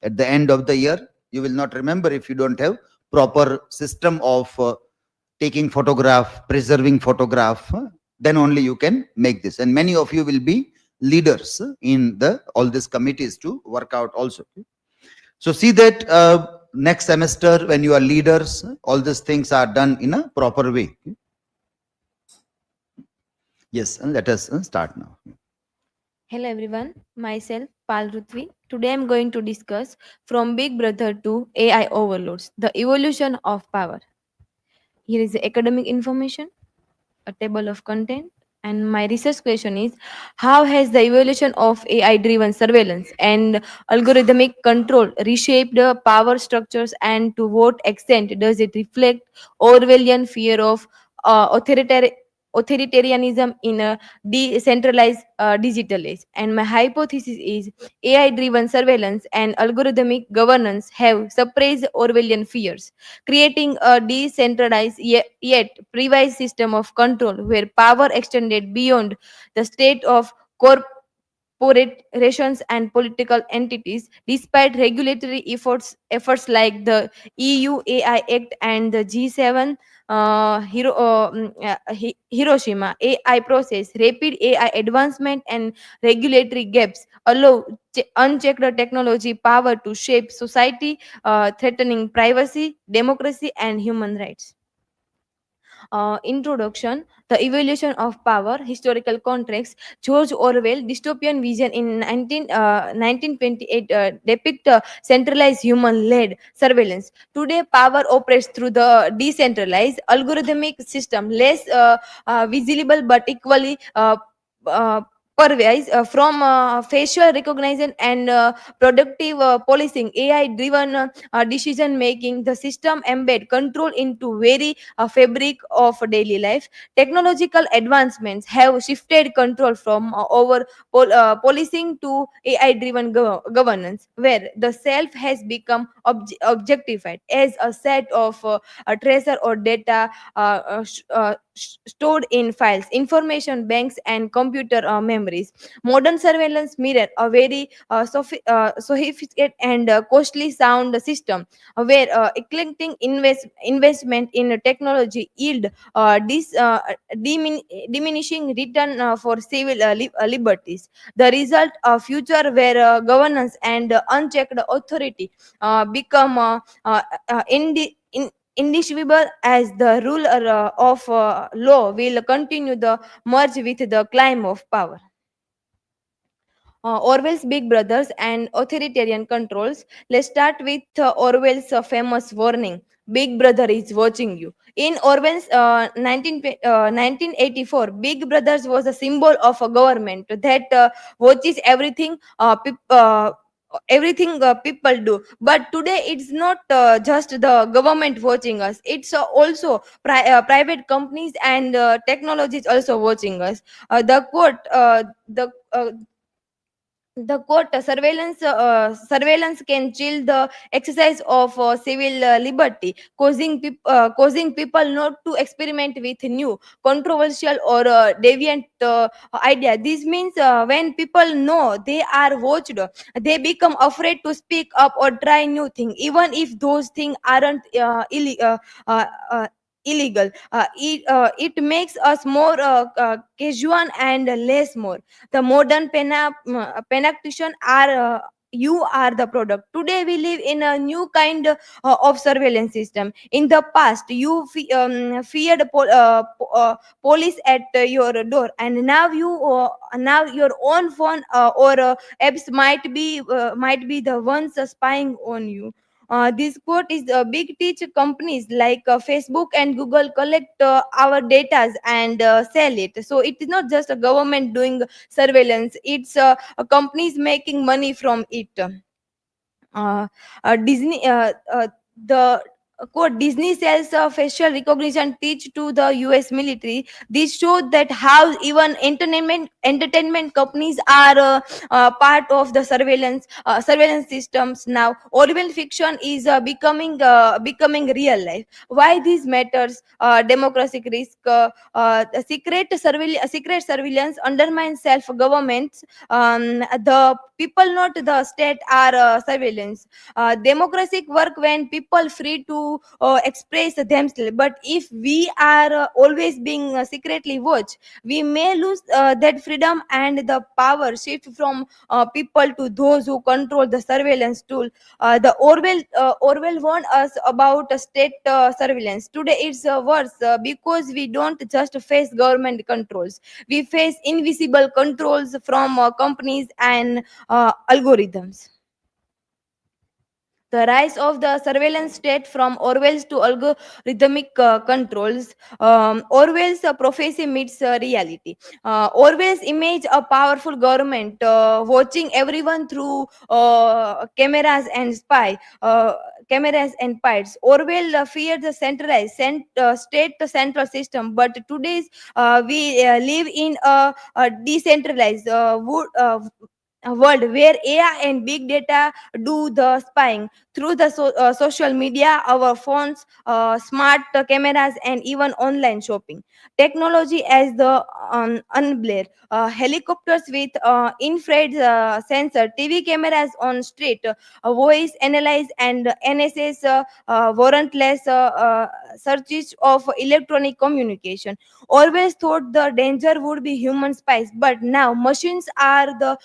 At the end of the year, you will not remember if you don't have proper system of taking photograph, preserving photograph. Then only you can make this. And many of you will be leaders in all these committees to work out also. So see that next semester when you are leaders, all these things are done in a proper way. Yes, and let us start now.
Hello everyone, myself Pal Rutvi. Today I am going to discuss from Big Brother to AI overloads, the evolution of power. Here is the academic information, a table of content, and my research question is, how has the evolution of AI driven surveillance and algorithmic control reshaped the power structures, and to what extent does it reflect Orwellian fear of authoritarianism in a decentralized digital age? And my hypothesis is, AI driven surveillance and algorithmic governance have suppressed Orwellian fears, creating a decentralized yet precise system of control where power extended beyond the state of corporations and political entities. Despite regulatory efforts like the EU AI Act and the G7 Hiroshima AI process, rapid AI advancement and regulatory gaps allow unchecked technology power to shape society, threatening privacy, democracy, and human rights. Introduction, The Evolution of Power, Historical Context. George Orwell, dystopian vision in 1928 depict centralized human-led surveillance. Today, power operates through the decentralized algorithmic system, less visible but equally uh, pervasive, from facial recognition and productive policing, AI driven decision making. The system embed control into very fabric of daily life. Technological advancements have shifted control from policing to AI driven governance, where the self has become objectified as a set of a treasure or data stored in files, information banks, and computer memories. Modern surveillance mirror a very sophisticated and costly sound system, where eclectic investment in technology yield diminishing return for civil liberties. The result, a future where governance and unchecked authority become indivisible, as the ruler of law will continue the merge with the climb of power. Orwell's Big Brothers and authoritarian controls. Let's start with Orwell's famous warning: Big Brother is watching you. In Orwell's 1984, Big Brothers was a symbol of a government that watches everything. Everything people do, but today it's not just the government watching us, it's also private companies and technologies also watching us. The quote surveillance can chill the exercise of civil liberty, causing people not to experiment with new, controversial, or deviant idea. This means when people know they are watched, they become afraid to speak up or try new things, even if those things aren't uh, uh, illegal. It makes us more casual and less more. The modern penetration are you are the product. Today we live in a new kind of surveillance system. In the past, you feared police at your door, and now your own phone or apps might be the ones spying on you. This quote is big teach companies like Facebook and Google collect our data and sell it. So it is not just a government doing surveillance, it's companies making money from it. uh, Disney, the quote, Disney sells facial recognition teach to the US military. This showed that how even entertainment companies are part of the surveillance systems now. Orwell fiction is becoming real life. Why this matters? Democratic risk. The secret surveillance undermines self governments. The people, not the state, are surveillance. Democratic work when people free to express themselves. But if we are always being secretly watched, we may lose that freedom, and the power shift from people to those who control the surveillance tool. The Orwell warned us about state surveillance. Today it's worse because we don't just face government controls, we face invisible controls from companies and algorithms. The rise of the surveillance state, from Orwell's to algorithmic controls. Orwell's prophecy meets reality. Orwell's image a powerful government watching everyone through cameras and spies. Orwell feared the centralized state central system, but today's we live in a decentralized a world where AI and big data do the spying through the social media, our phones, smart cameras, and even online shopping. Technology as the unblare. Helicopters with infrared sensor, TV cameras on street, voice analyze, and NSA's warrantless searches of electronic communication. Always thought the danger would be human spies, but now machines are the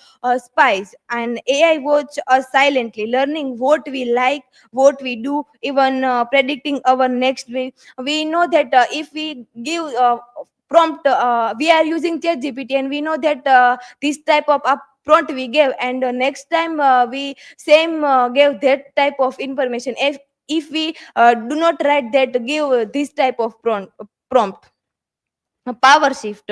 spies, and AI watch us silently, learning what we like, what we do, even predicting our next way. We know that if we give prompt, we are using ChatGPT, and we know that this type of prompt we gave, and next time we same gave that type of information. If we do not write that, give this type of prompt. A power shift,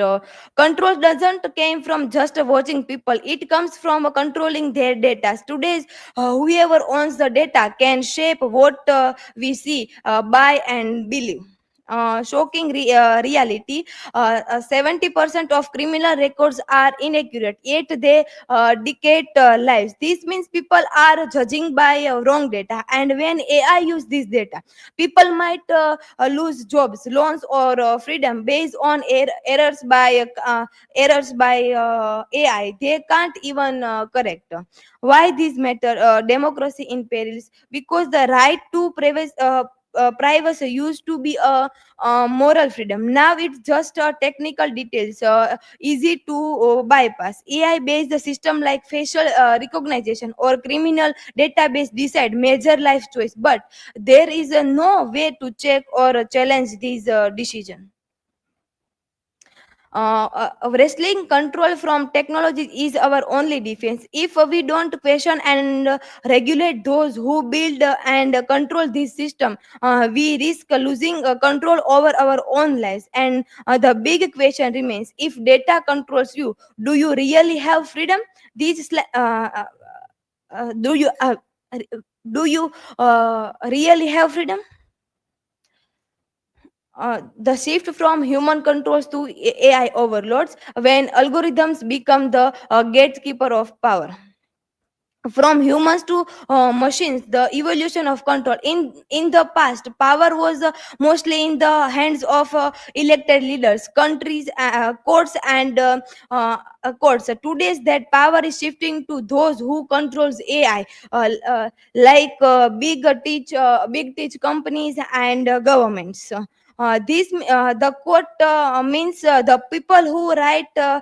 control doesn't came from just watching people, it comes from controlling their data. Today's whoever owns the data can shape what we see, buy and believe. Shocking reality, 70% of criminal records are inaccurate, yet they dictate lives. This means people are judging by wrong data, and when AI use this data, people might lose jobs, loans, or freedom based on errors by AI. They can't even correct. Why this matter? Democracy in perils, because the right to privacy used to be a moral freedom. Now it's just technical details, easy to bypass. AI based system like facial recognition or criminal database decide major life choice, but there is no way to check or challenge these decisions. Wrestling control from technology is our only defense. If we don't question and regulate those who build and control this system, we risk losing control over our own lives. And the big question remains: if data controls you, do you really have freedom? These do you do you really have freedom? The shift from human controls to AI overloads, when algorithms become the gatekeeper of power. From humans to machines, the evolution of control. In the past, power was mostly in the hands of elected leaders, countries, courts, and courts. Today's that power is shifting to those who controls AI, like big tech companies and governments. The court means the people who write the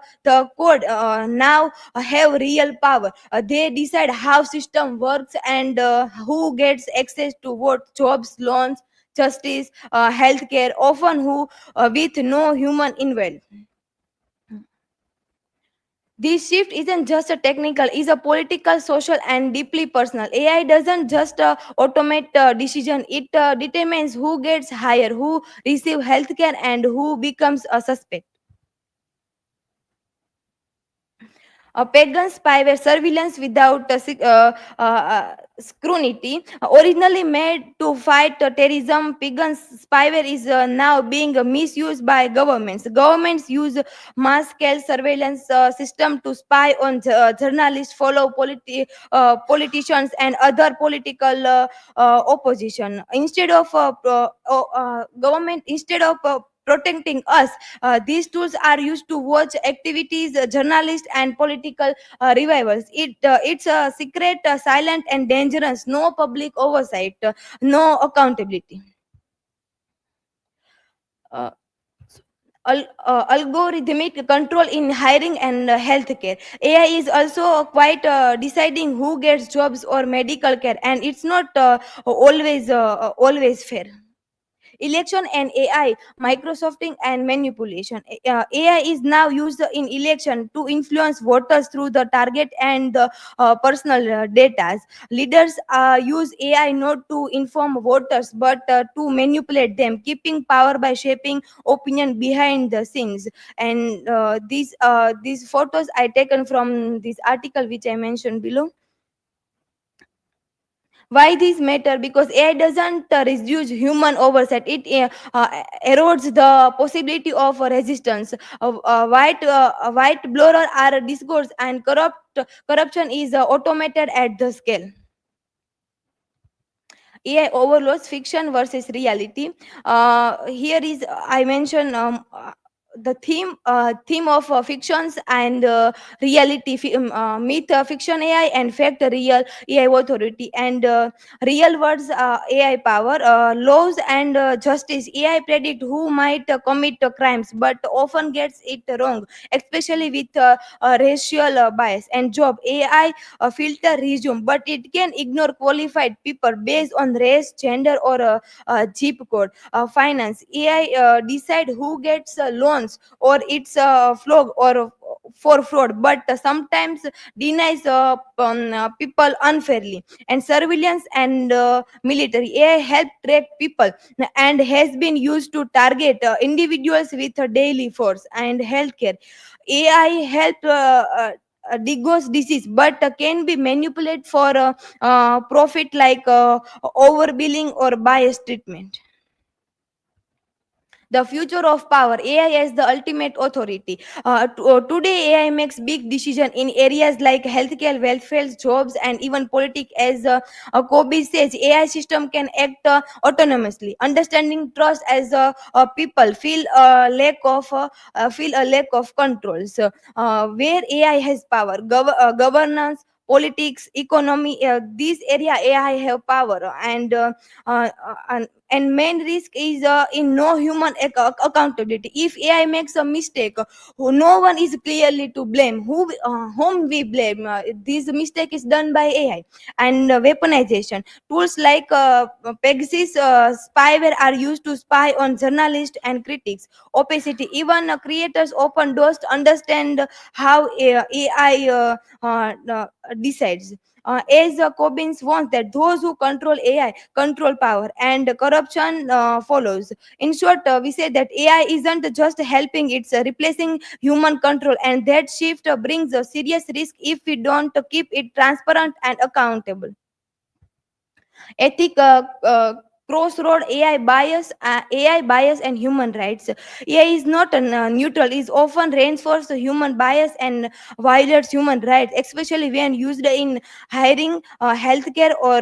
code now have real power. They decide how system works and who gets access to what jobs, loans, justice, healthcare, often who with no human involved. This shift isn't just a technical, it's a political, social, and deeply personal. AI doesn't just automate decision; it determines who gets hired, who receive healthcare, and who becomes a suspect. Pagan spyware surveillance without scrutiny, originally made to fight terrorism. Pagan spyware is now being misused by governments. Governments use mass-scale surveillance system to spy on journalists, follow politicians, and other political opposition. Instead of protecting us, these tools are used to watch activities, journalists, and political revivals. It's a secret, silent, and dangerous. No public oversight, no accountability. Uh, Algorithmic control in hiring and healthcare. AI is also quite deciding who gets jobs or medical care, and it's not always fair. Election and AI, Microsofting and manipulation. AI is now used in election to influence voters through the target and the personal data. Leaders use AI not to inform voters but to manipulate them, keeping power by shaping opinion behind the scenes. And these photos I taken from this article which I mentioned below. Why these matter? Because AI doesn't reduce human oversight, it erodes the possibility of resistance. White blower are discourse, and corruption is automated at the scale. AI overloads, fiction versus reality. Here is I mentioned the theme of fictions and myth fiction AI and fact real AI authority and real words AI power laws and justice. AI predict who might commit crimes but often gets it wrong, especially with racial bias. And job AI filter resume, but it can ignore qualified people based on race, gender, or zip code. Finance AI decide who gets loans or it's flog or for fraud, but sometimes denies people unfairly. And surveillance and military AI help track people and has been used to target individuals with a daily force. And healthcare AI help diagnose disease but can be manipulated for profit, like overbilling or biased treatment. The future of power AI as the ultimate authority. Today AI makes big decisions in areas like healthcare, welfare, jobs, and even politics. As Kobe says, AI system can act autonomously, understanding trust as people feel a lack of control. So, where AI has power, governance, politics, economy, this area AI have power. And main risk is in no human accountability. If AI makes a mistake, no one is clearly to blame. Whom we blame? This mistake is done by AI. And weaponization tools like Pegasus spyware are used to spy on journalists and critics. Opacity, even creators open doors to understand how AI decides. As Cobbins wants that those who control AI control power, and corruption follows. In short, we say that AI isn't just helping, it's replacing human control, and that shift brings a serious risk if we don't keep it transparent and accountable. Ethic crossroad AI bias and human rights. AI is not neutral, is often reinforces human bias and violates human rights, especially when used in hiring, healthcare, or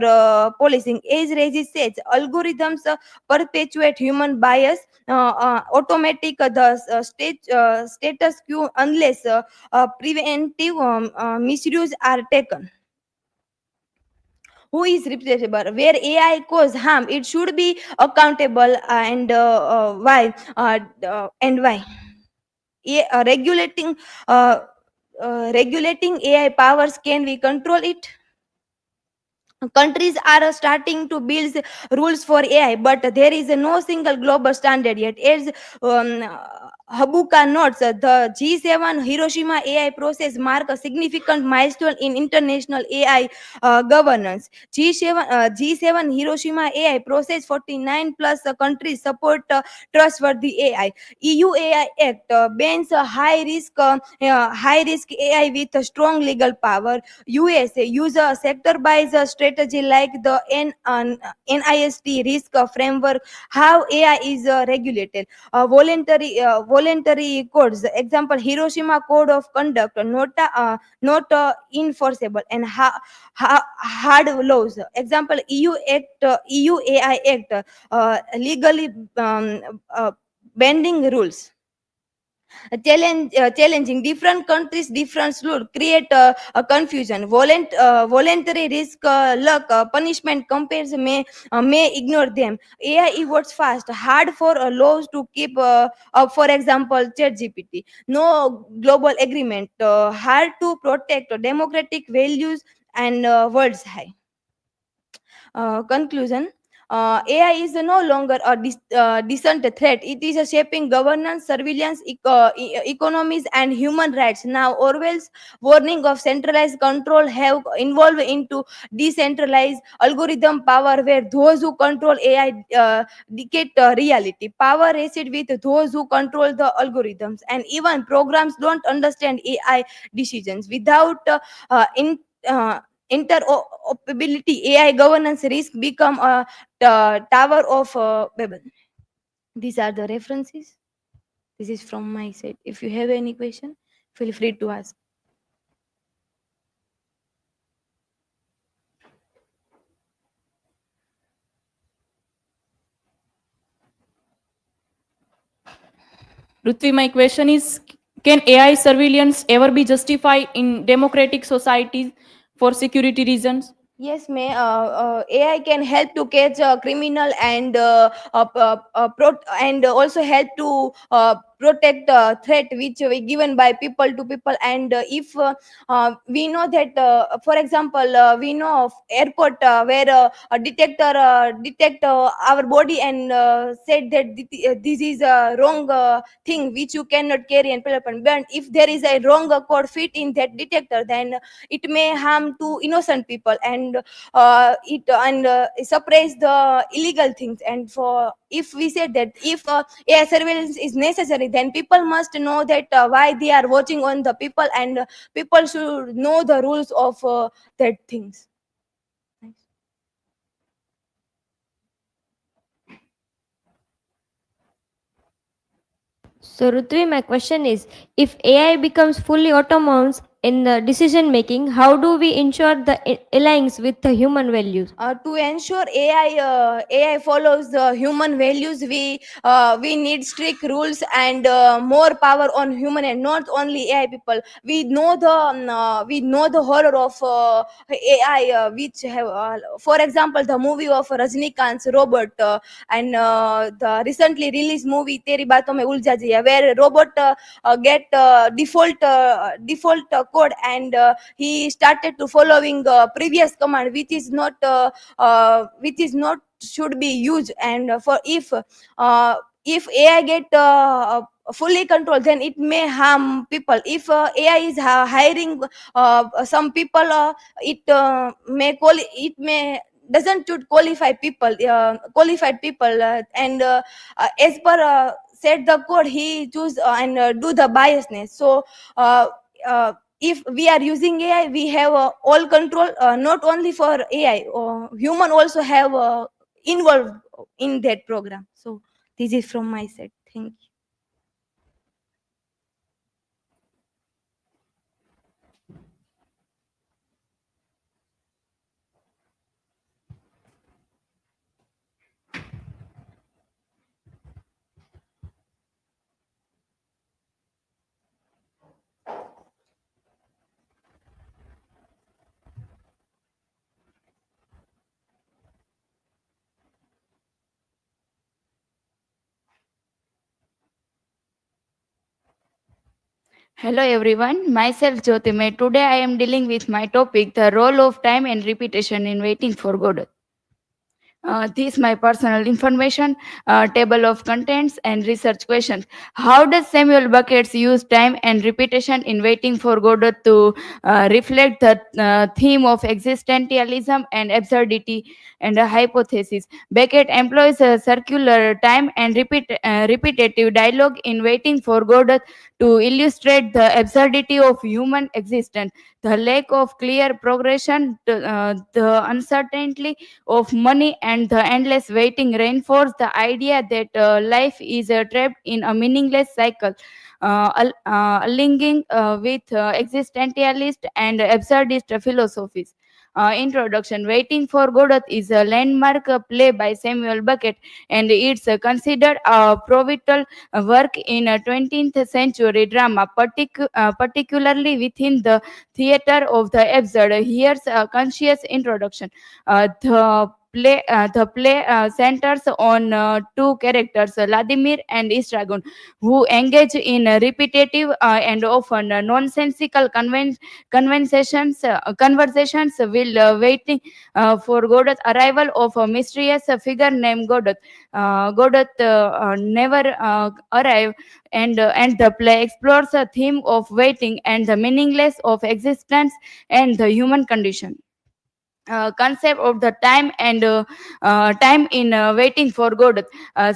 policing. As Regis says, algorithms perpetuate human bias, automatic status quo unless preventive misuse are taken. Who is responsible? Where AI cause harm, it should be accountable. And why? Regulating regulating AI powers, can we control it? Countries are starting to build rules for AI, but there is no single global standard yet. As Habuka notes, the G7 Hiroshima AI process mark a significant milestone in international AI governance. G7 Hiroshima AI process 49 plus countries support trustworthy AI. EU AI Act bans high risk AI with a strong legal power. USA use a sector-based strategy like the NIST risk framework. How AI is regulated? Voluntary codes. Example: Hiroshima Code of Conduct, not enforceable, and hard laws. Example: EU AI Act, legally bending rules. Challenging different countries different rules create a confusion. Voluntary risk luck punishment compares may ignore them. AI evolves fast, hard for laws to keep up. For example, ChatGPT, no global agreement, hard to protect democratic values and world's high. Conclusion: AI is no longer a distant threat. It is a shaping governance, surveillance, economies, and human rights. Now, Orwell's warning of centralized control have evolved into decentralized algorithm power, where those who control AI dictate reality. Power rests with those who control the algorithms, and even programs don't understand AI decisions. Without uh, interoperability, AI governance risk become a tower of Babel. These are the references. This is from my side. If you have any question, feel free to ask.
Rutvi, my question is, can AI surveillance ever be justified in democratic societies for security reasons?
Yes, may AI can help to catch a criminal and and also help to protect threat which we given by people to people. And if we know that, for example, we know of airport where a detector detect our body and said that this is a wrong thing which you cannot carry and pull up. But if there is a wrong code fit in that detector, then it may harm to innocent people, and it and suppress the illegal things. And for if we say that if AI surveillance is necessary, then people must know that why they are watching on the people, and people should know the rules of that things.
So, Rutvi, my question is, if AI becomes fully autonomous in the decision making, how do we ensure the aligns with the human values?
To ensure AI follows the human values, we need strict rules and more power on human, and not only AI people. We know the horror of AI, which have, for example, the movie of Rajnikant's Robot, and the recently released movie Teri Baaton Mein Uljha Jiya, where robot get default code, and he started to following previous command, which is not should be used. And for if AI get fully controlled, then it may harm people. If AI is hiring some people, it may doesn't should qualified people, and as per set the code, he choose and do the biasness. So uh, if we are using AI, we have all control, not only for AI, human also have involved in that program. So this is from my side. Thank you.
Hello everyone, myself Jyotime. Today I am dealing with my topic, the role of time and repetition in waiting for Godot. This my personal information, table of contents and research questions. How does Samuel Beckett use time and repetition in waiting for Godot to reflect the theme of existentialism and absurdity and a hypothesis? Beckett employs a circular time and repetitive dialogue in waiting for Godot to illustrate the absurdity of human existence, the lack of clear progression, the uncertainty of money, and the endless waiting reinforce the idea that life is trapped in a meaningless cycle, linking with existentialist and absurdist philosophies. Introduction. Waiting for Godot is a landmark play by Samuel Beckett, and it's considered a pivotal work in a 20th century drama, particularly within the theater of the absurd. Here's a conscious introduction. The play centers on two characters, Vladimir and Istragon, who engage in repetitive and often nonsensical conversations while waiting for Godot's arrival of a mysterious figure named Godot. Godot never arrive, and the play explores a theme of waiting and the meaningless of existence and the human condition. Concept of the time in waiting for Godot,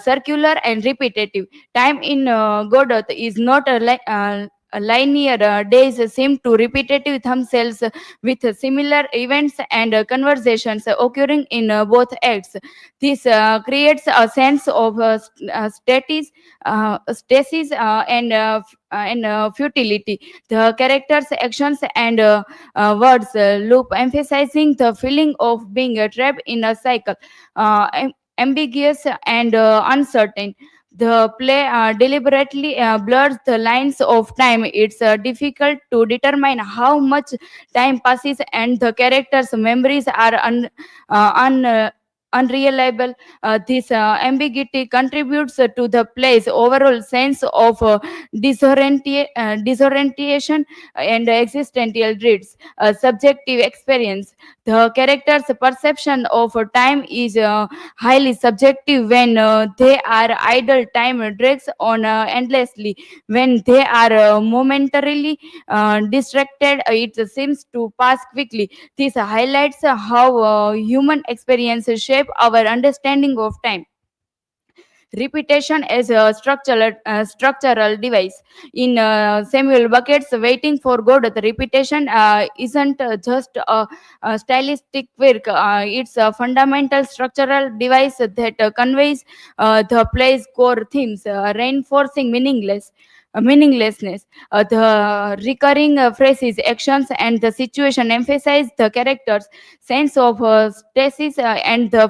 circular and repetitive. Time in Godot is not a linear. Days seem to repetitive themselves with similar events and conversations occurring in both acts. This creates a sense of stasis and futility. The characters' actions and words loop, emphasizing the feeling of being trapped in a cycle, ambiguous and uncertain. The play deliberately blurs the lines of time. It's difficult to determine how much time passes, and the characters' memories are unreliable. This ambiguity contributes to the play's overall sense of disorientation and existential dreads. Subjective experience. The character's perception of time is highly subjective. When they are idle, time drags on endlessly. When they are momentarily distracted, it seems to pass quickly. This highlights how human experiences shape our understanding of time. Repetition as a structural device. In Samuel Beckett's Waiting for Godot, the repetition isn't just a stylistic quirk. It's a fundamental structural device that conveys the play's core themes, reinforcing meaninglessness. The recurring phrases, actions, and the situation emphasize the character's sense of stasis and the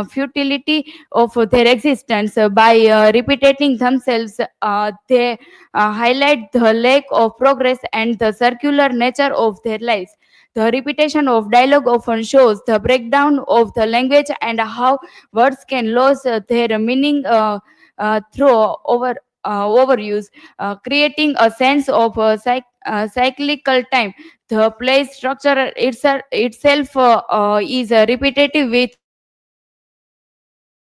futility of their existence. By repeating themselves, they highlight the lack of progress and the circular nature of their lives. The repetition of dialogue often shows the breakdown of the language and how words can lose their meaning through overuse, creating a sense of cyclical time. The play structure itself is repetitive with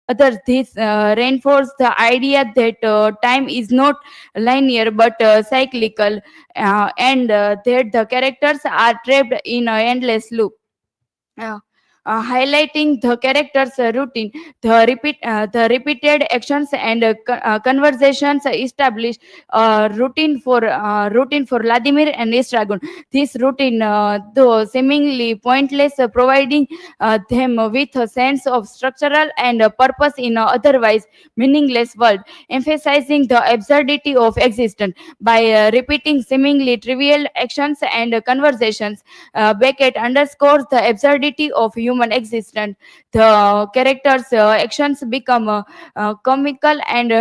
others. This reinforces the idea that time is not linear but cyclical, and that the characters are trapped in an endless loop. Uh, Highlighting the character's routine, the repeated actions and conversations establish routine for Vladimir and Estragon. This routine, though seemingly pointless, providing them with a sense of structural and purpose in a otherwise meaningless world, emphasizing the absurdity of existence. By repeating seemingly trivial actions and conversations, Beckett underscores the absurdity of human existence. The characters' actions become comical and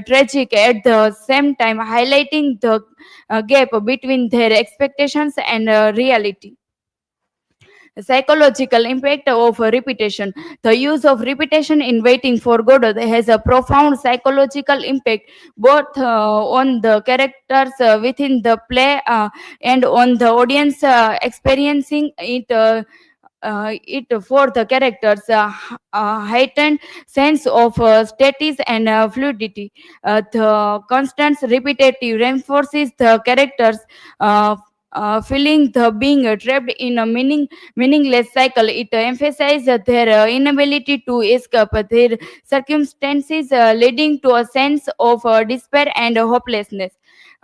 tragic at the same time, highlighting the gap between their expectations and reality. Psychological impact of repetition. The use of repetition in Waiting for Godot has a profound psychological impact both on the characters within the play and on the audience experiencing it. For the characters, heightened sense of status and fluidity. The constant repetitive reinforces the characters feeling the being trapped in a meaningless cycle. It emphasizes their inability to escape their circumstances, leading to a sense of despair and hopelessness.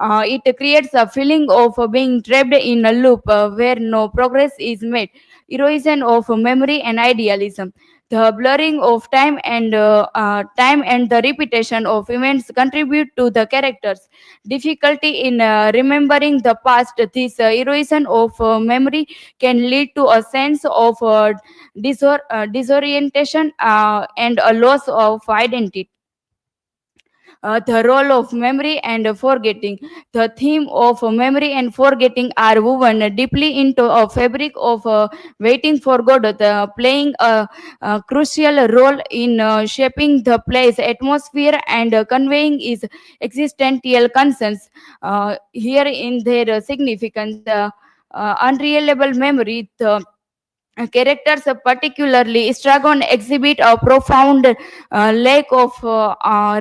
It creates a feeling of being trapped in a loop where no progress is made. Erosion of memory and idealism. The blurring of time and the repetition of events contribute to the characters' difficulty in remembering the past. This erosion of memory can lead to a sense of disorientation and a loss of identity. The role of memory and forgetting. The theme of memory and forgetting are woven deeply into a fabric of Waiting for Godot, playing a crucial role in shaping the play's atmosphere and conveying its existential concerns. Here in their significance, unreliable memory. The characters, particularly Estragon, exhibit a profound lack of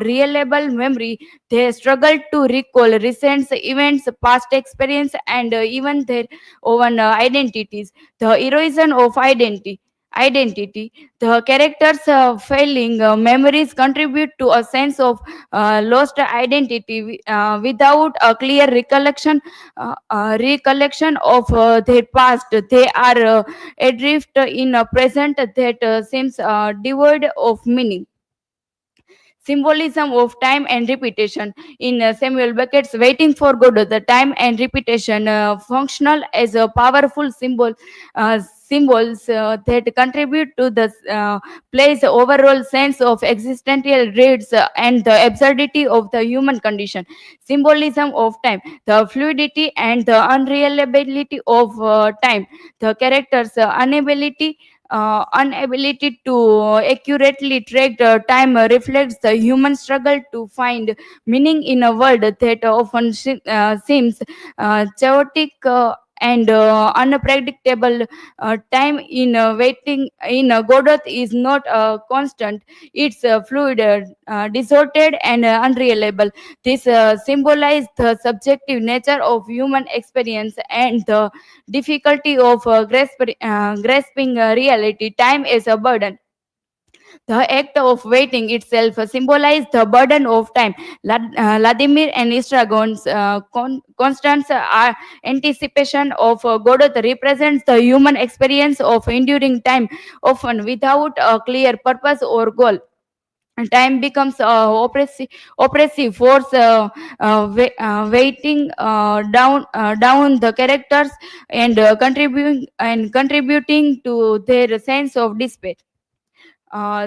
reliable memory. They struggle to recall recent events, past experience, and even their own identities. The erosion of identity. The characters' failing memories contribute to a sense of lost identity without a clear recollection of their past. They are adrift in a present that seems devoid of meaning. Symbolism of time and repetition. In Samuel Beckett's Waiting for Godot, the time and repetition functional as a powerful symbols that contribute to the play's overall sense of existential dreads and the absurdity of the human condition. Symbolism of time, the fluidity and the unreliability of time, the character's inability to accurately track the time reflects the human struggle to find meaning in a world that often seems chaotic and unpredictable. Time in waiting in Godot is not constant. It's fluid, distorted, and unreliable. This symbolizes the subjective nature of human experience and the difficulty of grasping reality. Time is a burden. The act of waiting itself symbolizes the burden of time. Vladimir and Estragon's constant anticipation of Godot represents the human experience of enduring time, often without a clear purpose or goal. Time becomes oppressive force, weighting down the characters and contributing to their sense of despair.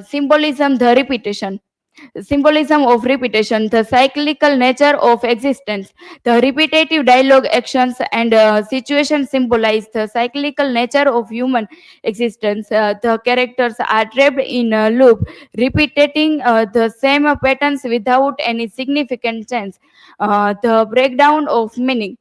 Symbolism, the repetition. Symbolism of repetition, the cyclical nature of existence. The repetitive dialogue, actions, and situations symbolize the cyclical nature of human existence. The characters are trapped in a loop, repeating the same patterns without any significant change. The breakdown of meaning.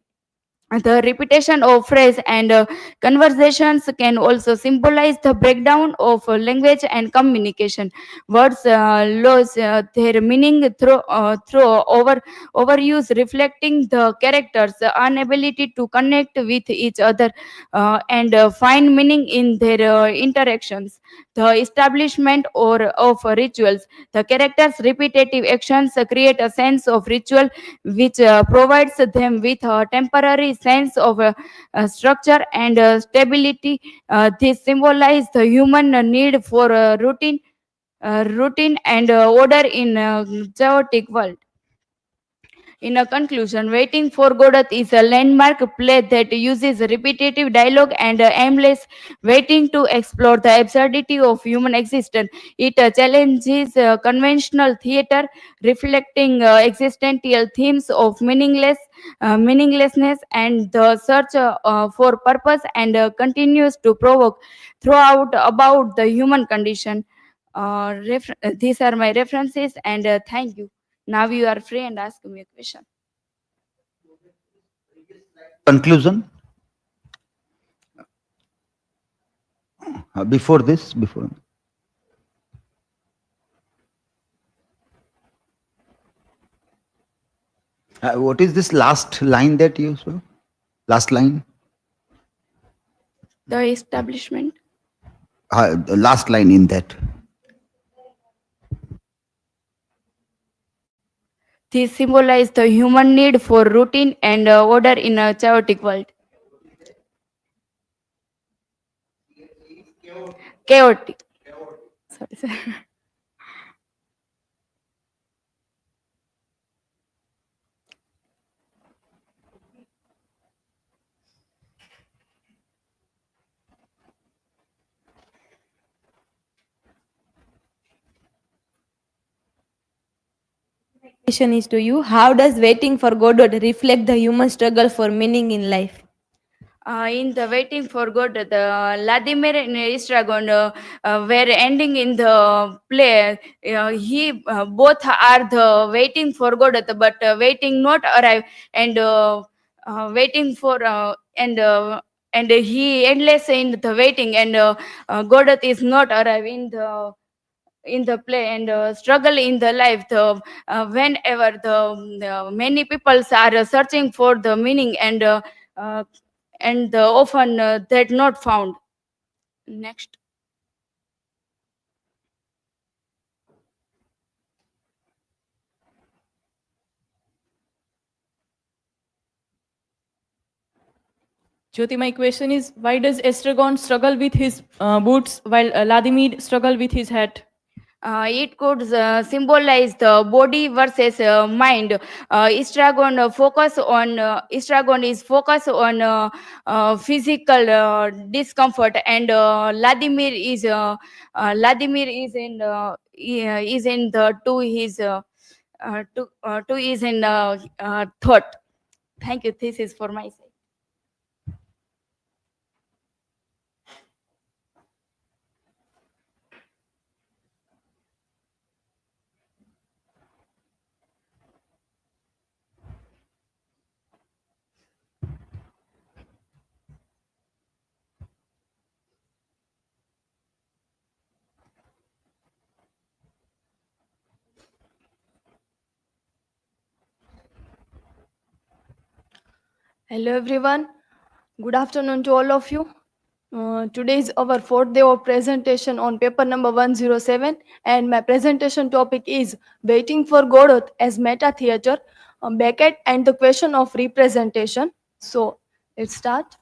The repetition of phrase and conversations can also symbolize the breakdown of language and communication. Words lose their meaning through overuse, reflecting the characters' inability to connect with each other and find meaning in their interactions. The establishment of rituals. The characters' repetitive actions create a sense of ritual which provides them with a temporary sense of structure and stability. This symbolizes the human need for routine and order in a chaotic world. In a conclusion, Waiting for Godot is a landmark play that uses repetitive dialogue and aimless waiting to explore the absurdity of human existence. It challenges conventional theater, reflecting existential themes of meaninglessness and the search for purpose, and continues to provoke throughout about the human condition. These are my references, and thank you. Now you are free and ask me a question.
Conclusion. Before what is this last line that you saw? Last line?
The establishment.
The last line in that.
This symbolizes the human need for routine and order in a chaotic world. Chaotic. Sorry, sir.
Question is to you. How does Waiting for Godot reflect the human struggle for meaning in life?
In the Waiting for Godot, the Vladimir and Estragon were ending in the play. He both are the waiting for Godot, but waiting not arrive, and waiting for and he endless in the waiting, and Godot is not arrive in the play, and struggle in the life. The whenever the many people are searching for the meaning, and often that not found. Next.
Jyoti, my question is, why does Estragon struggle with his boots while Vladimir struggle with his hat?
It could symbolize the body versus mind. Estragon is focus on physical discomfort, and Vladimir is in the to is in thought. Thank you. This is for my side.
Hello everyone. Good afternoon to all of you. Today is our fourth day of presentation on paper number 107, and my presentation topic is Waiting for Godot as Meta Theatre, Beckett and the question of representation. So let's start.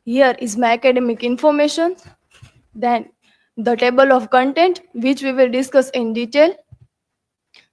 Here is my academic information, then the table of content which we will discuss in detail.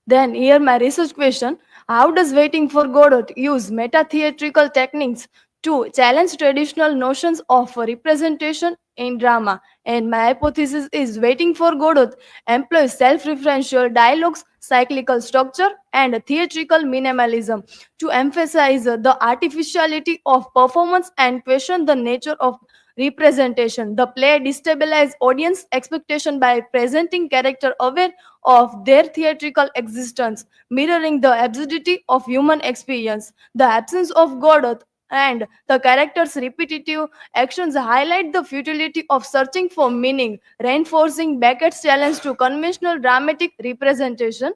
Then here my research question: how does Waiting for Godot use meta-theatrical techniques to challenge traditional notions of representation in drama? And my hypothesis is Waiting for Godot employs self-referential dialogues, cyclical structure, and theatrical minimalism to emphasize the artificiality of performance and question the nature of representation. The play destabilizes audience expectation by presenting character aware of their theatrical existence, mirroring the absurdity of human experience. The absence of Godot and the character's repetitive actions highlight the futility of searching for meaning, reinforcing Beckett's challenge to conventional dramatic representation.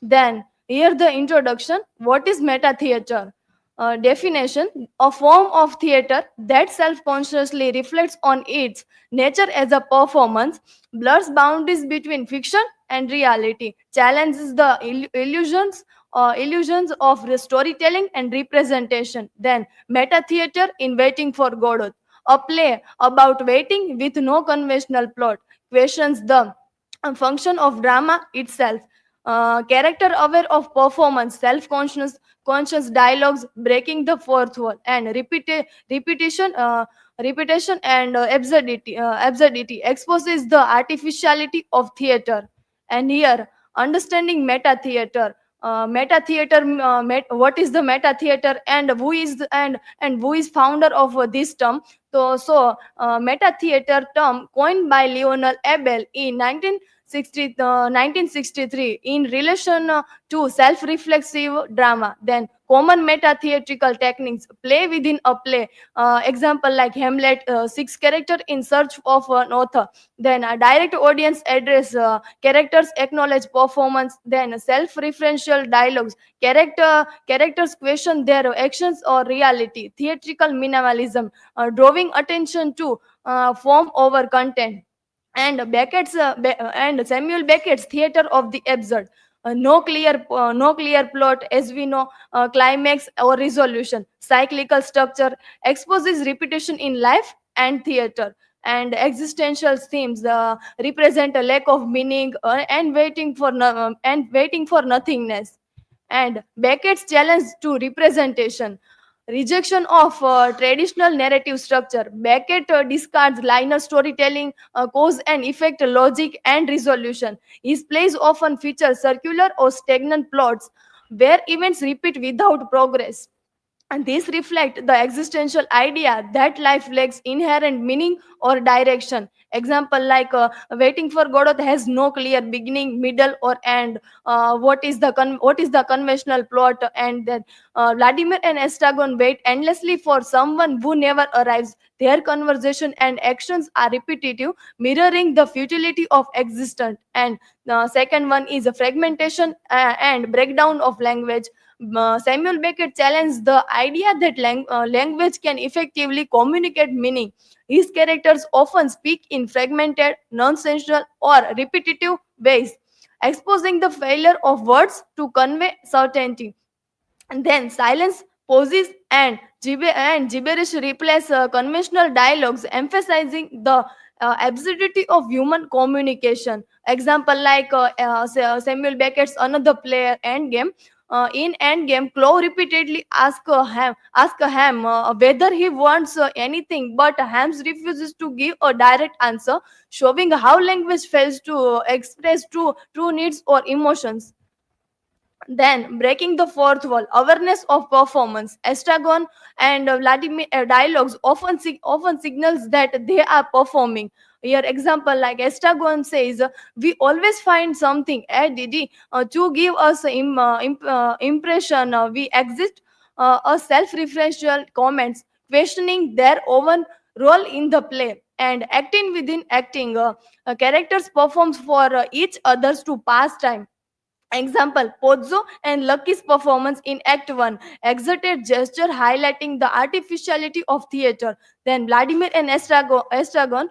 Then, here the introduction. What is meta theater? Definition: a form of theater that self consciously reflects on its nature as a performance, blurs boundaries between fiction and reality, challenges the illusions of the storytelling and representation. Then, meta theater in Waiting for Godot, a play about waiting with no conventional plot, questions the function of drama itself. Character aware of performance, conscious dialogues, breaking the fourth wall, and repetition and absurdity exposes the artificiality of theater. And here, understanding meta theater. What is the meta theater, and who is founder of this term? Meta theater term coined by Lionel Abel in 1963 in relation to self-reflexive drama. Then common meta-theatrical techniques: play within a play. Example like Hamlet, six character in search of an author. Then a direct audience address, characters acknowledge performance. Then self-referential dialogues: characters question their actions or reality. Theatrical minimalism, drawing attention to form over content. And and Samuel Beckett's theater of the absurd. No clear plot, as we know, climax or resolution. Cyclical structure exposes repetition in life and theater. And existential themes represent a lack of meaning and waiting for nothingness. And Beckett's challenge to representation: rejection of traditional narrative structure. Beckett discards linear storytelling, cause and effect logic, and resolution. His plays often feature circular or stagnant plots where events repeat without progress, and these reflect the existential idea that life lacks inherent meaning or direction. Example like Waiting for Godot has no clear beginning, middle, or end. What is the conventional plot? And then Vladimir and Estragon wait endlessly for someone who never arrives. Their conversation and actions are repetitive, mirroring the futility of existence. And second one is a fragmentation and breakdown of language. Samuel Beckett challenged the idea that language can effectively communicate meaning. His characters often speak in fragmented, nonsensical, or repetitive ways, exposing the failure of words to convey certainty. And then silence, pauses, and gibberish replace conventional dialogues, emphasizing the
absurdity of human communication. Example like Samuel Beckett's Another Player Endgame. In Endgame, Chloe repeatedly asks Ham whether he wants anything, but Ham refuses to give a direct answer, showing how language fails to express true needs or emotions. Then, breaking the fourth wall, awareness of performance. Estragon and Vladimir dialogues often signals that they are performing. Here, example like Estragon says, "We always find something, Didi, to give us impression we exist." A self-referential comments questioning their own role in the play and acting within acting. Characters performs for each others to pass time. Example, Pozzo and Lucky's performance in Act 1, exerted gesture highlighting the artificiality of theatre. Then Vladimir and Estragon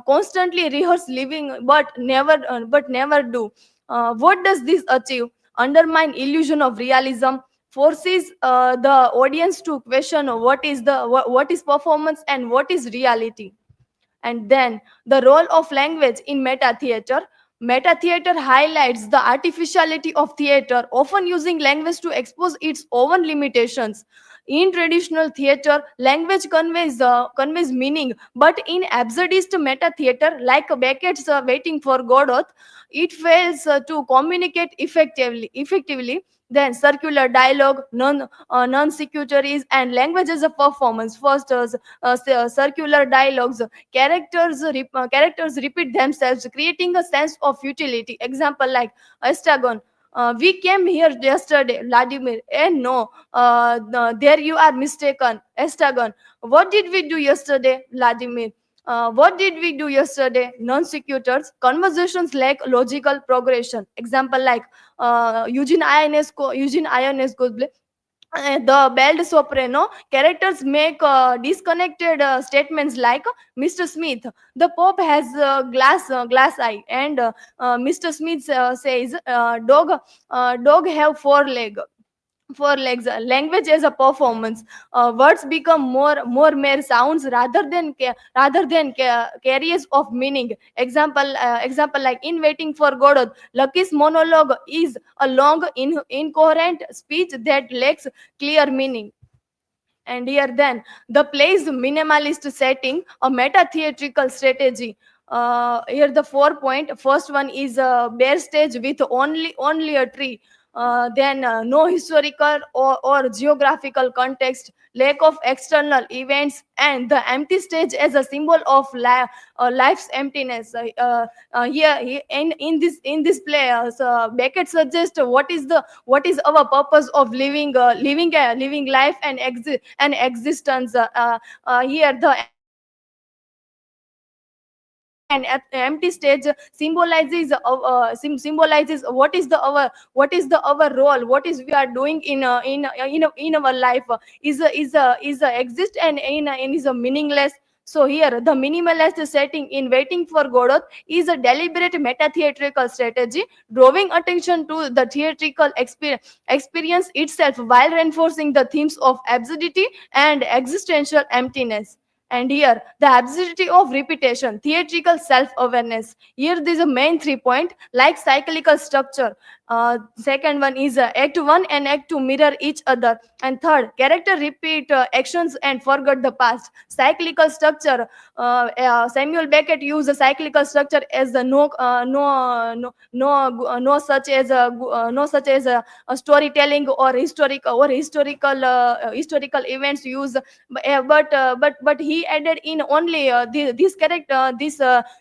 constantly rehearse living but never do. What does this achieve? Undermine illusion of realism, forces the audience to question what is performance and what is reality. And then the role of language in meta theater. Meta theater highlights the artificiality of theater, often using language to expose its own limitations. In traditional theater, language conveys meaning, but in absurdist meta theater, like Beckett's Waiting for Godot, it fails to communicate effectively. Then circular dialogue, non sequiturs, and language as a performance. First, circular dialogues. Characters repeat themselves, creating a sense of utility. Example like Estragon. We came here yesterday, Vladimir. No, no, there you are mistaken, Estragon. What did we do yesterday, Vladimir? What did we do yesterday? Non sequiturs. Conversations lack logical progression. Example like Eugene Ionesco. The bald soprano characters make disconnected statements like, "Mr. Smith, the Pope has glass eye," and Mr. Smith says, "Dog have four legs." Language as a performance. Words become more mere sounds rather than carriers of meaning. Example like in Waiting for Godot, Lucky's monologue is a long incoherent speech that lacks clear meaning. And here then the play's minimalist setting, a meta theatrical strategy. Here the 4 point. First one is a bare stage with only a tree. Then no historical or geographical context, lack of external events, and the empty stage as a symbol of life's emptiness. In this play, Beckett suggests what is our purpose of living life and existence. Here the and empty stage symbolizes what is the our role, what is we are doing in our life, is a exist and is a meaningless. So here the minimalist setting in Waiting for Godot is a deliberate meta theatrical strategy, drawing attention to the theatrical experience itself while reinforcing the themes of absurdity and existential emptiness. And here the absurdity of repetition, theatrical self-awareness. Here there is a main 3 point like cyclical structure. Second one is Act 1 and Act 2 mirror each other. And third, character repeat actions and forget the past. Cyclical structure. Samuel Beckett used the cyclical structure as the no such as a storytelling or historical events use. But he added in only this character, this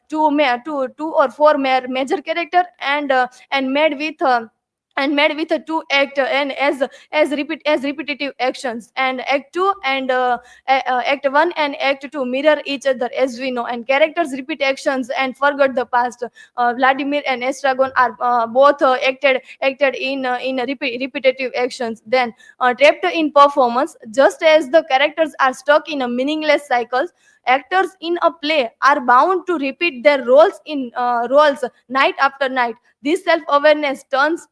two or four major character, and made with a two act and as repetitive actions. And Act 2 and Act 1 and Act 2 mirror each other, as we know, and characters repeat actions and forget the past. Vladimir and Estragon are both acted in repetitive actions. Then trapped in performance, just as the characters are stuck in a meaningless cycles, actors in a play are bound to repeat their roles night after night. This self-awareness turns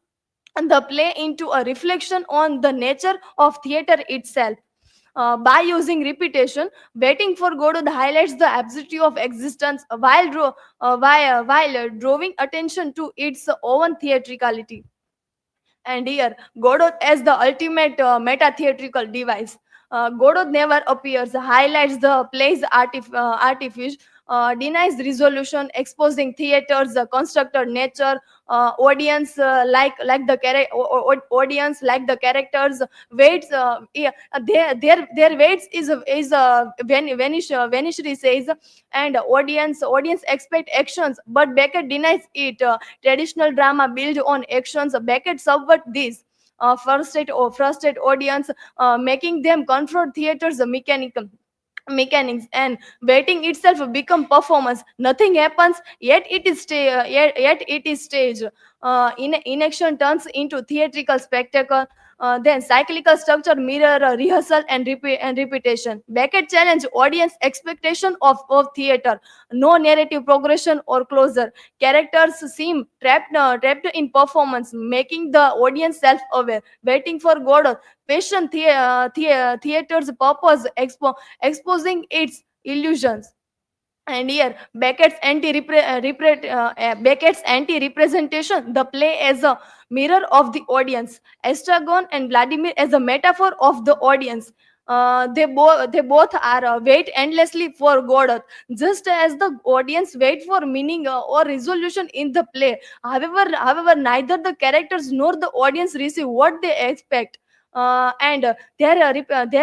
the play into a reflection on the nature of theater itself. By using repetition, waiting for Godot highlights the absurdity of existence while drawing attention to its own theatricality. And here, Godot as the ultimate meta-theatrical device. Godot never appears, highlights the play's artifice, denies resolution, exposing theater's constructed nature, audience like the characters weights. Their weights Vanishri says, and audience expect actions, but Beckett denies it. Traditional drama built on actions. Beckett subvert this. Frustrate audience, making them confront theater's mechanics, and waiting itself become performance. Nothing happens, yet yet it is stage. Inaction turns into theatrical spectacle. Then cyclical structure mirror rehearsal and repetition. Beckett challenge audience expectation of theater. No narrative progression or closure. Characters seem trapped in performance, making the audience self-aware. Waiting for Godot question theater's purpose, exposing its illusions. And here, Beckett's anti-representation, the play as a mirror of the audience, Estragon and Vladimir as a metaphor of the audience. They both are wait endlessly for Godot, just as the audience wait for meaning or resolution in the play. However, neither the characters nor the audience receive what they expect. And their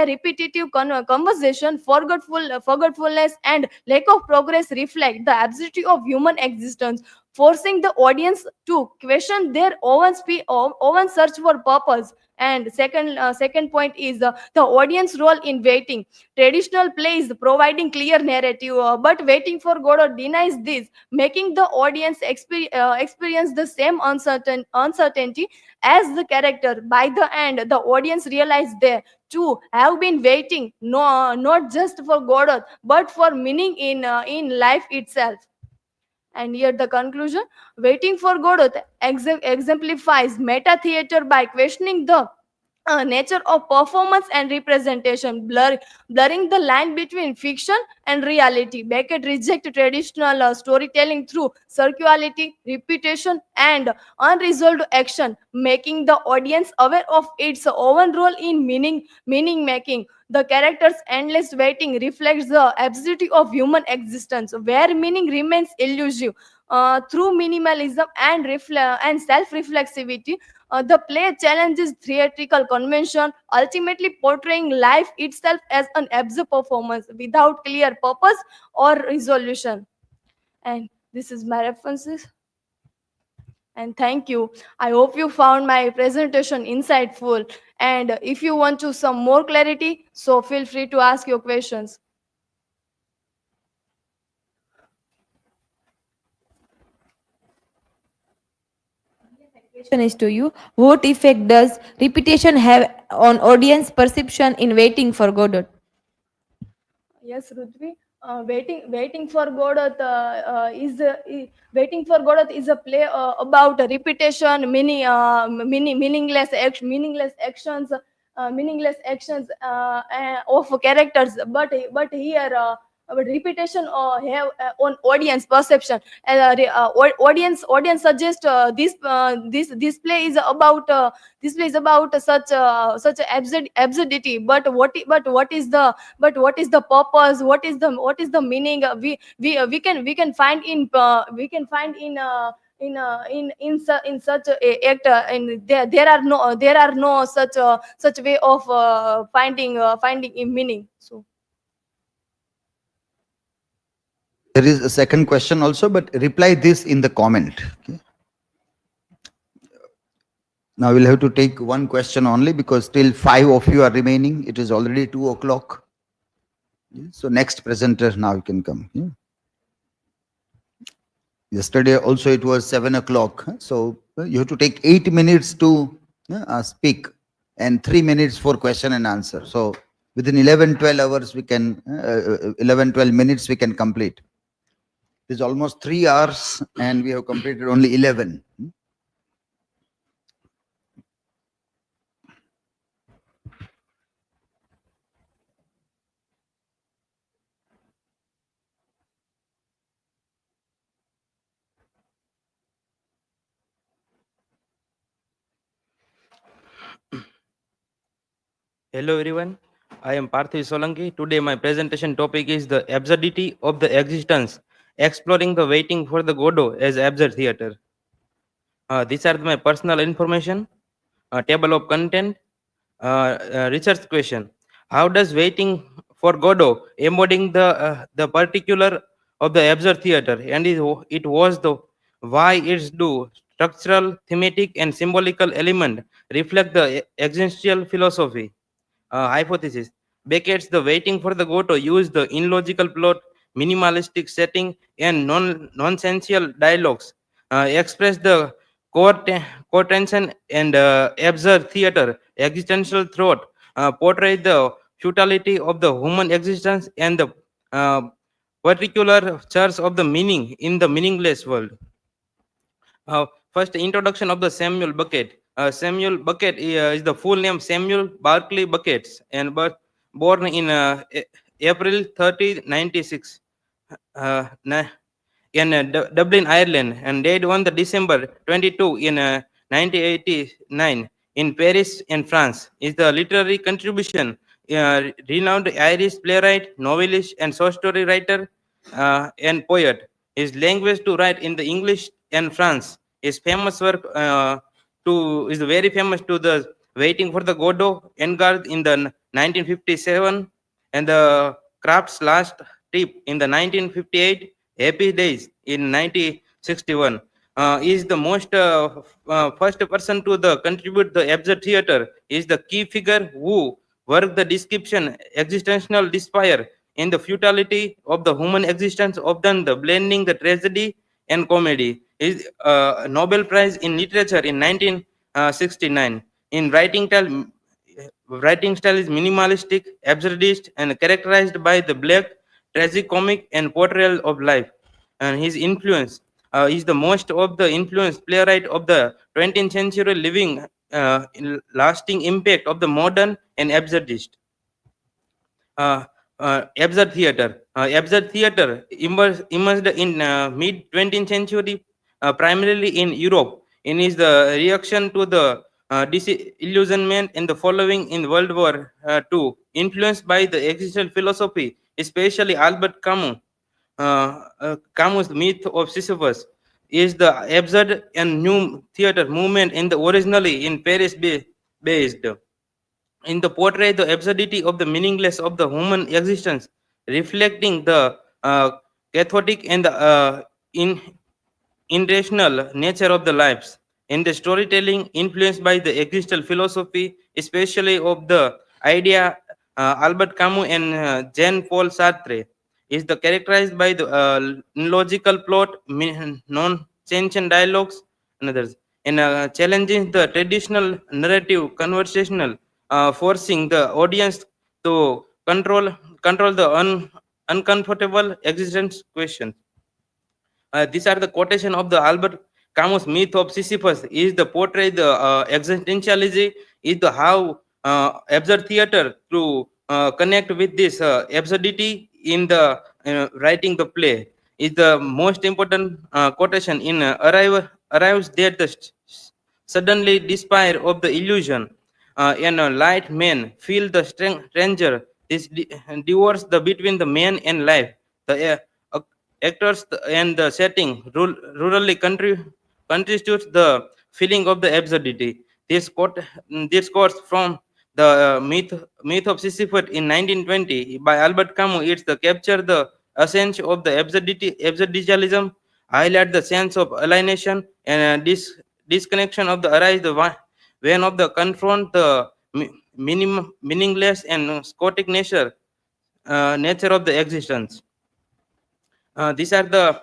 repetitive conversation, forgetfulness, and lack of progress reflect the absurdity of human existence, forcing the audience to question their own search for purpose. And second point is the audience role in waiting. Traditional plays providing clear narrative, but Waiting for Godot denies this, making the audience experience the same uncertainty as the character. By the end, the audience realized they too have been waiting, not just for Godot, but for meaning in life itself. And here the conclusion: Waiting for Godot exemplifies meta theater by questioning the nature of performance and representation, blurring the line between fiction and reality. Beckett rejected traditional storytelling through circularity, repetition, and unresolved action, making the audience aware of its own role in meaning making. The character's endless waiting reflects the absurdity of human existence, where meaning remains elusive. Through minimalism and self-reflexivity, the play challenges theatrical convention, ultimately portraying life itself as an absurd performance without clear purpose or resolution. And this is my references. And thank you. I hope you found my presentation insightful. And if you want to some more clarity, so feel free to ask your questions.
Question is to you. What effect does repetition have on audience perception in Waiting for Godot?
Yes, Rudvi. Waiting for Godot Waiting for Godot is a play about repetition, meaningless actions, of characters. But here, repetition have on audience perception. Audience suggest this play is about such absurdity. But what is the purpose? What is the meaning? We can find in such a act, and there are no such way of finding in meaning. So
There is a second question also, but reply this in the comment. Okay? Now we'll have to take one question only because still 5 of you are remaining. It is already 2 o'clock. So next presenter now you can come. Yeah. Yesterday also it was 7 o'clock. So you have to take 8 minutes to speak and 3 minutes for question and answer. So within 11-12 hours we can 11-12 minutes we can complete. It is almost 3 hours and we have completed only 11.
Hello everyone, I am Parthiv Solanki. Today my presentation topic is the absurdity of the existence, exploring the waiting for the Godot as absurd theater. These are my personal information, table of content, research question. How does waiting for Godot embodying the particular of the absurd theater and it was the why its do structural, thematic and symbolical element reflect the existential philosophy. Hypothesis. Beckett's The Waiting for the Godot used the illogical plot, minimalistic setting, and nonsensical dialogues. Express the core tension and absurd theater, existential thought, portray the futility of the human existence and the uh, particular search of the meaning in the meaningless world. First, introduction of the Samuel Beckett. Samuel Beckett is the full name Samuel Barclay Beckett, and born in April 30, 96 in Dublin, Ireland, and died on the December 22 in 1989 in Paris, in France. Is the literary contribution renowned Irish playwright, novelist, and short story writer and poet. His language to write in the English and France. His famous work is very famous to the Waiting for the Godot, Engarde in the 1957, and the Craft's Last Trip in the 1958, Happy Days in 1961. Is the most first person to the contribute the absurd theater. Is the key figure who work the description existential despair in the futility of the human existence, often the blending the tragedy and comedy. Is Nobel Prize in Literature in 1969. In writing style is minimalistic, absurdist, and characterized by the black, tragicomic, and portrayal of life. And his influence is the most of the influence playwright of the 20th century, living lasting impact of the modern and absurdist. Absurd theater. Absurd theater emerged in mid 20th century, primarily in Europe, and is the reaction to the disillusionment in the following in World War II, influenced by the existential philosophy, especially Albert Camus. Camus' myth of Sisyphus is the absurd and new theater movement in the originally in Paris based in the portray the absurdity of the meaningless of the human existence, reflecting the chaotic and the irrational nature of the lives. In the storytelling influenced by the existential philosophy, especially of the idea Albert Camus and Jean-Paul Sartre, is the characterized by the logical plot, non-sentient dialogues, and others, and challenging the traditional narrative conversational, forcing the audience to control the uncomfortable existence questions. These are the quotation of the Albert Camus myth of Sisyphus is the portray the existentialism is the how absurd theater to connect with this absurdity in the writing the play is the most important quotation in arrives there the suddenly despair of the illusion and a light man feel the stranger this divorce the between the man and life the actors and the setting rurally constitutes the feeling of the absurdity. This quote from the myth of Sisyphus in 1920 by Albert Camus. It's the capture the essence of the absurdism, highlight the sense of alienation and disconnection of the arise the when of the confront the meaningless and scotic nature of the existence. These are the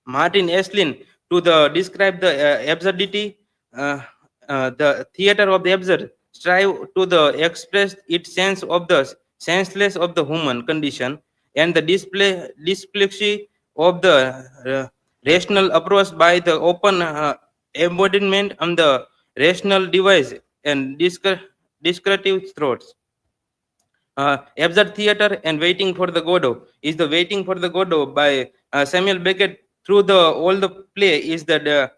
Martin Eslin to the describe the absurdity, the theater of the absurd, strive to the express its sense of the senseless of the human condition and the dysplexy of the rational approach by the open embodiment on the rational device and descriptive thoughts. Absurd Theater and Waiting for the Godot is the Waiting for the Godot by Samuel Beckett. Through the all the play is that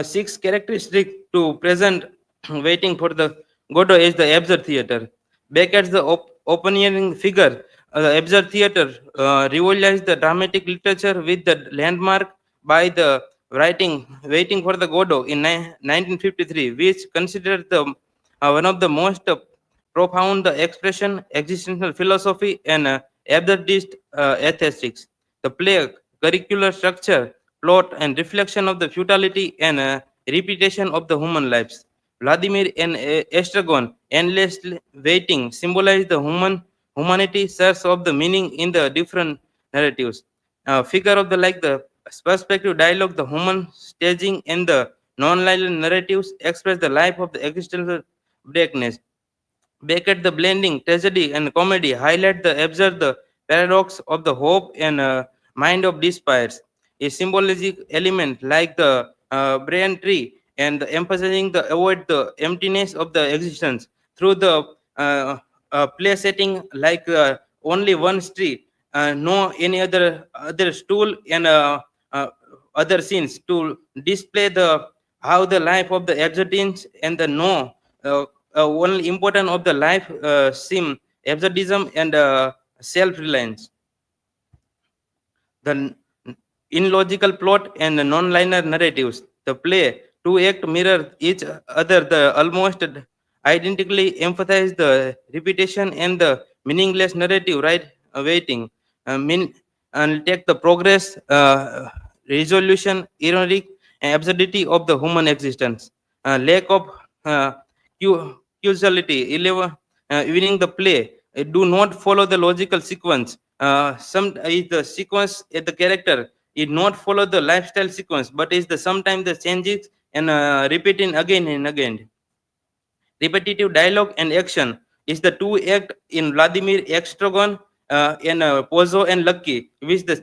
six characteristics to present waiting for the Godot as the absurd theater. Beckett's the opening figure, the absurd theater, revolutionized the dramatic literature with the landmark by the writing Waiting for the Godot in 1953, which considered the one of the most profound expression existential philosophy and absurdist aesthetics. The play, curricular structure, plot, and reflection of the futility and repetition of the human lives. Vladimir and Estragon, endlessly waiting, symbolize the humanity search of the meaning in the different narratives. Figure of the like the perspective dialogue, the human staging, and the non-linear narratives express the life of the existential blackness. Beckett, the blending tragedy and comedy, highlight the absurd the paradox of the hope and mind of despairs. A symbolic element like the brain tree and emphasizing the avoid the emptiness of the existence through the play setting like only one tree, no any other stool and other scenes to display the how the life of the absurdins and the no one important of the life seem absurdism and self-reliance. The illogical plot and the non-linear narratives. The play two act mirror each other. The almost identically emphasize the repetition and the meaningless narrative. Right, waiting. And take the progress, resolution, ironic, and absurdity of the human existence. Lack of causality, winning the play, do not follow the logical sequence. Some is the sequence the character it not follow the lifestyle sequence, but is the sometimes the changes and repeating again and again. Repetitive dialogue and action is the two act in Vladimir Extragon and Pozo and Lucky, which the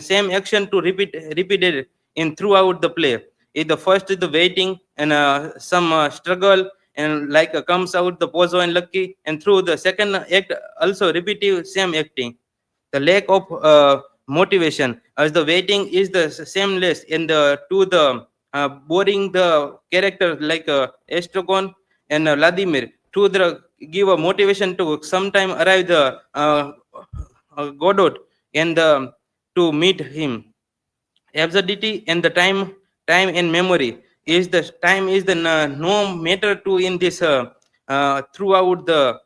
same action to repeated in throughout the play. Is the first is the waiting and some struggle and like comes out the Pozo and Lucky, and through the second act also repeative same acting. The lack of motivation as the waiting is the same less in the to the boring the character like Estragon and Vladimir to the give a motivation to sometime arrive the Godot and to meet him. Absurdity and the time and memory is the time is the no matter to in this throughout the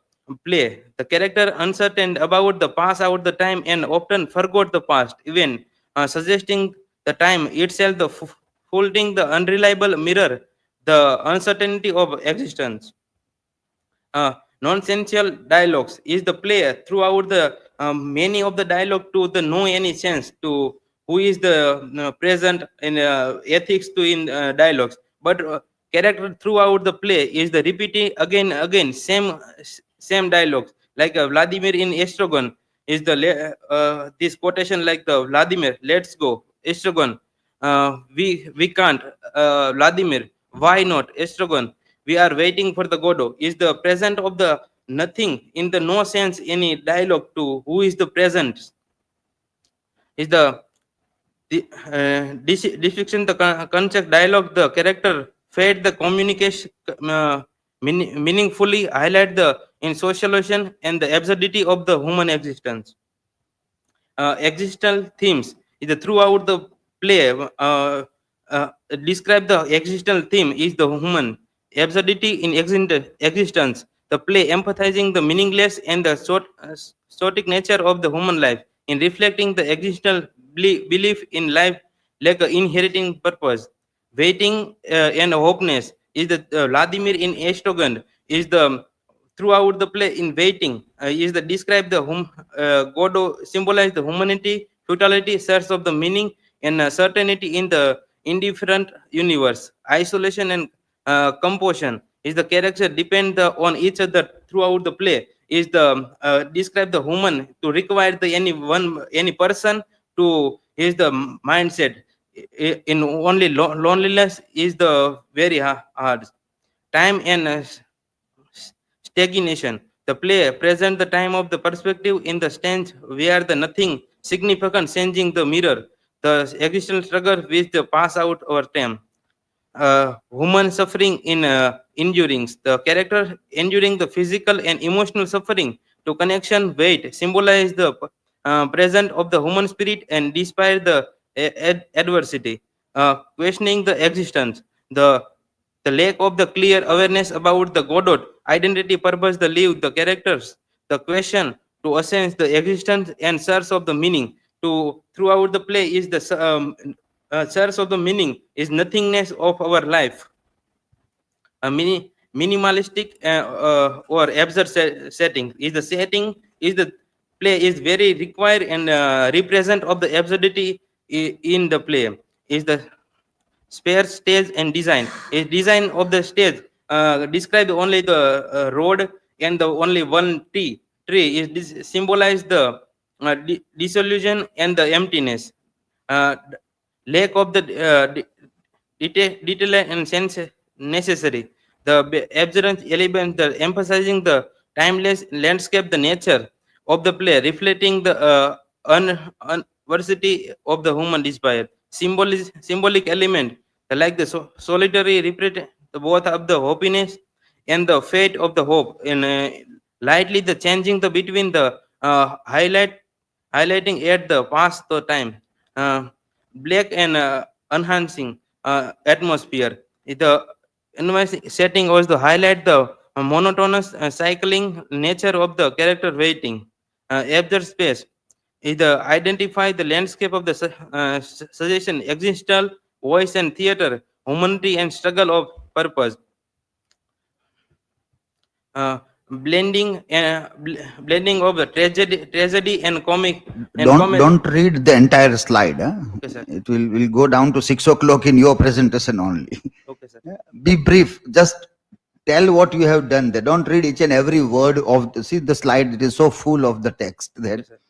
play. The character uncertain about the past out the time and often forgot the past even suggesting the time itself the folding the unreliable mirror the uncertainty of existence. Nonsensical dialogues is the player throughout the many of the dialogue to the no any sense to who is the present in ethics to in dialogues, but character throughout the play is the repeating again same dialogues like Vladimir in Estrogan is the this quotation like the Vladimir, let's go Estrogan, we can't, Vladimir, why not Estrogan, we are waiting for the Godot is the present of the nothing in the no sense any dialogue to who is the present is the description the concept dialogue the character fade the communication meaningfully highlight the in socialization and the absurdity of the human existence. Existential themes is the throughout the play describe the existential theme is the human absurdity in existence. The play emphasizing the meaningless and the static nature of the human life in reflecting the existential belief in life like inheriting purpose. Waiting and hopelessness is the Vladimir in Estrogan is the throughout the play in waiting is the describe the Godot symbolize the humanity, totality, search of the meaning and certainty in the indifferent universe. Isolation and composition is the character depend on each other throughout the play is the describe the human to require the any person to is the mindset in only loneliness is the very hard time and stagnation. The play present the time of the perspective in the stance where the nothing significant changing the mirror, the existential struggle with the pass out over time. human suffering in endurings. The character enduring the physical and emotional suffering to connection weight symbolize the present of the human spirit and despite the adversity, questioning the existence, the lack of the clear awareness about the godhood, identity, purpose, the live, the characters, the question to assess the existence and source of the meaning. To throughout the play is the source of the meaning is nothingness of our life. A minimalistic or absurd setting is the setting is the play is very required and represent of the absurdity in the play is the spare stage and design. A design of the stage describe only the road and the only one tree is symbolize the disillusion and the emptiness. Lack of the detail and sense necessary. The absurdance element, the emphasizing the timeless landscape, the nature of the play, reflecting the unversity of the human despair. Symbolic element, like the solitary represent both of the happiness and the fate of the hope, and lightly the changing the between the highlighting at the past the time. Black and enhancing atmosphere. The environment setting was to highlight the monotonous cycling nature of the character waiting. Absurd space is the identify the landscape of the suggestion, existential voice and theater, humanity and struggle of purpose. Blending of the tragedy and comic and comedy.
Don't read the entire slide. Huh?
Okay, sir.
It will go down to 6 o'clock in your presentation only.
Okay, sir.
Be brief. Just tell what you have done there. Don't read each and every word of see the slide. It is so full of the text there.
Yes, sir.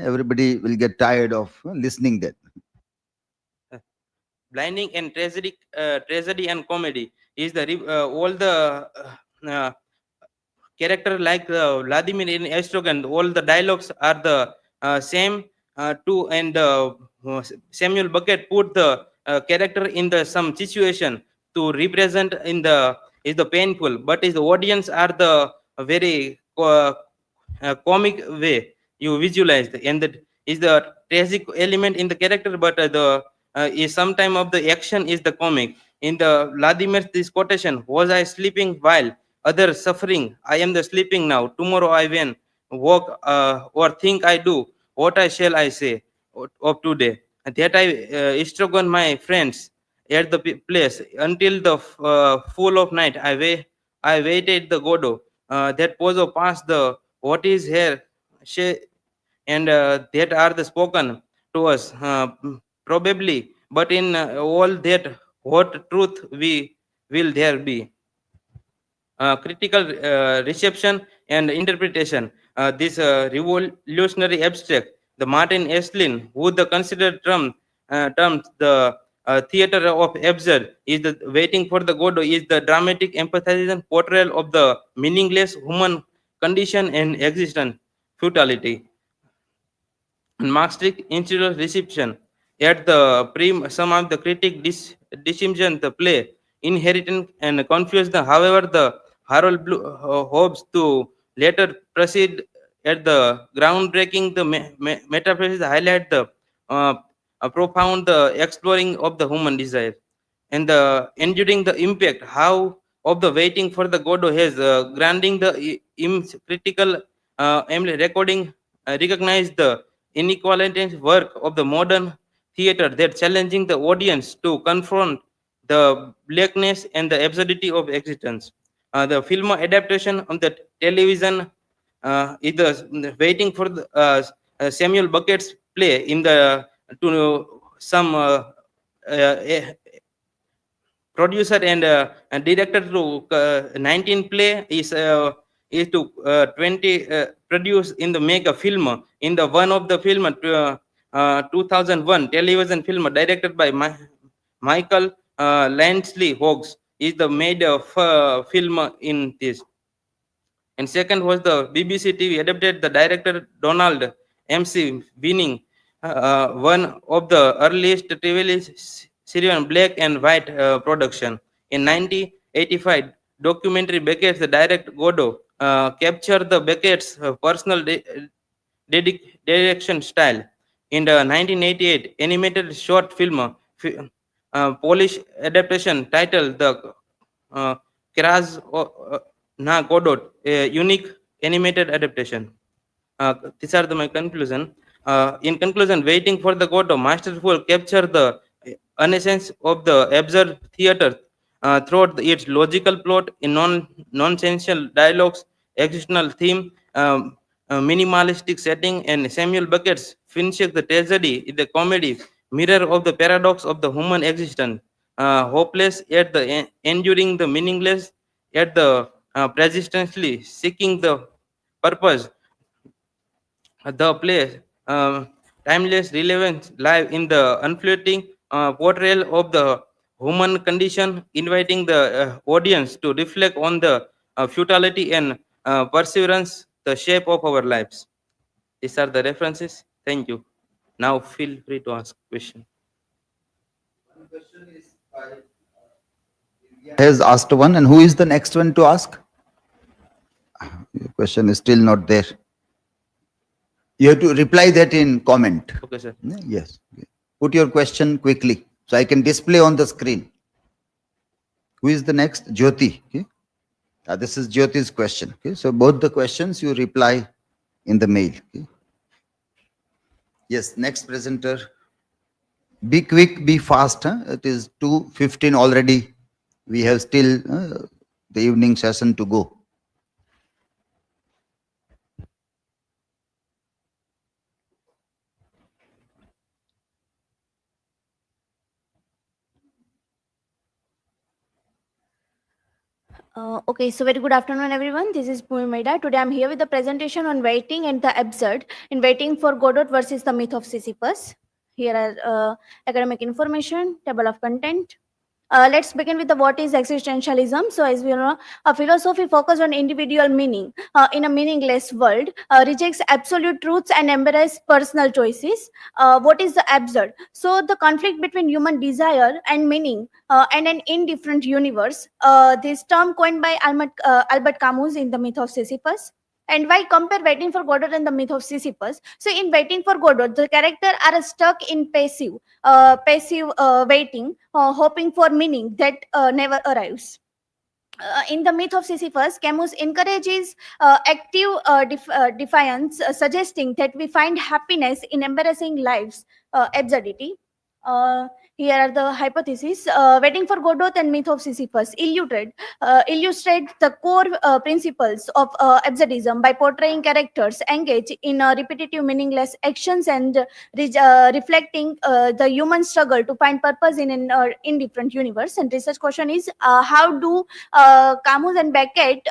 Everybody will get tired of listening there.
Blinding and tragedy and comedy is the all the character like Vladimir in Estrogan. All the dialogues are the same. And Samuel Beckett put the character in the some situation to represent in the is the painful, but is the audience are the very comic way you visualize, and that is the tragic element in the character, but the is sometime of the action is the comic. In the Vladimir, this quotation, was I sleeping while others suffering? I am the sleeping now. Tomorrow I will walk or think I do. What I shall I say of today? That I estrogen my friends at the place until the full of night. I waited the Godo. That Pozo passed the what is here, and that are the spoken to us. Probably, but in all that, what truth we will there be? Critical reception and interpretation. This revolutionary abstract, the Martin Esslin, who the considered terms the theater of absurd, is the waiting for the Godot, is the dramatic empathizing portrayal of the meaningless human condition and existence, futility. Marxist institutional reception. At the some of the critic dissension the play inheritance and confused. However, the Harold hopes to later proceed at the groundbreaking the metaphysics highlight the a profound exploring of the human desire and the enduring the impact how of the waiting for the Godot has granting the critical recording recognize the inequality work of the modern theater that challenging the audience to confront the blackness and the absurdity of existence. The film adaptation on the television is the waiting for the Samuel Beckett's play in the to some producer and director to 19 play is to 20 produce in the make a film in the one of the film 2001 television film directed by Michael Lansley Hoggs is the made of film in this. And second was the BBC TV adapted the director Donald MC winning one of the earliest TV Syrian black and white production. In 1985, documentary Beckett's Direct Godot captured the Beckett's personal direction style. In the 1988 animated short film, Polish adaptation titled The uh, Kraz na Godot, a unique animated adaptation. These are my conclusion. In conclusion, Waiting for the Godot masterful capture the essence of the absurd theater throughout its logical plot in nonsensical dialogues, existential theme, minimalistic setting, and Samuel Beckett's finishes the tragedy in the comedy mirror of the paradox of the human existence, hopeless yet the enduring the meaningless yet the persistently seeking the purpose. The play timeless relevance live in the unflattering portrayal of the human condition, inviting the audience to reflect on the futility and perseverance, the shape of our lives. These are the references. Thank you. Now feel free to ask question.
Has asked one, and who is the next one to ask? The question is still not there. You have to reply that in comment.
Okay, sir.
Yes. Put your question quickly so I can display on the screen. Who is the next? Jyoti. Okay. This is Jyoti's question. Okay. So both the questions you reply in the mail. Okay. Yes. Next presenter. Be quick, be fast. Huh? It is 2:15 already. We have still the evening session to go.
Okay, so very good afternoon, everyone. This is Pumida. Today I'm here with the presentation on waiting and the absurd in Waiting for Godot versus the Myth of Sisyphus. Here are academic information, table of content. Let's begin with the what is existentialism. So as we know, a philosophy focused on individual meaning in a meaningless world, rejects absolute truths and embraces personal choices. What is the absurd? So the conflict between human desire and meaning and an indifferent universe. This term coined by Albert Camus in The Myth of Sisyphus. And why compare Waiting for Godot and the Myth of Sisyphus? So in Waiting for Godot, the character are stuck in passive waiting, hoping for meaning that never arrives. In the Myth of Sisyphus, Camus encourages active defiance, suggesting that we find happiness in embarrassing life's absurdity. Here are the hypotheses. Waiting for Godot and Myth of Sisyphus illustrate the core principles of absurdism by portraying characters engaged in repetitive, meaningless actions and reflecting the human struggle to find purpose in an indifferent universe. And research question is, how do Camus and Beckett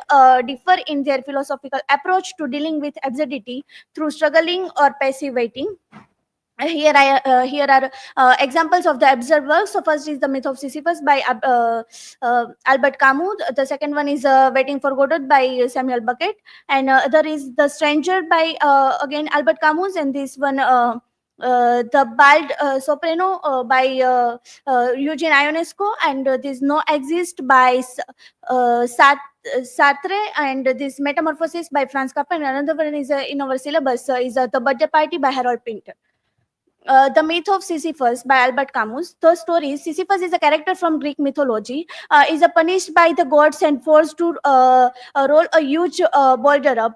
differ in their philosophical approach to dealing with absurdity through struggling or passive waiting? Here are examples of the absurd works. So first is The Myth of Sisyphus by Albert Camus. The second one is Waiting for Godot by Samuel Beckett, and other is The Stranger by again Albert Camus, and this one The Bald Soprano by Eugene Ionesco, and this No Exist by Sartre, and this Metamorphosis by Franz Kafka, and another one is in our syllabus is The Birthday Party by Harold Pinter. The Myth of Sisyphus by Albert Camus. The story is Sisyphus is a character from Greek mythology, is punished by the gods and forced to roll a huge boulder up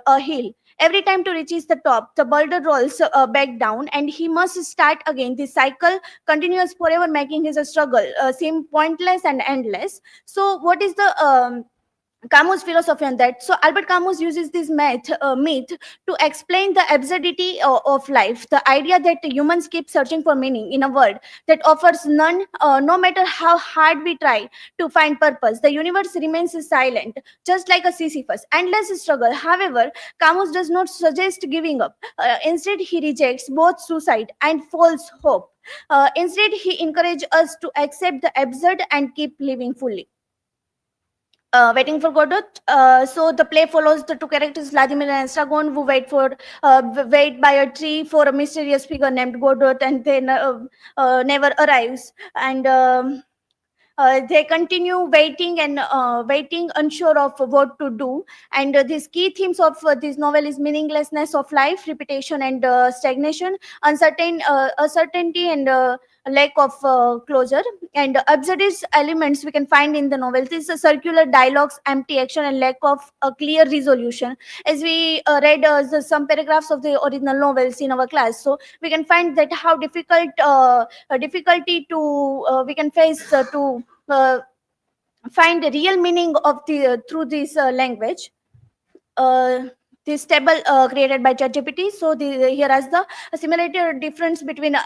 a hill. Every time to reach the top, the boulder rolls back down and he must start again. This cycle continues forever, making his struggle seem pointless and endless. So what is the Camus' philosophy on that? So Albert Camus uses this myth to explain the absurdity of life, the idea that humans keep searching for meaning in a world that offers none, no matter how hard we try to find purpose. The universe remains silent, just like a Sisyphus, endless struggle. However, Camus does not suggest giving up. Instead, he rejects both suicide and false hope. Instead, he encourages us to accept the absurd and keep living fully.
Waiting for Godot. So the play follows the two characters Vladimir and Estragon, who wait by a tree for a mysterious figure named Godot, and they never arrives. And they continue waiting and waiting, unsure of what to do. And these key themes of this novel is meaninglessness of life, repetition and stagnation, uncertainty and lack of closure, and absurdist elements we can find in the novel. This is circular dialogues, empty action, and lack of a clear resolution. As we read some paragraphs of the original novels in our class, so we can find that how difficulty to we can face to find the real meaning of the through this language. This table created by ChatGPT. So here is the similarity or difference between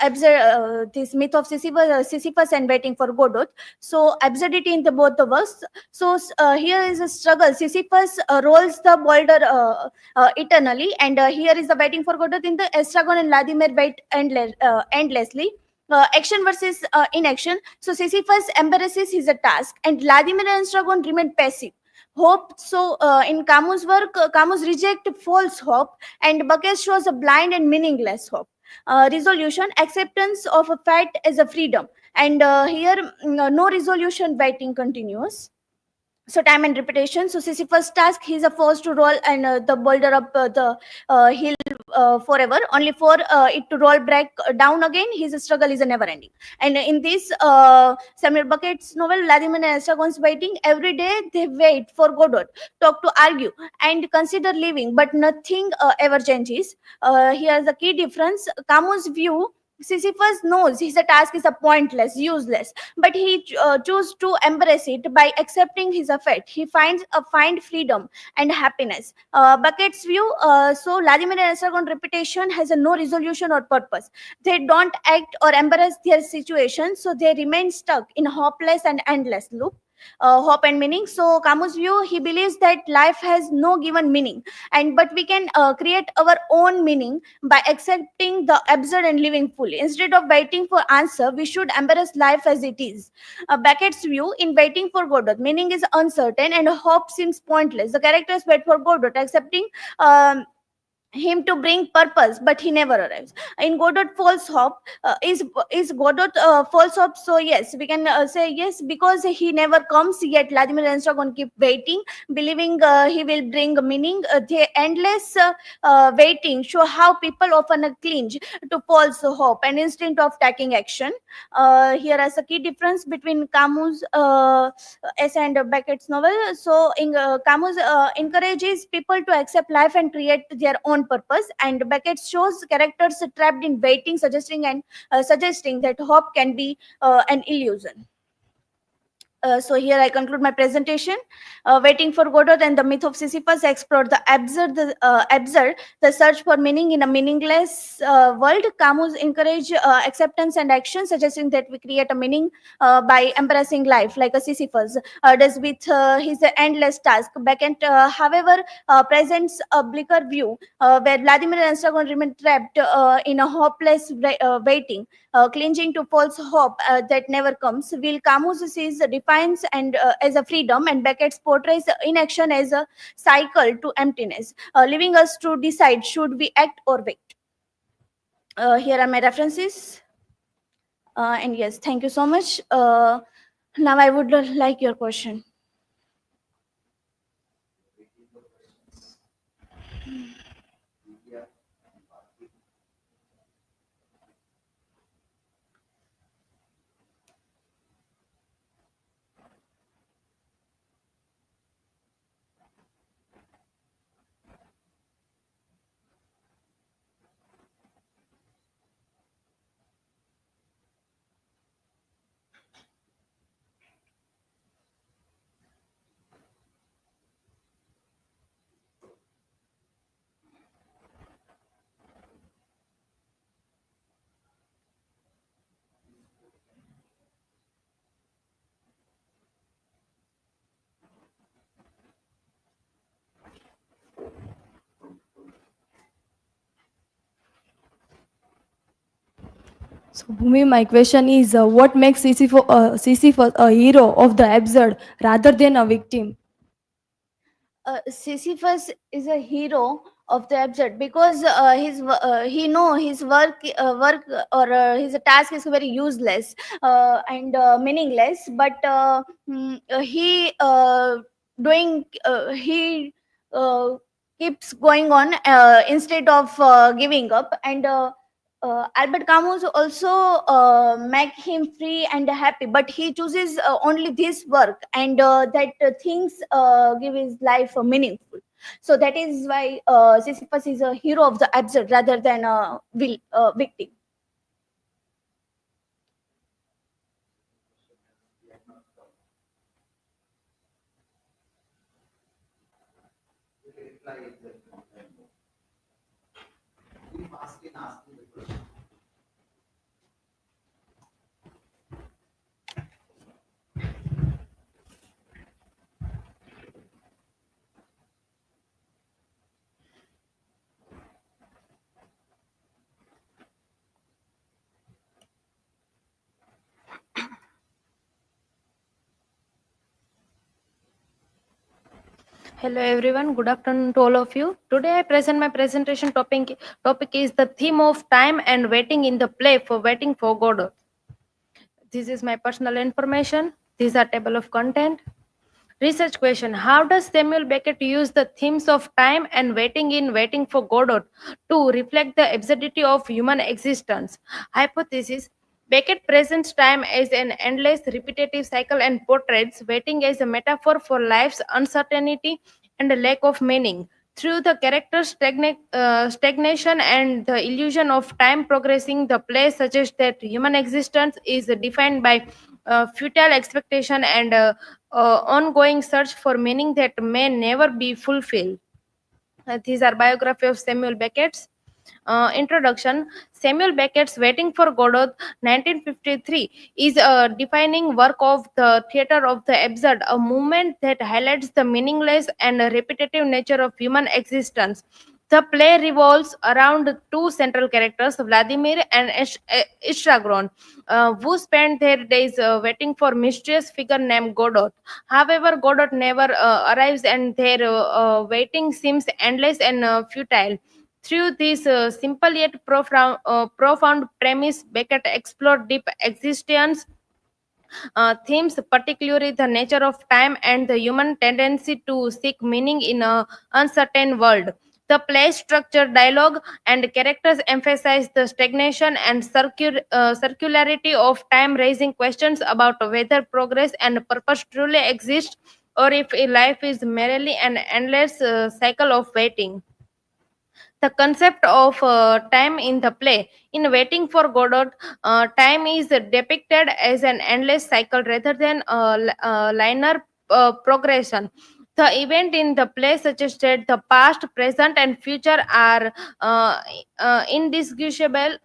this myth of Sisyphus and waiting for Godot. So absurdity in the both of us. So here is a struggle. Sisyphus rolls the boulder eternally, and here is the waiting for Godot. In the Estragon and Vladimir wait endlessly. Action versus inaction. So Sisyphus embarrasses his task, and Vladimir and Estragon remain passive. Hope. So in Camus' work, Camus reject false hope, and Bucket shows a blind and meaningless hope. Resolution, acceptance of a fact as a freedom, and here no resolution, waiting continues. So time and repetition. So Sisyphus task, he's forced to roll and the boulder up the hill forever, only for it to roll back down again. His struggle is never ending. And in this Samuel Beckett's novel, Vladimir and Estragon's waiting, every day they wait for Godot, talk to argue and consider leaving, but nothing ever changes. Here's the key difference. Camus' view, Sisyphus knows his task is a pointless, useless, but he chooses to embrace it by accepting his fate. He find freedom and happiness. Beckett's view, so Vladimir and Estragon reputation has no resolution or purpose. They don't act or embrace their situation, so they remain stuck in hopeless and endless loop. Hope and meaning. So Camus' view, he believes that life has no given meaning, and but we can create our own meaning by accepting the absurd and living fully. Instead of waiting for answer, we should embrace life as it is. Beckett's view, in waiting for Godot, meaning is uncertain and hope seems pointless. The characters wait for Godot, accepting him to bring purpose, but he never arrives. In Godot false hope, is Godot false hope? So yes, we can say yes, because he never comes, yet Vladimir and Estragon keep waiting, believing he will bring meaning. The endless waiting show how people often cling to false hope and instinct of taking action. Here is a key difference between Camus' essay and Beckett's novel. So in Camus encourages people to accept life and create their own purpose, and Beckett shows characters trapped in waiting, suggesting that hope can be an illusion. So here I conclude my presentation. Waiting for Godot and the myth of Sisyphus explore the absurd, the search for meaning in a meaningless world. Camus encourage acceptance and action, suggesting that we create a meaning by embracing life, like a Sisyphus does with his endless task. Beckett, however, presents a bleaker view where Vladimir and Estragon remain trapped in a hopeless waiting, clinging to false hope that never comes. Will Camus sees defines and as a freedom, and Beckett portrays inaction as a cycle to emptiness, leaving us to decide should we act or wait. Here are my references. And yes, thank you so much. Now I would like your question.
So, Bhumi, my question is what makes Sisyphus a hero of the absurd rather than a victim?
Sisyphus is a hero of the absurd because he know his work or his task is very useless and meaningless, but he keeps going on instead of giving up. And Albert Camus also make him free and happy, but he chooses only this work, and that things give his life meaningful. So that is why Sisyphus is a hero of the absurd rather than a victim.
Hello everyone, good afternoon to all of you. Today I present my presentation topic is the theme of time and waiting in the play for Waiting for Godot. This is my personal information. These are table of content. Research question: how does Samuel Beckett use the themes of time and waiting in Waiting for Godot to reflect the absurdity of human existence? Hypothesis: Beckett presents time as an endless repetitive cycle and portrays waiting as a metaphor for life's uncertainty and a lack of meaning. Through the character's stagnation and the illusion of time progressing, the play suggests that human existence is defined by futile expectation and ongoing search for meaning that may never be fulfilled. These are biography of Samuel Beckett's. Introduction: Samuel Beckett's Waiting for Godot 1953 is a defining work of the theater of the absurd, a movement that highlights the meaningless and repetitive nature of human existence. The play revolves around two central characters, Vladimir and Istragron, who spend their days waiting for mysterious figure named Godot. However, Godot never arrives, and their waiting seems endless and futile. Through this simple yet profound premise, Beckett explored deep existence themes, particularly the nature of time and the human tendency to seek meaning in an uncertain world. The play's structure, dialogue, and characters emphasize the stagnation and circularity of time, raising questions about whether progress and purpose truly exist or if a life is merely an endless cycle of waiting. The concept of time in the play. In Waiting for Godot, time is depicted as an endless cycle rather than a linear progression. The event in the play suggested the past, present, and future are indistinguishable,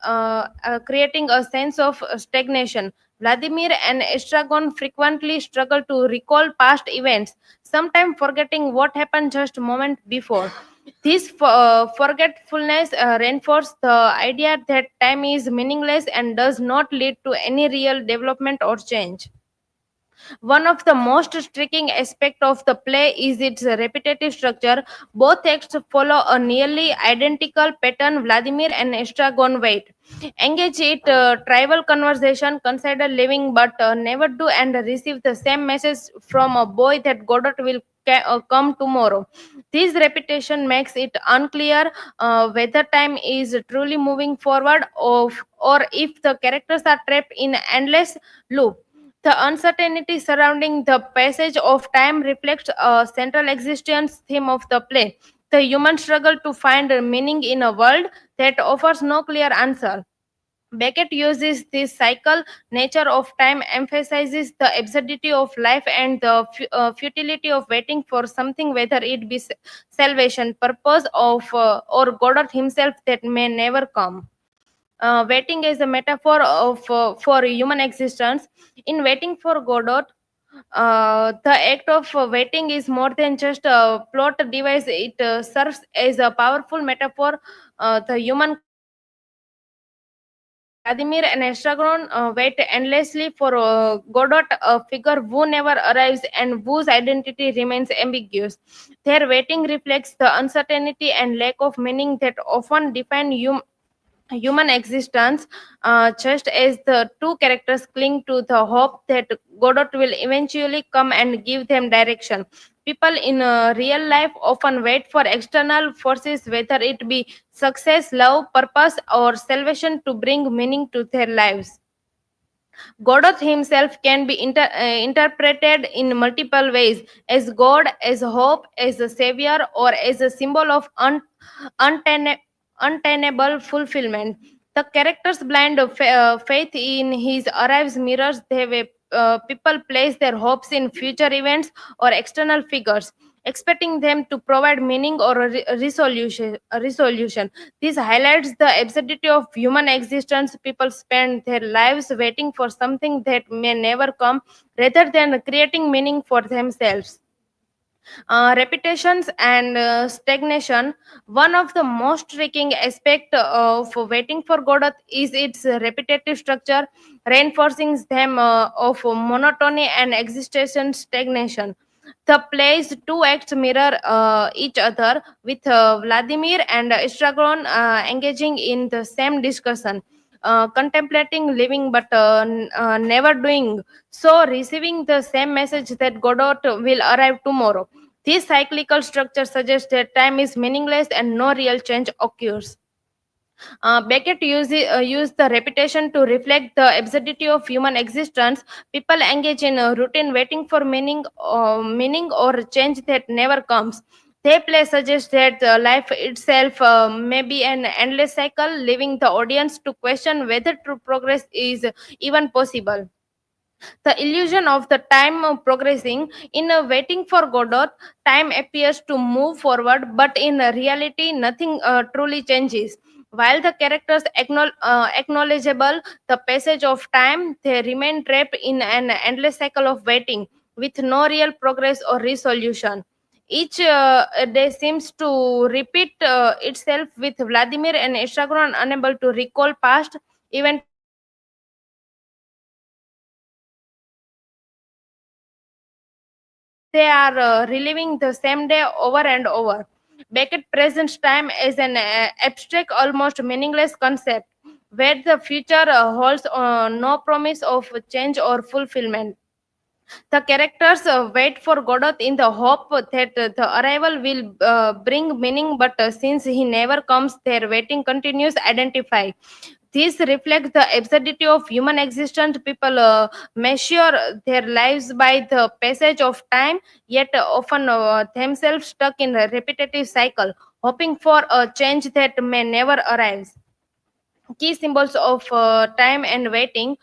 creating a sense of stagnation. Vladimir and Estragon frequently struggle to recall past events, sometimes forgetting what happened just a moment before. This forgetfulness reinforces the idea that time is meaningless and does not lead to any real development or change. One of the most striking aspects of the play is its repetitive structure. Both texts follow a nearly identical pattern. Vladimir and Estragon wait, engage in tribal conversation, consider living but never do, and receive the same message from a boy that Godot will come tomorrow. This repetition makes it unclear whether time is truly moving forward or if the characters are trapped in an endless loop. The uncertainty surrounding the passage of time reflects a central existence theme of the play. The human struggle to find meaning in a world that offers no clear answer. Beckett uses this cycle nature of time, emphasizes the absurdity of life and the futility of waiting for something, whether it be salvation, purpose of or God himself that may never come. Waiting is a metaphor of for human existence. In Waiting for Godot, the act of waiting is more than just a plot device. It serves as a powerful metaphor. The human Vladimir and Estragon wait endlessly for Godot, a figure who never arrives and whose identity remains ambiguous. Their waiting reflects the uncertainty and lack of meaning that often define human existence, just as the two characters cling to the hope that Godot will eventually come and give them direction. People in real life often wait for external forces, whether it be success, love, purpose, or salvation, to bring meaning to their lives. Godot himself can be interpreted in multiple ways: as God, as hope, as a savior, or as a symbol of unten- untenable fulfillment. The character's blind faith in his arrives mirrors the way people place their hopes in future events or external figures, expecting them to provide meaning or a resolution. This highlights the absurdity of human existence. People spend their lives waiting for something that may never come rather than creating meaning for themselves. Repetitions and stagnation. One of the most striking aspects of waiting for Godot is its repetitive structure, reinforcing them of monotony and existential stagnation. The play's two acts mirror each other, with Vladimir and Estragon engaging in the same discussion, contemplating living but never doing so, receiving the same message that Godot will arrive tomorrow. This cyclical structure suggests that time is meaningless and no real change occurs. Beckett used the repetition to reflect the absurdity of human existence. People engage in a routine waiting for meaning or change that never comes. They play suggests that life itself may be an endless cycle, leaving the audience to question whether true progress is even possible. The illusion of the time progressing. In waiting for Godot, time appears to move forward, but in reality, nothing truly changes. While the characters acknowledgeable the passage of time, they remain trapped in an endless cycle of waiting, with no real progress or resolution. Each day seems to repeat itself, with Vladimir and Estragon unable to recall past event or change they are reliving the same day over and over. Beckett presents time as an abstract, almost meaningless concept, where the future holds no promise of change or fulfillment. The characters wait for Godot in the hope that the arrival will bring meaning, but since he never comes, their waiting continues. Identify. This reflects the absurdity of human existence. People measure their lives by the passage of time, yet often themselves stuck in a repetitive cycle, hoping for a change that may never arrive. Key symbols of time and waiting.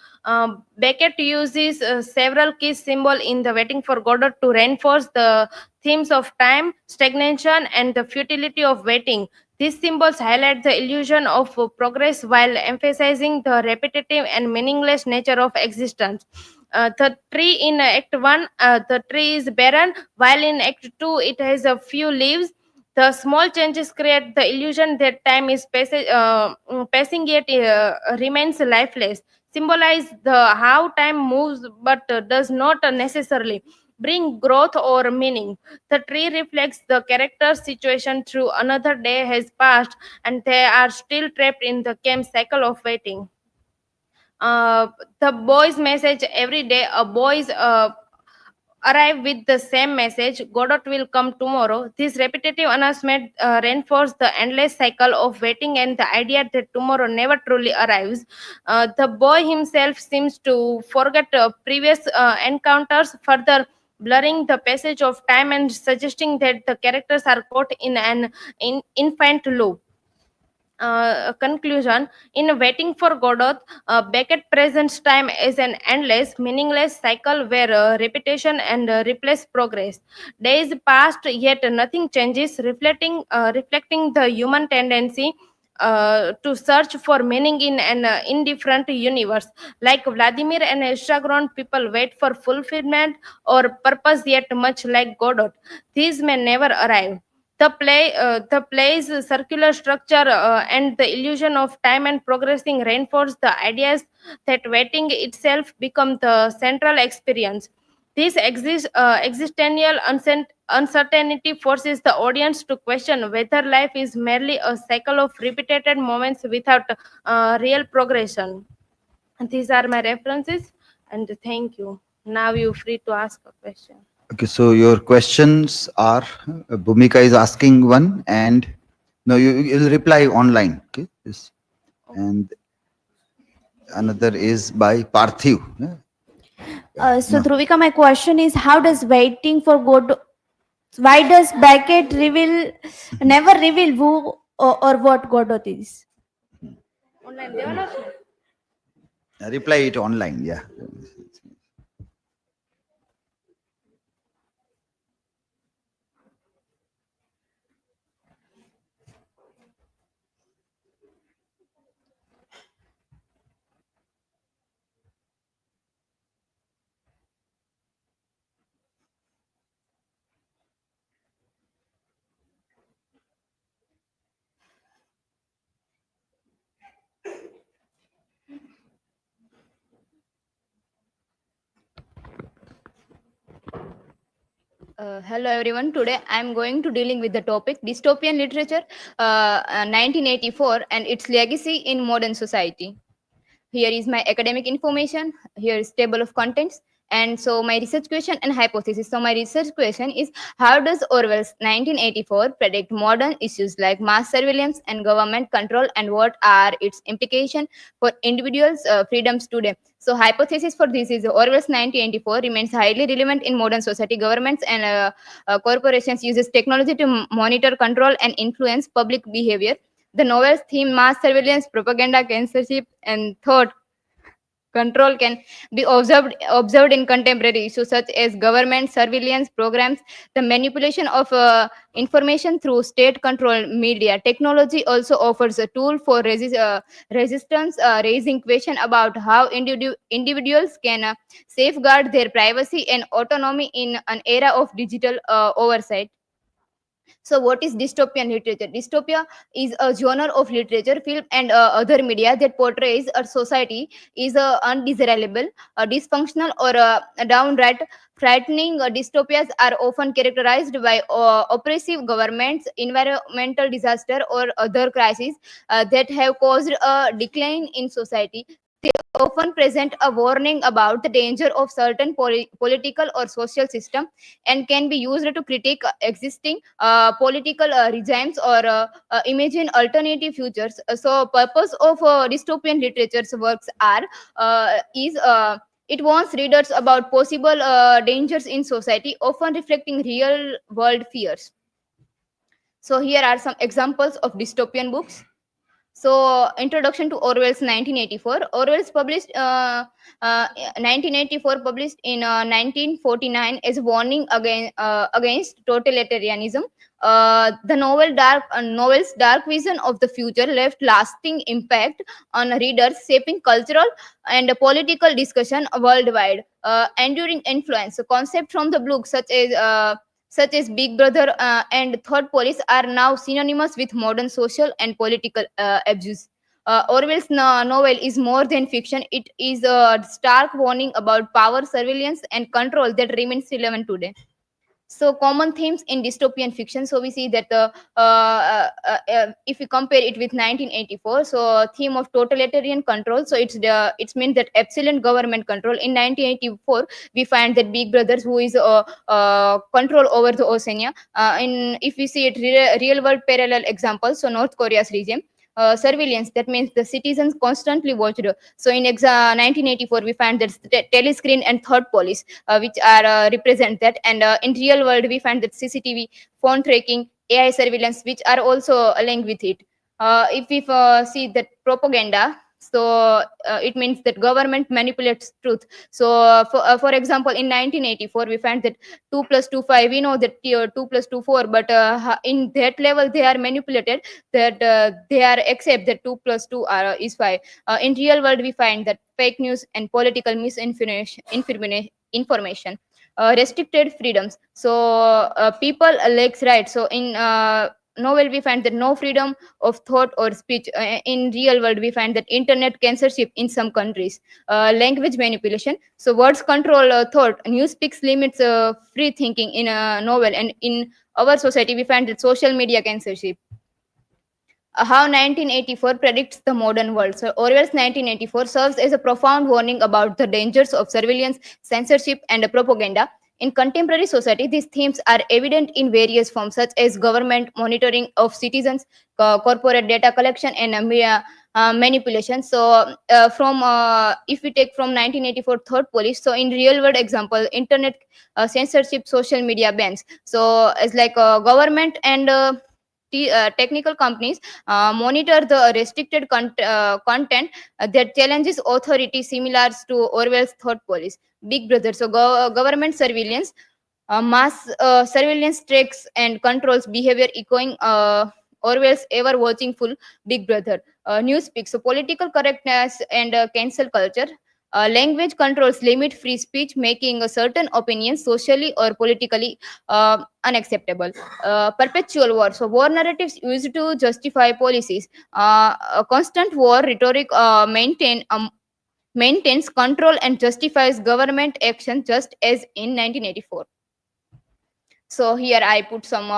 Beckett uses several key symbols in the Waiting for Godot to reinforce the themes of time, stagnation, and the futility of waiting. These symbols highlight the illusion of progress while emphasizing the repetitive and meaningless nature of existence. The tree in Act 1, the tree is barren, while in Act 2, it has a few leaves. The small changes create the illusion that time is passing, yet remains lifeless. Symbolize the how time moves but does not necessarily bring growth or meaning. The tree reflects the character's situation through another day has passed and they are still trapped in the same cycle of waiting. Uh, the boy's message. Every day a boy's arrive with the same message: Godot will come tomorrow. This repetitive announcement reinforces the endless cycle of waiting and the idea that tomorrow never truly arrives. The boy himself seems to forget previous encounters, further blurring the passage of time and suggesting that the characters are caught in an infinite loop. Conclusion. In Waiting for Godot, Beckett presents time as an endless, meaningless cycle where repetition and replace progress. Days passed, yet nothing changes, reflecting the human tendency to search for meaning in an indifferent universe. Like Vladimir and Estragon, people wait for fulfillment or purpose, yet much like Godot, these may never arrive. The play's circular structure and the illusion of time and progressing reinforce the ideas that waiting itself become the central experience. This existential uncertainty forces the audience to question whether life is merely a cycle of repeated moments without real progression. These are my references, and thank you. Now you're free to ask a question.
Okay, so your questions are Bhumika is asking one, and no, you'll reply online. Okay, yes. And another is by Parthiv.
So Dhruvika, my question is, how does waiting for God? Why does Beckett never reveal who or what Godot is? Online,
Reply it online. Yeah.
Hello everyone. Today I am going to dealing with the topic dystopian literature 1984 and its legacy in modern society. Here is my academic information. Here is table of contents. And so my research question and hypothesis. So my research question is, how does Orwell's 1984 predict modern issues like mass surveillance and government control, and what are its implications for individuals' freedoms today? So hypothesis for this is Orwell's 1984 remains highly relevant in modern society. Governments and corporations uses technology to monitor, control, and influence public behavior. The novel's theme, mass surveillance, propaganda, censorship, and thought control, can be observed in contemporary issues such as government surveillance programs, the manipulation of information through state-controlled media. Technology also offers a tool for resistance, raising question about how individuals can safeguard their privacy and autonomy in an era of digital oversight. So, what is dystopian literature? Dystopia is a genre of literature, film, and other media that portrays a society is undesirable, dysfunctional, or downright frightening. Dystopias are often characterized by oppressive governments, environmental disaster, or other crises that have caused a decline in society. They often present a warning about the danger of certain political or social system, and can be used to critique existing political regimes or imagine alternative futures. So, purpose of dystopian literature's works are is it warns readers about possible dangers in society, often reflecting real world fears. So, here are some examples of dystopian books. So, introduction to Orwell's 1984. Orwell's published 1984 published in 1949 as a warning against totalitarianism. Novel's dark vision of the future left lasting impact on readers, shaping cultural and political discussion worldwide. Enduring influence. So concept from the book such as Big Brother and Thought Police are now synonymous with modern social and political abuse. Orwell's novel is more than fiction. It is a stark warning about power, surveillance, and control that remains relevant today. So common themes in dystopian fiction. So we see that if we compare it with 1984, so theme of totalitarian control. So it's meant that absolute government control. In 1984, we find that Big Brothers, who is control over the Oceania. In if we see it real world parallel examples, so North Korea's regime. Surveillance, that means the citizens constantly watched. So in 1984 we find that telescreen and thought police, which are represent that, and in real world we find that CCTV, phone tracking, AI surveillance, which are also linked with it. If we see that propaganda, so it means that government manipulates truth. So for example, in 1984 we find that 2 plus 2 5, we know that 2 plus 2 4, but in that level they are manipulated, that they are accept that 2 plus 2 is 5. In real world we find that fake news and political misinformation information. restricted freedoms. So people lacks rights. So in novel we find that no freedom of thought or speech. In real world we find that internet censorship in some countries, language manipulation. So words control thought. News speaks limits free thinking in a novel, and in our society we find that social media censorship. How 1984 predicts the modern world. So Orwell's 1984 serves as a profound warning about the dangers of surveillance, censorship, and propaganda. In contemporary society, these themes are evident in various forms, such as government monitoring of citizens, corporate data collection, and manipulation. So, if we take from 1984 third police, so in real world example, internet censorship, social media bans. So, as like government and technical companies monitor the restricted content that challenges authority, similar to Orwell's third police. Big Brother. So government surveillance, mass surveillance tracks and controls behavior, echoing Orwell's ever watching full Big Brother. News speaks. So political correctness and cancel culture. Language controls limit free speech, making a certain opinions socially or politically unacceptable. Perpetual war. So war narratives used to justify policies. A constant war rhetoric maintains control and justifies government action, just as in 1984. So here I put some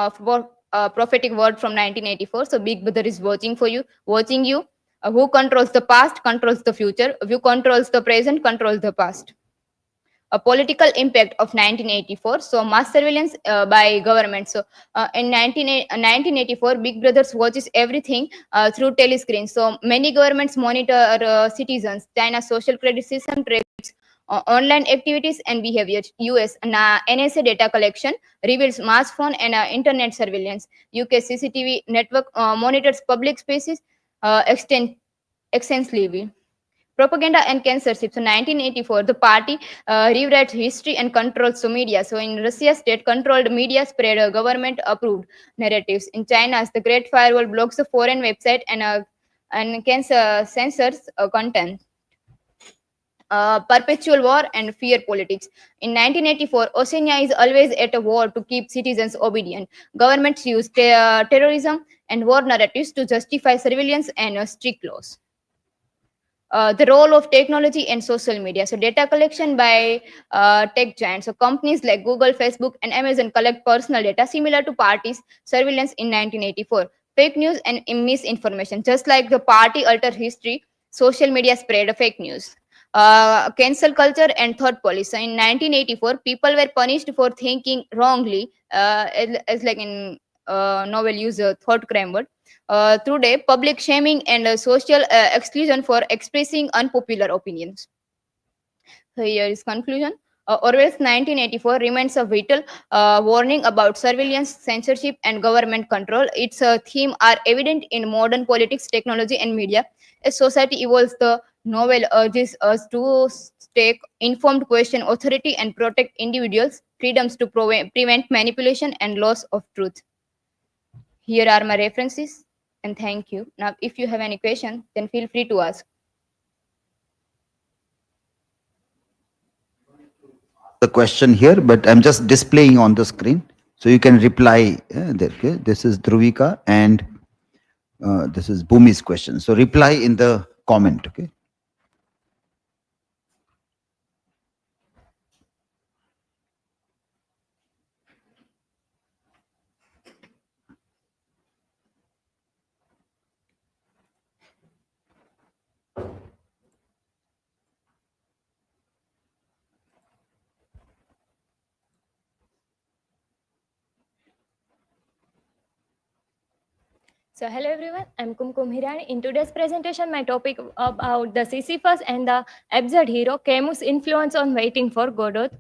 prophetic word from 1984. So Big Brother is watching you. Who controls the past controls the future. Who controls the present controls the past. A political impact of 1984. So mass surveillance by government. So in 1984, Big Brothers watches everything through telescreens. So many governments monitor citizens. China's social credit system tracks online activities and behaviors. US NSA data collection reveals mass phone and internet surveillance. UK CCTV network monitors public spaces extensively. Propaganda and censorship. So 1984, the party rewrites history and controls the media. So in Russia, state-controlled media spread government-approved narratives. In China, the Great Firewall blocks the foreign website and censors content. Perpetual war and fear politics. In 1984, Oceania is always at a war to keep citizens obedient. Governments use terrorism and war narratives to justify surveillance and strict laws. The role of technology and social media. So data collection by tech giants. So companies like Google, Facebook, and Amazon collect personal data similar to parties' surveillance in 1984. Fake news and misinformation. Just like the party altered history, social media spread fake news. Cancel culture and thought policy. So in 1984, people were punished for thinking wrongly, as like in novel use thought crime word. Today, public shaming and social exclusion for expressing unpopular opinions. So here is conclusion. Orwell's 1984 remains a vital warning about surveillance, censorship, and government control. Its theme are evident in modern politics, technology, and media. As society evolves, the novel urges us to take informed, question authority, and protect individuals' freedoms to prevent manipulation and loss of truth. Here are my references, and thank you. Now, if you have any question, then feel free to ask.
The question here, but I'm just displaying on the screen, so you can reply there. Okay? This is Dhruvika, and this is Bhumi's question. So reply in the comment. Okay.
So hello everyone, I'm Kumkum Hirani. In today's presentation, my topic about the Sisyphus and the absurd hero, Camus' influence on Waiting for Godot.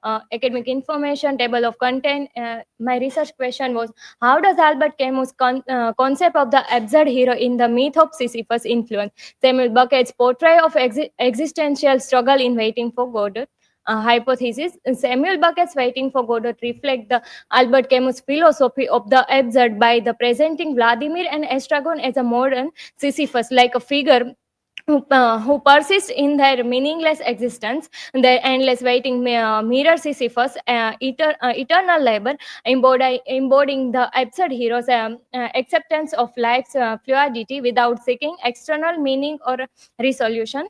Academic information, table of content. My research question was, how does Albert Camus' concept of the absurd hero in the myth of Sisyphus influence Samuel Beckett's portrayal of existential struggle in Waiting for Godot? Hypothesis. Samuel Beckett's Waiting for Godot reflect the Albert Camus' philosophy of the absurd by the presenting Vladimir and Estragon as a modern Sisyphus, like a figure who persist in their meaningless existence. Their endless waiting mirror Sisyphus' eternal labor, embodying the absurd hero's acceptance of life's fluidity without seeking external meaning or resolution.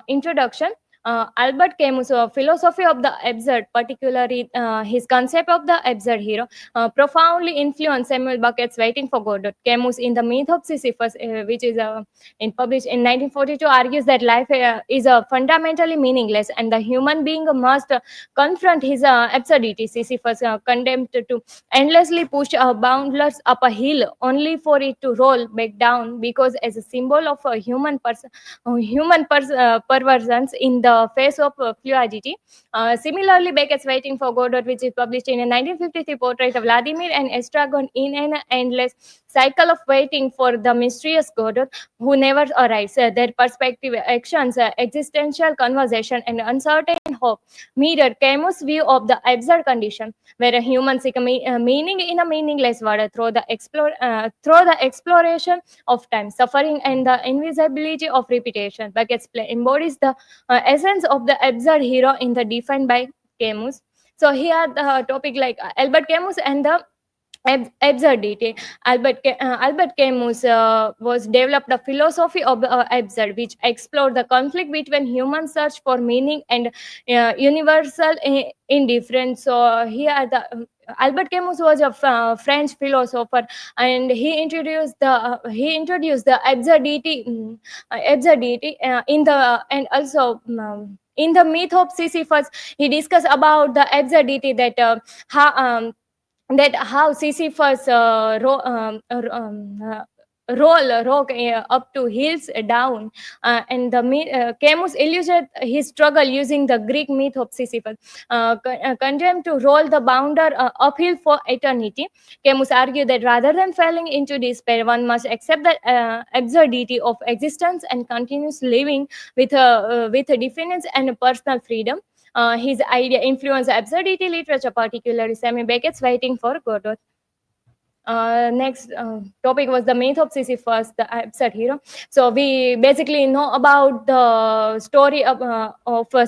Introduction. Albert Camus' philosophy of the absurd, particularly his concept of the absurd hero, profoundly influenced Samuel Beckett's Waiting for Godot. Camus, in The Myth of Sisyphus, which is published in 1942, argues that life is fundamentally meaningless and the human being must confront his absurdity. Sisyphus, condemned to endlessly push boundless up a hill only for it to roll back down, because as a symbol of a perversions in the face of fluidity. Similarly, Beckett's Waiting for Godot, which is published in a 1953, portrait of Vladimir and Estragon in an endless cycle of waiting for the mysterious Godot who never arrives. Their perspective, actions, existential conversation, and uncertain hope mirror Camus' view of the absurd condition, where a human seek a meaning in a meaningless world through the exploration of time, suffering, and the invisibility of repetition. Beckett's play embodies the essence of the absurd hero in the defined by Camus. So here the topic like Albert Camus and the absurdity. Albert Camus was developed a philosophy of absurd, which explored the conflict between human search for meaning and universal indifference. So here the Albert Camus was a French philosopher, and he introduced the absurdity in the and also. In the myth of Sisyphus, he discussed about the absurdity that how Sisyphus roll rock up to hills down, and Camus illustrated his struggle using the Greek myth of Sisyphus, condemned to roll the bounder uphill for eternity. Camus argued that rather than falling into despair, one must accept the absurdity of existence and continues living with a definition and personal freedom. His idea influenced absurdity literature, particularly Samuel Beckett's Waiting for Godot. Next topic was the myth of Sisyphus, the absurd hero. So we basically know about the story of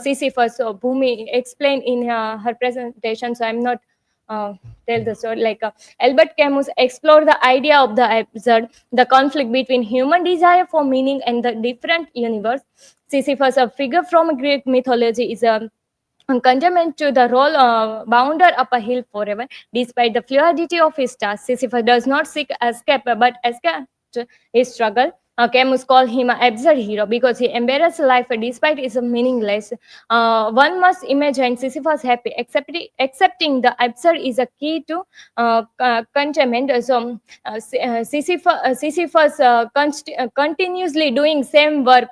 Sisyphus. So Bhumi explained in her presentation, so I'm not tell the story. Like Albert Camus explored the idea of the absurd, the conflict between human desire for meaning and the different universe. Sisyphus, a figure from Greek mythology, is a condemned to the role bounder up a hill forever. Despite the fluidity of his task, Sisyphus does not seek escape but escape his struggle. Camus called him an absurd hero because he embarrassed life despite its meaningless. One must imagine Sisyphus happy. Accepting the absurd is a key to contentment. So Sisyphus continuously doing same work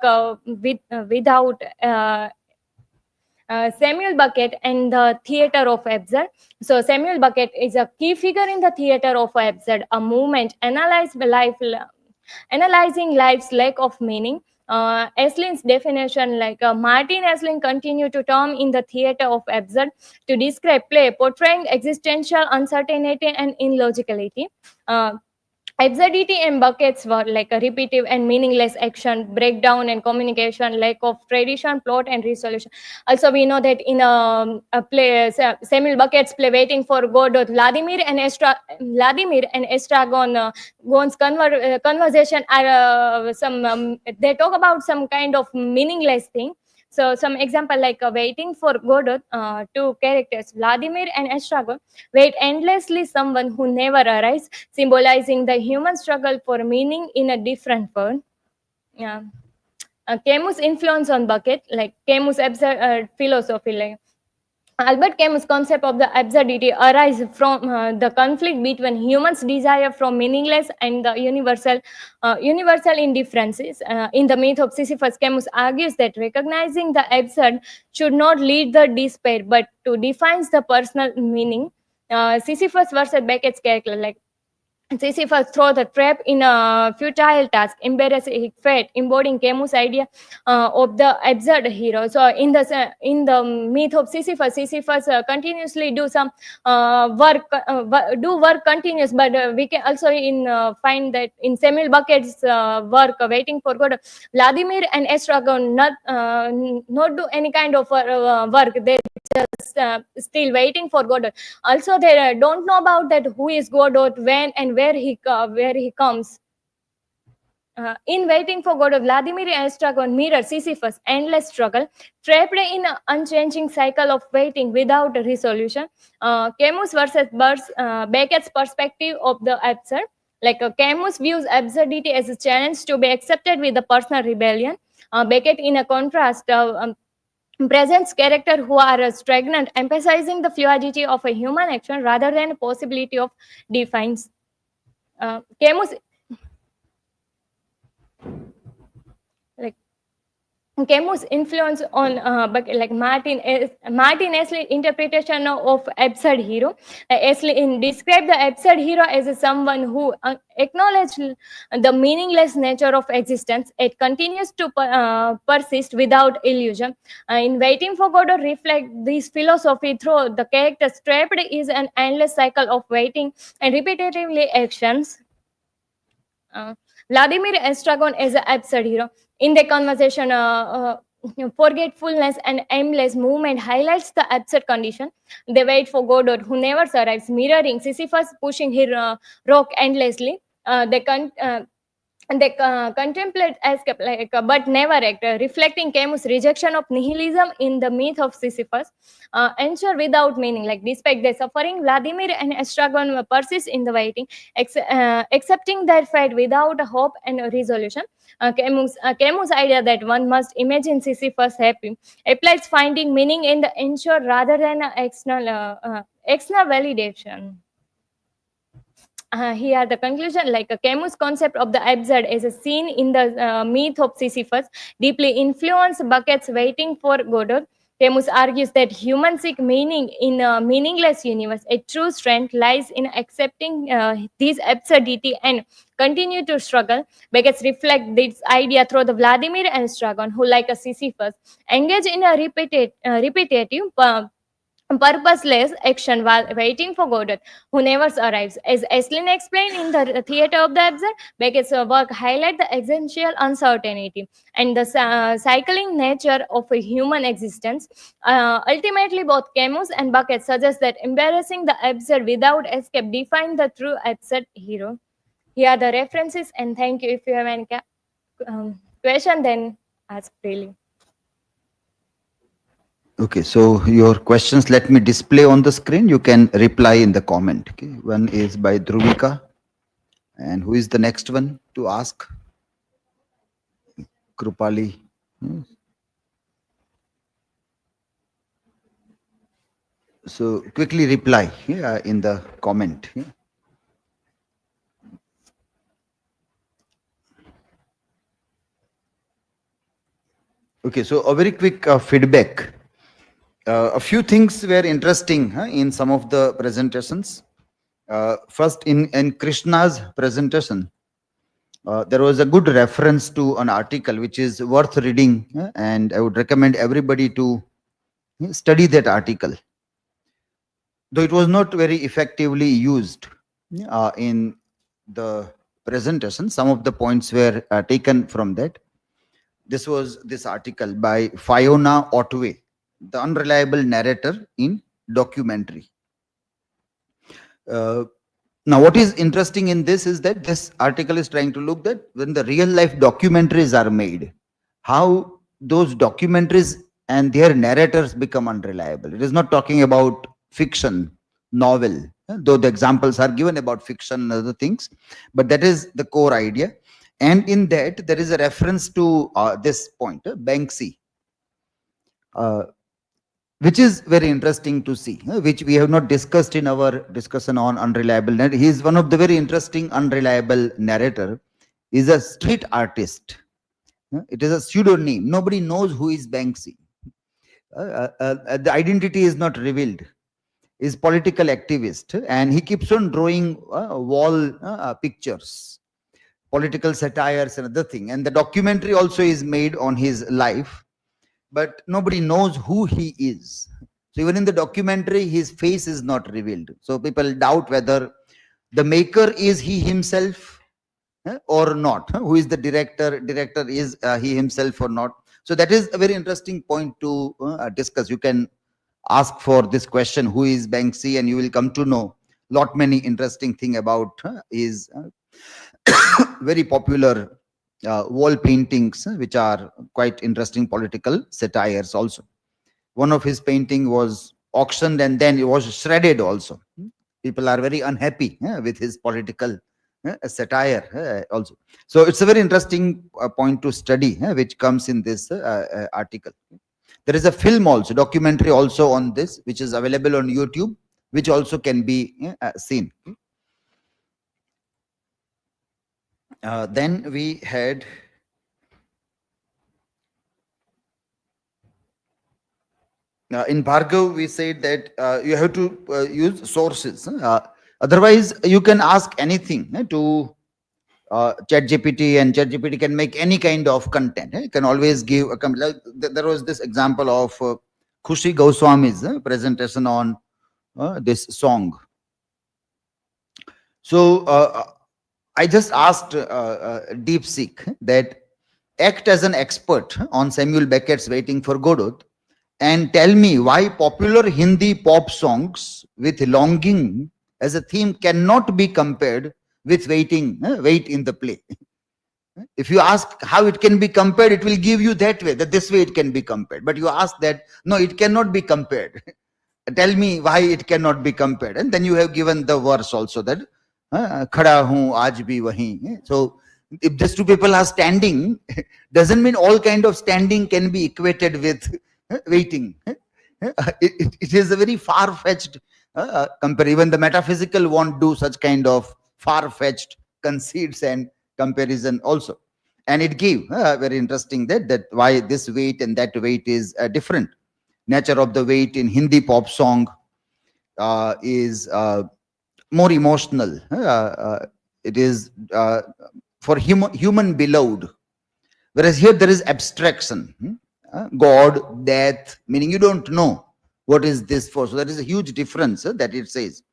without Samuel Beckett and the Theatre of Absurd. So Samuel Beckett is a key figure in the Theatre of Absurd, a movement analyzing life's lack of meaning. Eslin's definition, like Martin Esslin continued to term in the Theatre of Absurd to describe play portraying existential uncertainty and illogicality. Absurdity and buckets were like a repetitive and meaningless action, breakdown and communication, lack of tradition, plot, and resolution. Also, we know that in a play, Samuel Beckett's play Waiting for Godot, Vladimir and Estragon Gon's conversation are they talk about some kind of meaningless thing. So some example like Waiting for Godot, two characters, Vladimir and Estragon, wait endlessly someone who never arrives, symbolizing the human struggle for meaning in a different world. Yeah. Camus' influence on Beckett, like Camus' absurd philosophy, like Albert Camus' concept of the absurdity arises from the conflict between humans' desire for meaningless and the universal indifferences. In the myth of Sisyphus, Camus argues that recognizing the absurd should not lead the despair, but to define the personal meaning. Sisyphus versus Beckett's character, like Sisyphus throws the trap in a futile task, embarrassing fate, embodying Camus' idea of the absurd hero. So, in the myth of Sisyphus, Sisyphus continuously do some work continuous, but we can also find that in Samuel Beckett's work, Waiting for God, Vladimir and Estragon not do any kind of work. They just still waiting for Godot. Also, they don't know about that who is Godot, when and where he comes. In Waiting for Godot, Vladimir Estragon mirrors Sisyphus' endless struggle, trapped in an unchanging cycle of waiting without a resolution. Camus versus Beckett's perspective of the absurd. Camus views absurdity as a challenge to be accepted with a personal rebellion. Beckett, in a contrast, presents characters who are stagnant, emphasizing the fluidity of a human action rather than a possibility of defiance. Camus, Camus' influence on Martin Esli's interpretation of absurd hero. Esli described the absurd hero as someone who acknowledged the meaningless nature of existence. It continues to persist without illusion. In Waiting for Godot, reflect this philosophy through the character trapped is an endless cycle of waiting and repetitively actions. Vladimir Estragon is an absurd hero. In the conversation, forgetfulness and aimless movement highlights the absurd condition. They wait for Godot, who never arrives, mirroring Sisyphus pushing his rock endlessly. They contemplate escape, but never act, reflecting Camus' rejection of nihilism in the myth of Sisyphus. Ensure without meaning, despite their suffering, Vladimir and Estragon persist in the waiting, accepting their fate without hope and resolution. Camus' idea that one must imagine Sisyphus happy applies finding meaning in the ensure rather than external validation. Here the conclusion, Camus' concept of the absurd is a scene in the myth of Sisyphus, deeply influenced Beckett's Waiting for Godot. Camus argues that humans seek meaning in a meaningless universe. A true strength lies in accepting this absurdity and continue to struggle. Beckett reflects this idea through the Vladimir and Stragon, who, like a Sisyphus, engage in a repetitive purposeless action while waiting for Godot, who never arrives. As Estlin explained in the Theatre of the Absurd, Beckett's work highlights the existential uncertainty and the cycling nature of a human existence. Ultimately, both Camus and Beckett suggest that embarrassing the absurd without escape defines the true absurd hero. Here are the references, and thank you. If you have any question, then ask freely.
Okay, so your questions, let me display on the screen. You can reply in the comment. Okay, one is by Dhruvika. And who is the next one to ask? Krupali. So quickly reply in the comment. Okay, so a very quick feedback. A few things were interesting in some of the presentations. First, in Krishna's presentation, there was a good reference to an article which is worth reading, and I would recommend everybody to study that article. Though it was not very effectively used in the presentation, some of the points were taken from that. This was this article by Fiona Otway, The Unreliable Narrator in Documentary. Now, what is interesting in this is that this article is trying to look at when the real life documentaries are made, how those documentaries and their narrators become unreliable. It is not talking about fiction, novel, though the examples are given about fiction and other things, but that is the core idea. And in that, there is a reference to this point, Banksy, which is very interesting to see, which we have not discussed in our discussion on unreliable narrator. He is one of the very interesting unreliable narrator. He is a street artist. It is a pseudonym. Nobody knows who is Banksy. The identity is not revealed. is political activist, and he keeps on drawing wall pictures, political satires and other thing. And the documentary also is made on his life, but nobody knows who he is. So even in the documentary, his face is not revealed. So people doubt whether the maker is he himself or not. Who is the director? Director is he himself or not? So that is a very interesting point to discuss. You can ask for this question, who is Banksy, and you will come to know lot many interesting thing about his very popular wall paintings, which are quite interesting political satires also. One of his painting was auctioned and then it was shredded also. People are very unhappy with his political satire also. So it's a very interesting point to study, which comes in this article. There is a film also, documentary also on this, which is available on YouTube, which also can be seen. Then we had in Bhargav, we said that you have to use sources. Otherwise, you can ask anything to ChatGPT, and ChatGPT can make any kind of content. You can always give a like, there was this example of Khushi Goswami's presentation on this song. So I just asked DeepSeek that act as an expert on Samuel Beckett's Waiting for Godot and tell me why popular Hindi pop songs with longing as a theme cannot be compared with wait in the play. If you ask how it can be compared, it will give you that way, that this way it can be compared. But you ask that, no, it cannot be compared. Tell me why it cannot be compared. And then you have given the verse also that, Khada hoon aaj bhi wahi. So if these two people are standing, doesn't mean all kind of standing can be equated with waiting. It is a very far-fetched compare. Even the metaphysical won't do such kind of far-fetched conceits and comparison also. And it gave very interesting that why this weight and that weight is different. Nature of the weight in Hindi pop song is more emotional. It is for human beloved, whereas here there is abstraction. God, death, meaning you don't know what is this for. So there is a huge difference that it says.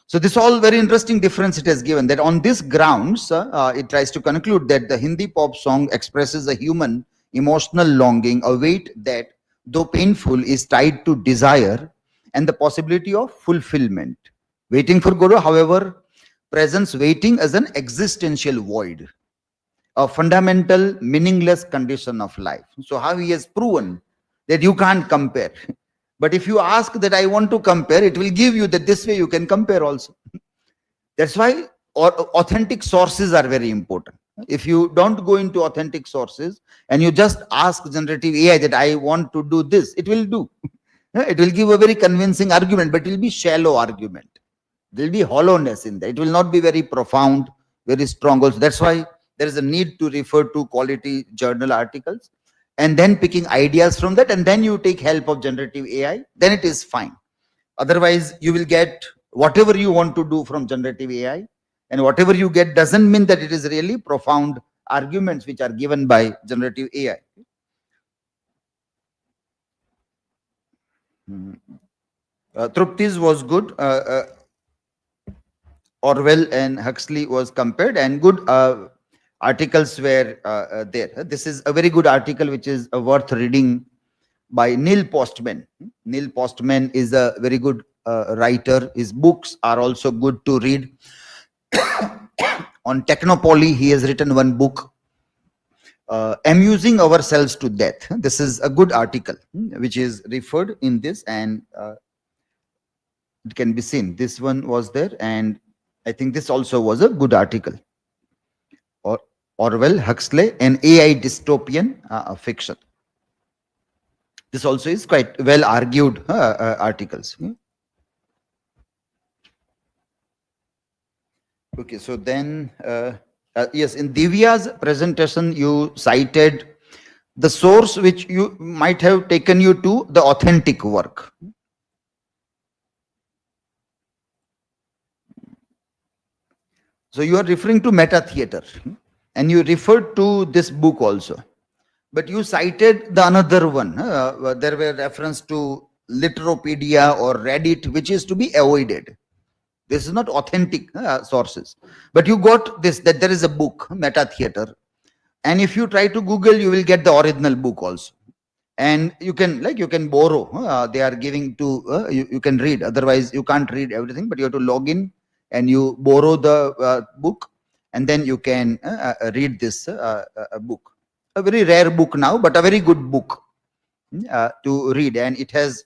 So this all very interesting difference it has given, that on this grounds it tries to conclude that the Hindi pop song expresses a human emotional longing, a weight that, though painful, is tied to desire and the possibility of fulfillment. Waiting for Godot, however, presents waiting as an existential void, a fundamental meaningless condition of life. So how he has proven that you can't compare. But if you ask that I want to compare, it will give you that this way you can compare also. That's why authentic sources are very important. If you don't go into authentic sources and you just ask generative AI that I want to do this, it will do. It will give a very convincing argument, but it will be shallow argument. There will be hollowness in that. It will not be very profound, very strong also. That's why there is a need to refer to quality journal articles and then picking ideas from that, and then you take help of generative AI, then it is fine. Otherwise, you will get whatever you want to do from generative AI, and whatever you get doesn't mean that it is really profound arguments which are given by generative AI. Trupti's was good. Orwell and Huxley was compared, and good articles were there. This is a very good article which is worth reading by Neil Postman. Neil Postman is a very good writer. His books are also good to read. On Technopoly, he has written one book, Amusing Ourselves to Death. This is a good article which is referred in this, and it can be seen. This one was there, and I think this also was a good article. Orwell, Huxley, and AI dystopian fiction. This also is quite well argued articles. Okay, so then, yes, in Divya's presentation, you cited the source which you might have taken you to the authentic work. So you are referring to meta theater, and you referred to this book also, but you cited the another one. There were reference to Literopedia or Reddit, which is to be avoided. This is not authentic sources, but you got this, that there is a book, meta theater, and if you try to Google, you will get the original book also, and you can borrow. They are giving to you can read. Otherwise, you can't read everything, but you have to log in and you borrow the book, and then you can read this book. A very rare book now, but a very good book to read, and it has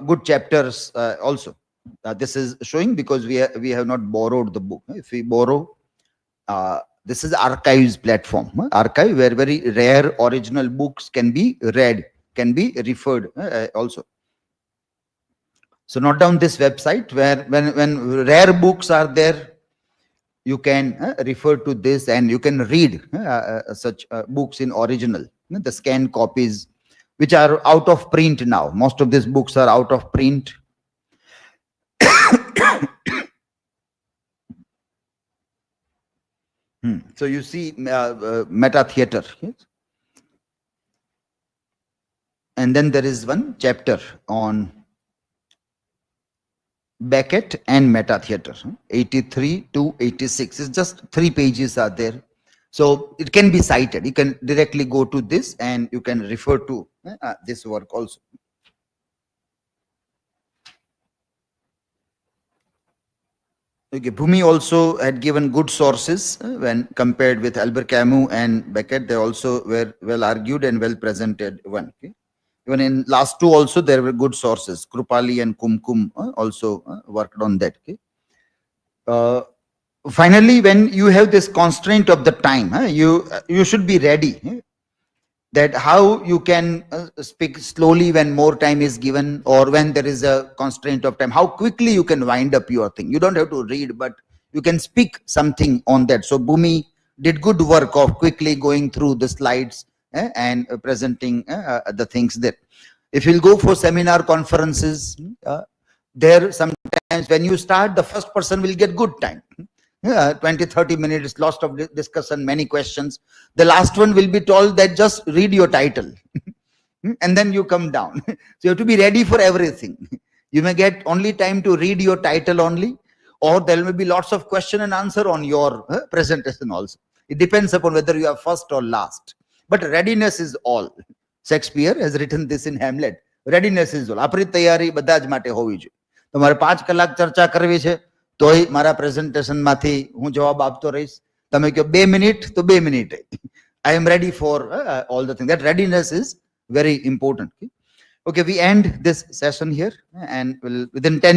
good chapters also. This is showing because we have not borrowed the book. If we borrow, this is archives platform, archive, where very rare original books can be read, can be referred also. So note down this website, where when rare books are there, you can refer to this, and you can read such books in original, the scanned copies, which are out of print now. Most of these books are out of print. So you see meta theater, yes? And then there is one chapter on Beckett and meta theater, 83 to 86. It's just 3 pages are there. So it can be cited. You can directly go to this and you can refer to this work also. Okay, Bhumi also had given good sources when compared with Albert Camus and Beckett. They also were well argued and well presented one. Okay? Even in last two also there were good sources. Krupali and Kumkum also worked on that. Okay? Finally, when you have this constraint of the time, you should be ready. That how you can speak slowly when more time is given, or when there is a constraint of time, how quickly you can wind up your thing. You don't have to read, but you can speak something on that. So Bhumi did good work of quickly going through the slides and presenting the things there. If you'll go for seminar conferences, there sometimes when you start, the first person will get good time. 20-30 minutes, lots of discussion, many questions. The last one will be told that just read your title and then you come down. So you have to be ready for everything. You may get only time to read your title only, or there will be lots of question and answer on your presentation also. It depends upon whether you are first or last. But readiness is all. Shakespeare has written this in Hamlet. Readiness is all. આપણી તૈયારી બધા જ માટે હોવી જોઈએ. તમારે 5 કલાક ચર્ચા કરવી છે, તોય મારા પ્રેઝન્ટેશન માંથી હું જવાબ આપતો રહીશ. તમે કહો 2 મિનિટ તો 2 minute. I am ready for all the things. That readiness is very important. Okay, we end this session here, and we'll, within 10